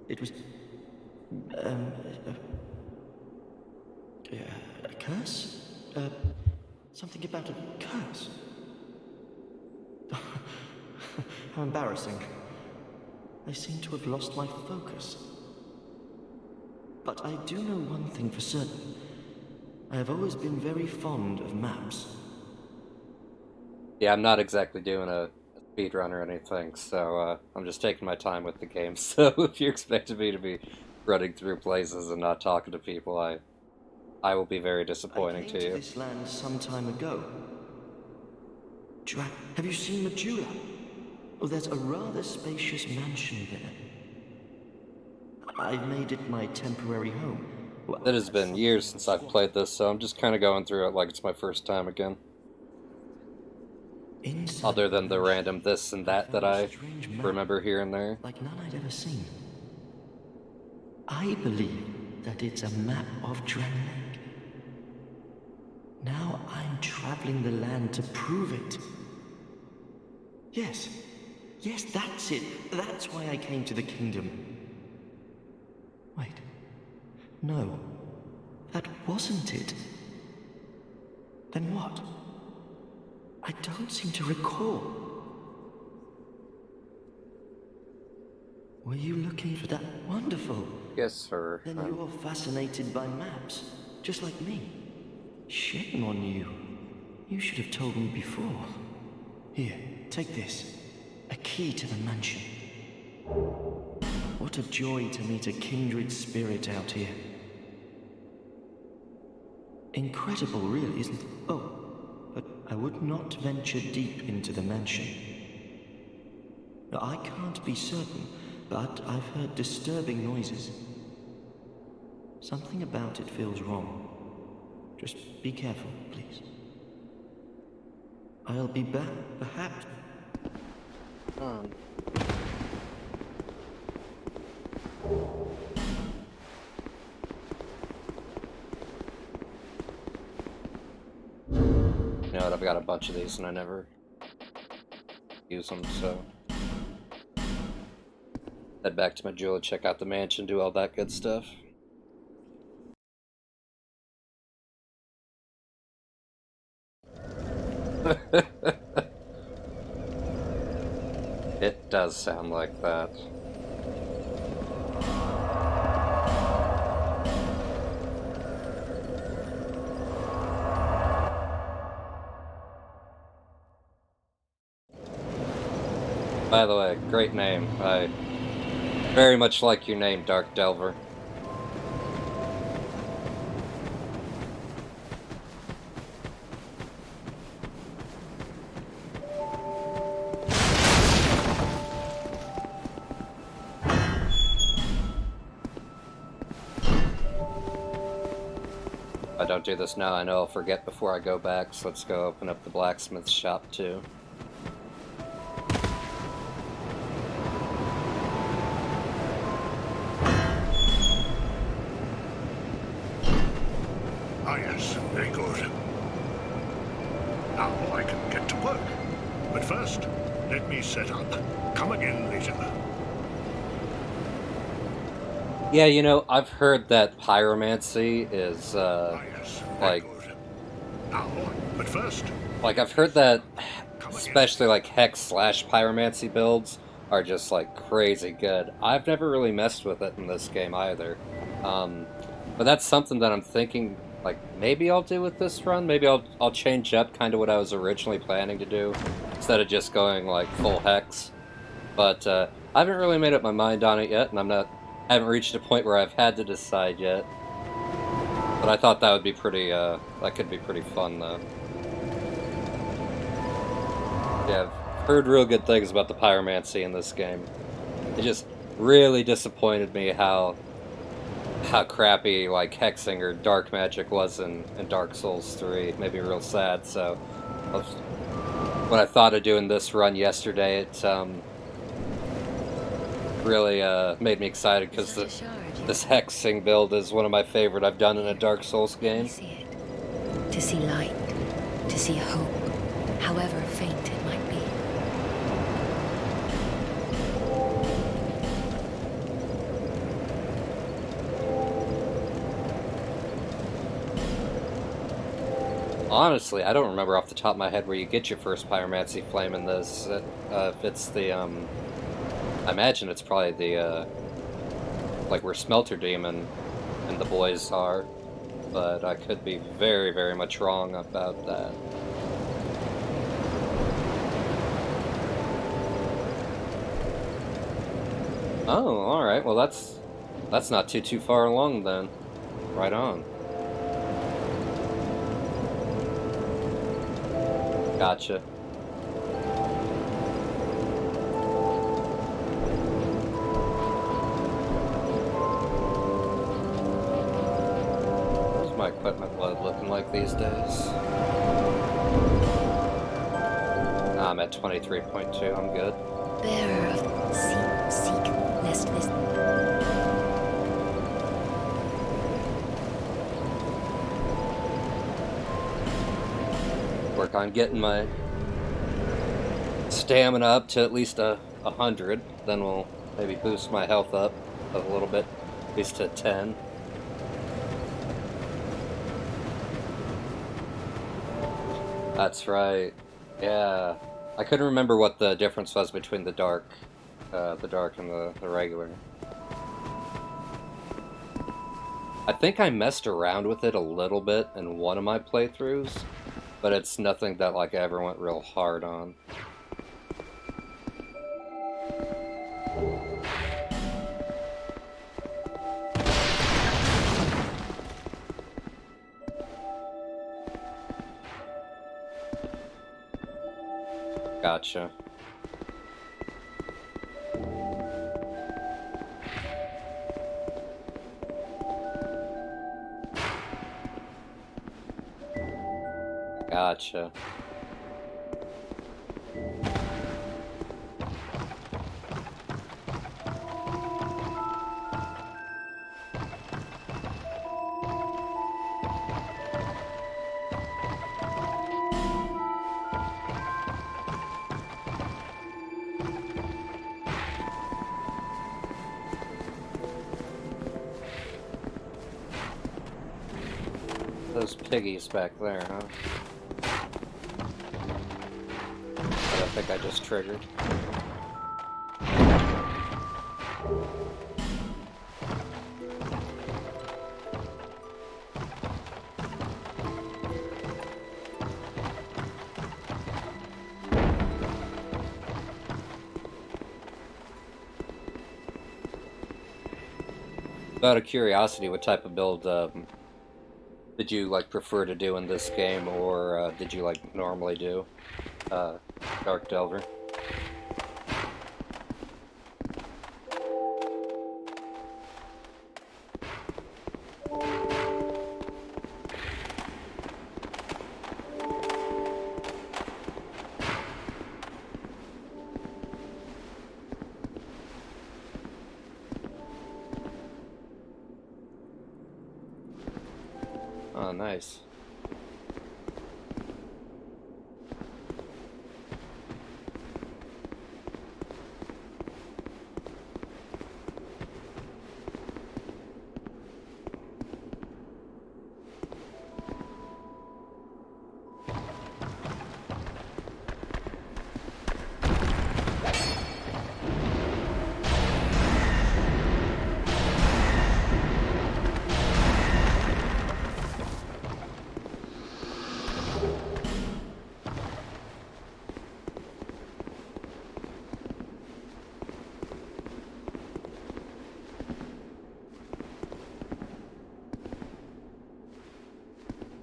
it was... a curse? Something about a curse. How embarrassing. I seem to have lost my focus. But I do know one thing for certain. I have always been very fond of maps. Yeah, I'm not exactly doing a speed run or anything, so I'm just taking my time with the game. So if you expected me to be running through places and not talking to people, I will be very disappointing to you. This land some time ago. Have you seen Majula? Oh, there's a rather spacious mansion there. I've made it my temporary home. Well, It has been years since I've played this, so I'm just kind of going through it like it's my first time again. Other than the random this and that that I remember here and there. Like none I'd ever seen. I believe that it's a map of Drangleic. Now I'm traveling the land to prove it. Yes, that's it. That's why I came to the kingdom. Wait. No, that wasn't it. Then what? I don't seem to recall. Were you looking for that? Wonderful. Yes, sir. Then you're fascinated by maps, just like me. Shame on you. You should have told me before. Here, take this. A key to the mansion. What a joy to meet a kindred spirit out here. Incredible, really, isn't it? Oh, but I would not venture deep into the mansion. I can't be certain, but I've heard disturbing noises. Something about it feels wrong. Just be careful, please. I'll be back, perhaps. You know what, I've got a bunch of these and I never use them, so... Head back to Majula, check out the mansion, do all that good stuff. It does sound like that. By the way, great name. I very much like your name, Dark Delver. If I don't do this now, I know I'll forget before I go back, so let's go open up the blacksmith shop too. Ah, yes, very good. Now I can get to work. But first, let me set up. Come again later. Yeah, you know, I've heard that pyromancy is, like... But first... Like, I've heard that, especially, like, Hex/pyromancy builds are just, like, crazy good. I've never really messed with it in this game either. But that's something that I'm thinking, like, maybe I'll do with this run. Maybe I'll change up kind of what I was originally planning to do, instead of just going, like, full Hex. But, I haven't really made up my mind on it yet, and I haven't reached a point where I've had to decide yet. But I thought that would be pretty, that could be pretty fun, though. Yeah, I've heard real good things about the pyromancy in this game. It just really disappointed me how crappy, like, hexing or dark magic was in Dark Souls 3. It made me real sad, so... When I thought of doing this run yesterday, it, really, made me excited, because this hexing build is one of my favorite I've done in a Dark Souls game. To see light, to see hope, however faint it might be. Honestly, I don't remember off the top of my head where you get your first pyromancy flame in this. If it's the, I imagine it's probably the, like where Smelter Demon and the boys are, but I could be very, very much wrong about that. Oh, alright, well that's not too far along then. Right on. Gotcha. What's my equipment load looking like these days? I'm at 23.2, I'm good. Bearer of seek, lest this. Work on getting my stamina up to at least 100, then we'll maybe boost my health up a little bit, at least to 10. That's right. Yeah, I couldn't remember what the difference was between the dark and the regular. I think I messed around with it a little bit in one of my playthroughs, but it's nothing that like I ever went real hard on. Gotcha. Gotcha. Those piggies back there, huh? That I think I just triggered. Out of curiosity, what type of build did you like prefer to do in this game, or did you like normally do Dark Delver? Oh, nice.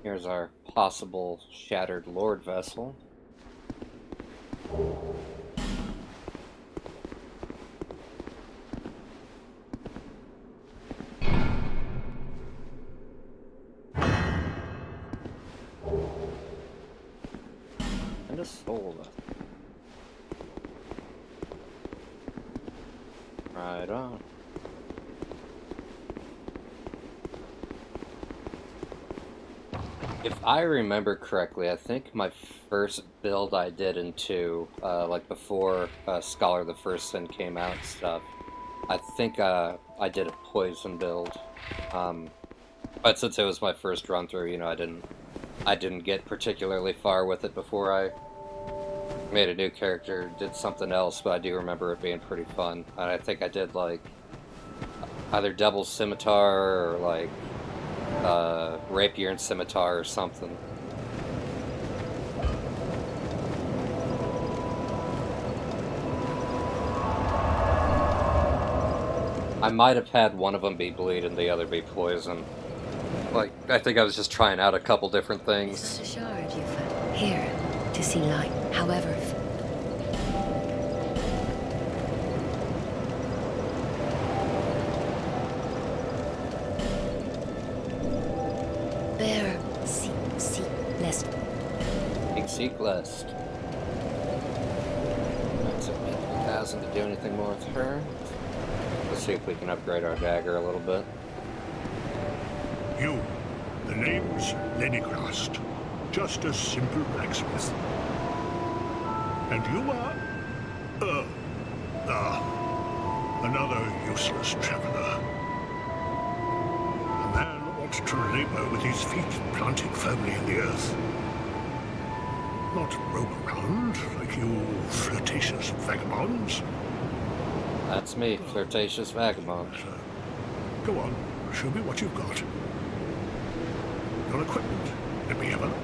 Here's our possible Shattered Lord vessel. And a soul vessel. Right on. If I remember correctly, I think my first build I did in 2, like before Scholar of the First Sin came out and stuff, I think I did a poison build. But since it was my first run through, you know, I I didn't get particularly far with it before I made a new character, did something else, but I do remember it being pretty fun. And I think I did like either double scimitar or like rapier and scimitar or something. I might have had one of them be bleed and the other be poison. Like, I think I was just trying out a couple different things. It's not a shard you found here to see light. However, there, seek lest. Seek lest. That's at me 3,000 to do anything more with her. Let's see if we can upgrade our dagger a little bit. You. The name's Lenigrast. Just a simple blacksmith. And you are... another useless traveler. A man ought to labor with his feet planted firmly in the earth. Not roam around like you flirtatious vagabonds. That's me, flirtatious vagabond. Go on, show me what you've got. Your equipment. Let me have a look.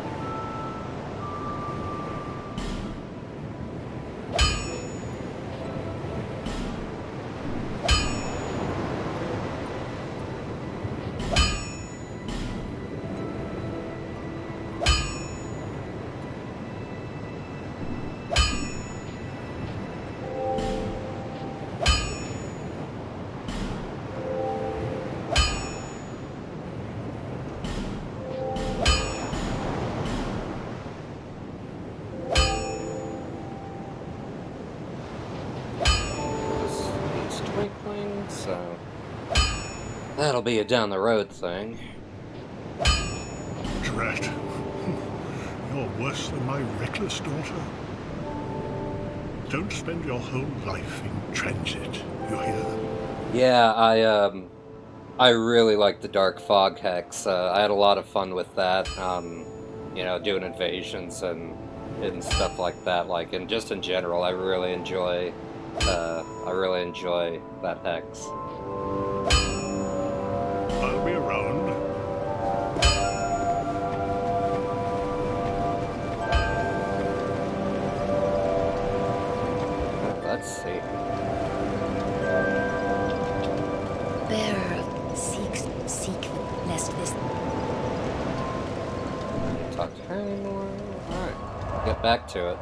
So that'll be a down the road thing. Drat. You're worse than my reckless daughter. Don't spend your whole life in transit, you hear? Yeah, I really like the Dark Fog Hex. I had a lot of fun with that. You know, doing invasions and stuff like that. Like, and just in general, I really enjoy that hex. I'll be around. Let's see. Bearer of seek lest this. Talk to her anymore. Alright. Get back to it.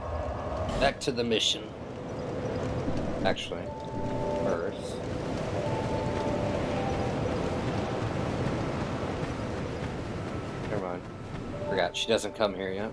Back to the mission. Actually, first. Never mind. Forgot, she doesn't come here yet.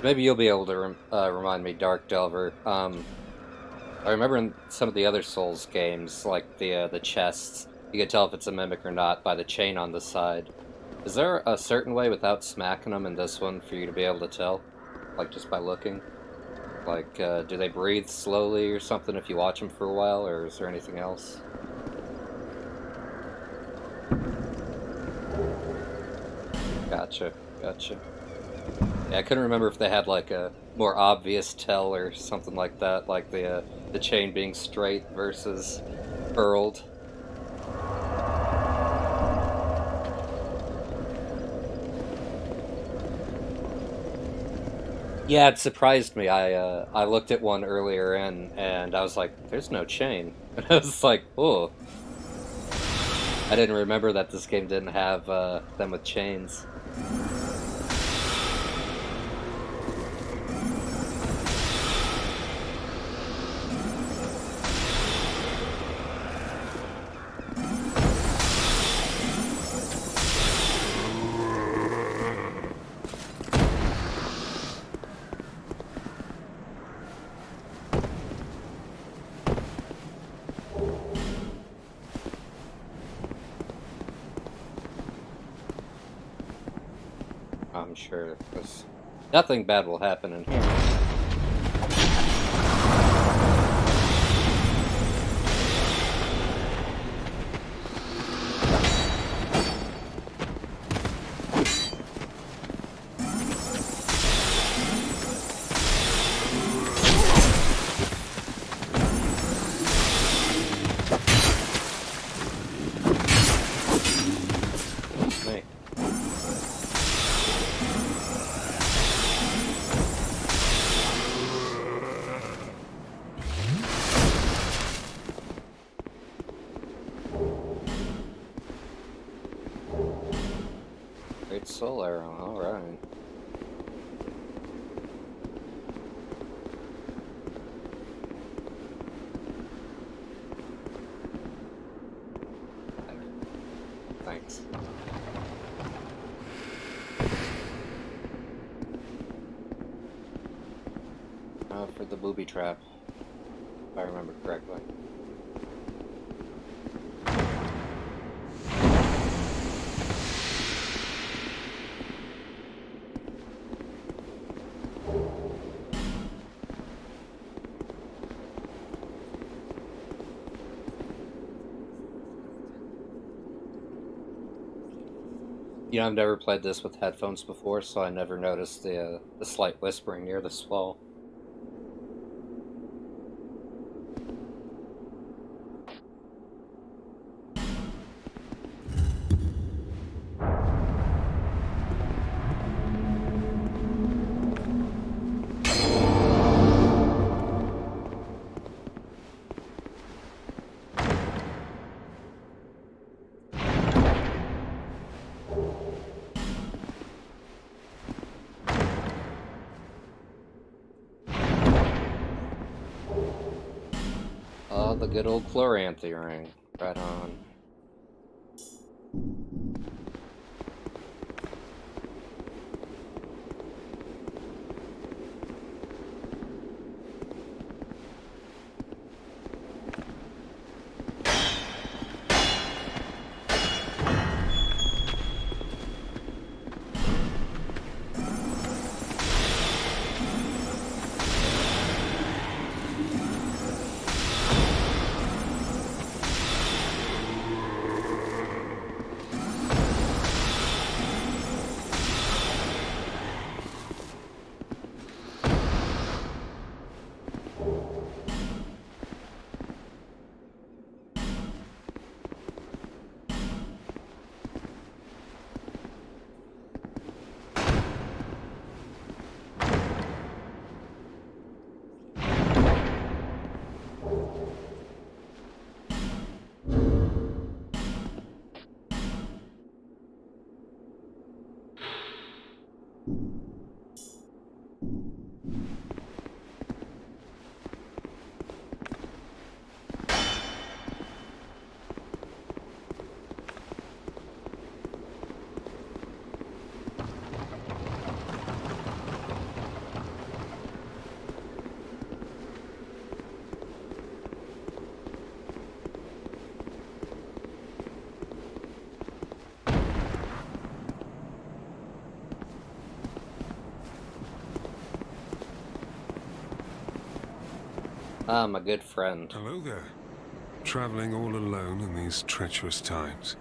Maybe you'll be able to remind me, Dark Delver. I remember in some of the other Souls games, like the chests, you can tell if it's a mimic or not by the chain on the side. Is there a certain way without smacking them in this one for you to be able to tell? Like, just by looking? Like, do they breathe slowly or something if you watch them for a while, or is there anything else? Gotcha, gotcha. Yeah, I couldn't remember if they had, like, a more obvious tell or something like that, like the chain being straight versus furled. Yeah, it surprised me. I looked at one earlier and I was like, "There's no chain," and I was like, "Oh." I didn't remember that this game didn't have them with chains. I'm sure, because nothing bad will happen in here. Me. Great soul arrow, alright. Thanks. For the booby trap, if I remember correctly. You know, I've never played this with headphones before, so I never noticed the slight whispering near the swell. Oh, the good old Chloranthy ring. Right on. Ah, my good friend. Hello there. Traveling all alone in these treacherous times.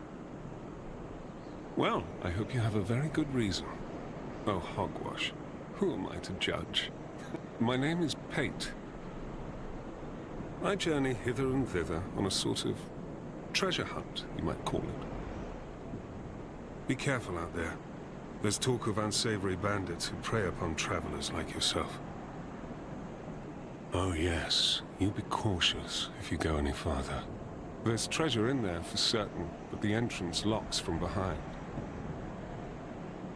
Well, I hope you have a very good reason. Oh, hogwash. Who am I to judge? My name is Pate. I journey hither and thither on a sort of treasure hunt, you might call it. Be careful out there. There's talk of unsavory bandits who prey upon travelers like yourself. Oh yes, you be cautious if you go any farther. There's treasure in there for certain, but the entrance locks from behind.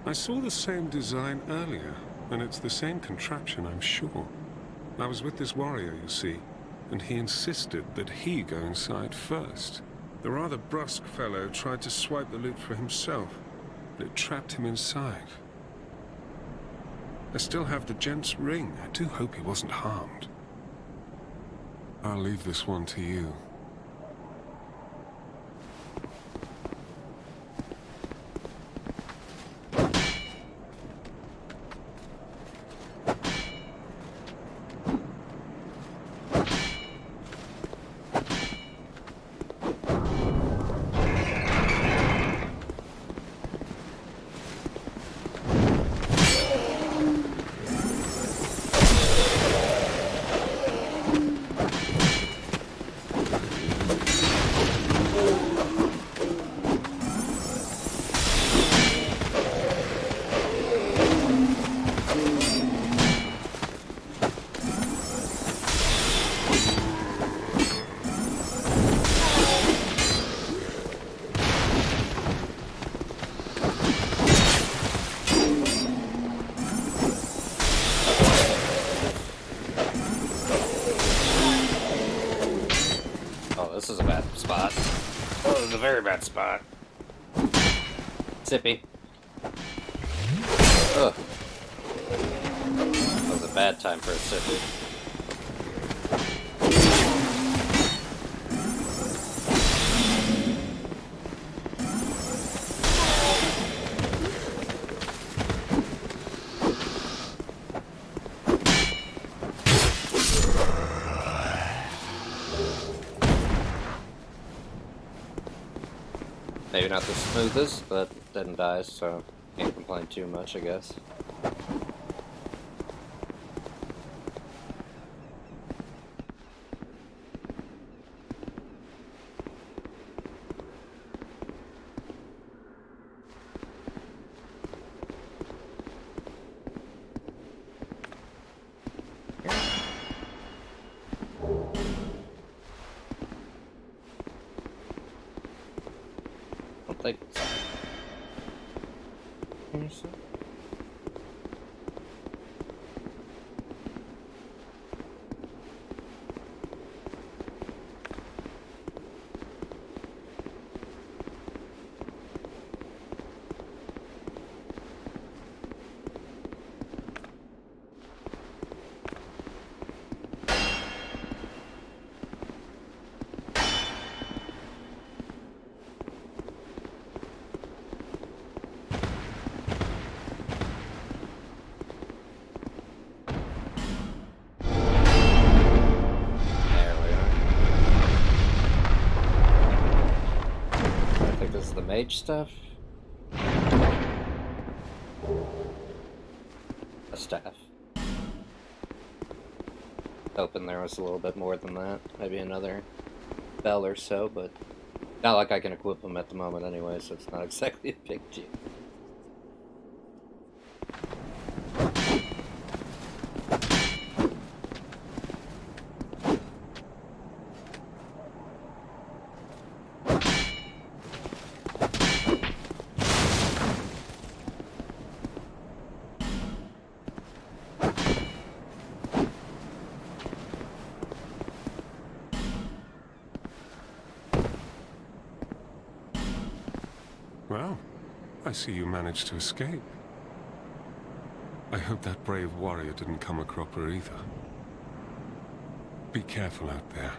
I saw the same design earlier, and it's the same contraption, I'm sure. I was with this warrior, you see, and he insisted that he go inside first. The rather brusque fellow tried to swipe the loot for himself, but it trapped him inside. I still have the gent's ring. I do hope he wasn't harmed. I'll leave this one to you. This is a bad spot. Oh, this is a very bad spot. Sippy. Ugh. That was a bad time for a sippy. Maybe not the smoothest, but didn't die, so can't complain too much, I guess. Like, the mage stuff? A staff. Hoping there was a little bit more than that. Maybe another bell or so, but not like I can equip them at the moment anyway, so it's not exactly a big deal. Well, I see you managed to escape. I hope that brave warrior didn't come a cropper either. Be careful out there.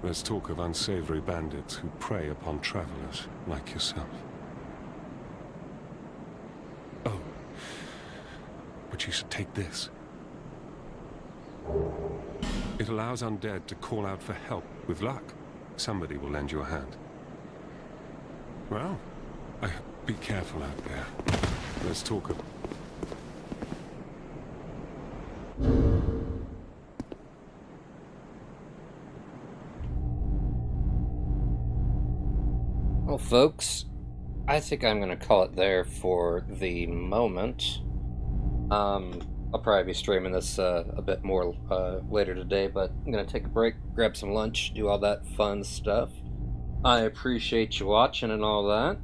There's talk of unsavory bandits who prey upon travelers like yourself. Oh, but you should take this. It allows undead to call out for help. With luck, somebody will lend you a hand. Well, be careful out there. Let's talk of... Well, folks, I think I'm going to call it there for the moment. I'll probably be streaming this a bit more later today, but I'm going to take a break, grab some lunch, do all that fun stuff. I appreciate you watching and all that.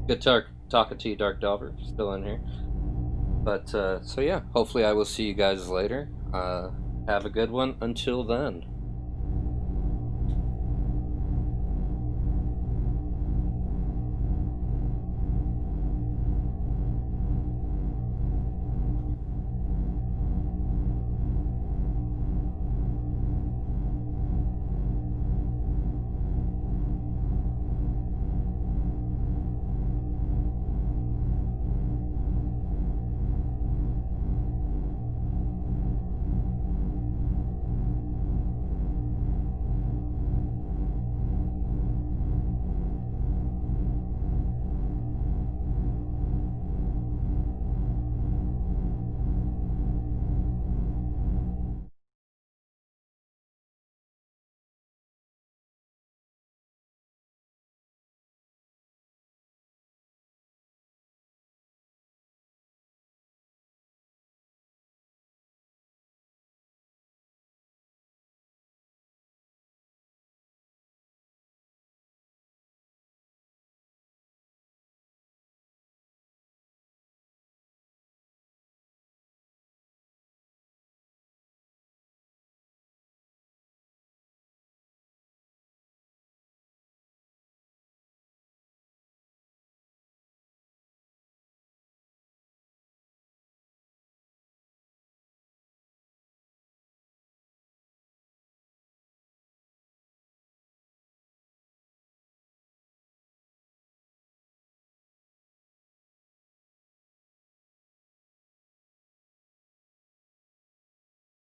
Good talking to you, Dark Delver, still in here. But, so yeah, hopefully I will see you guys later. Have a good one until then.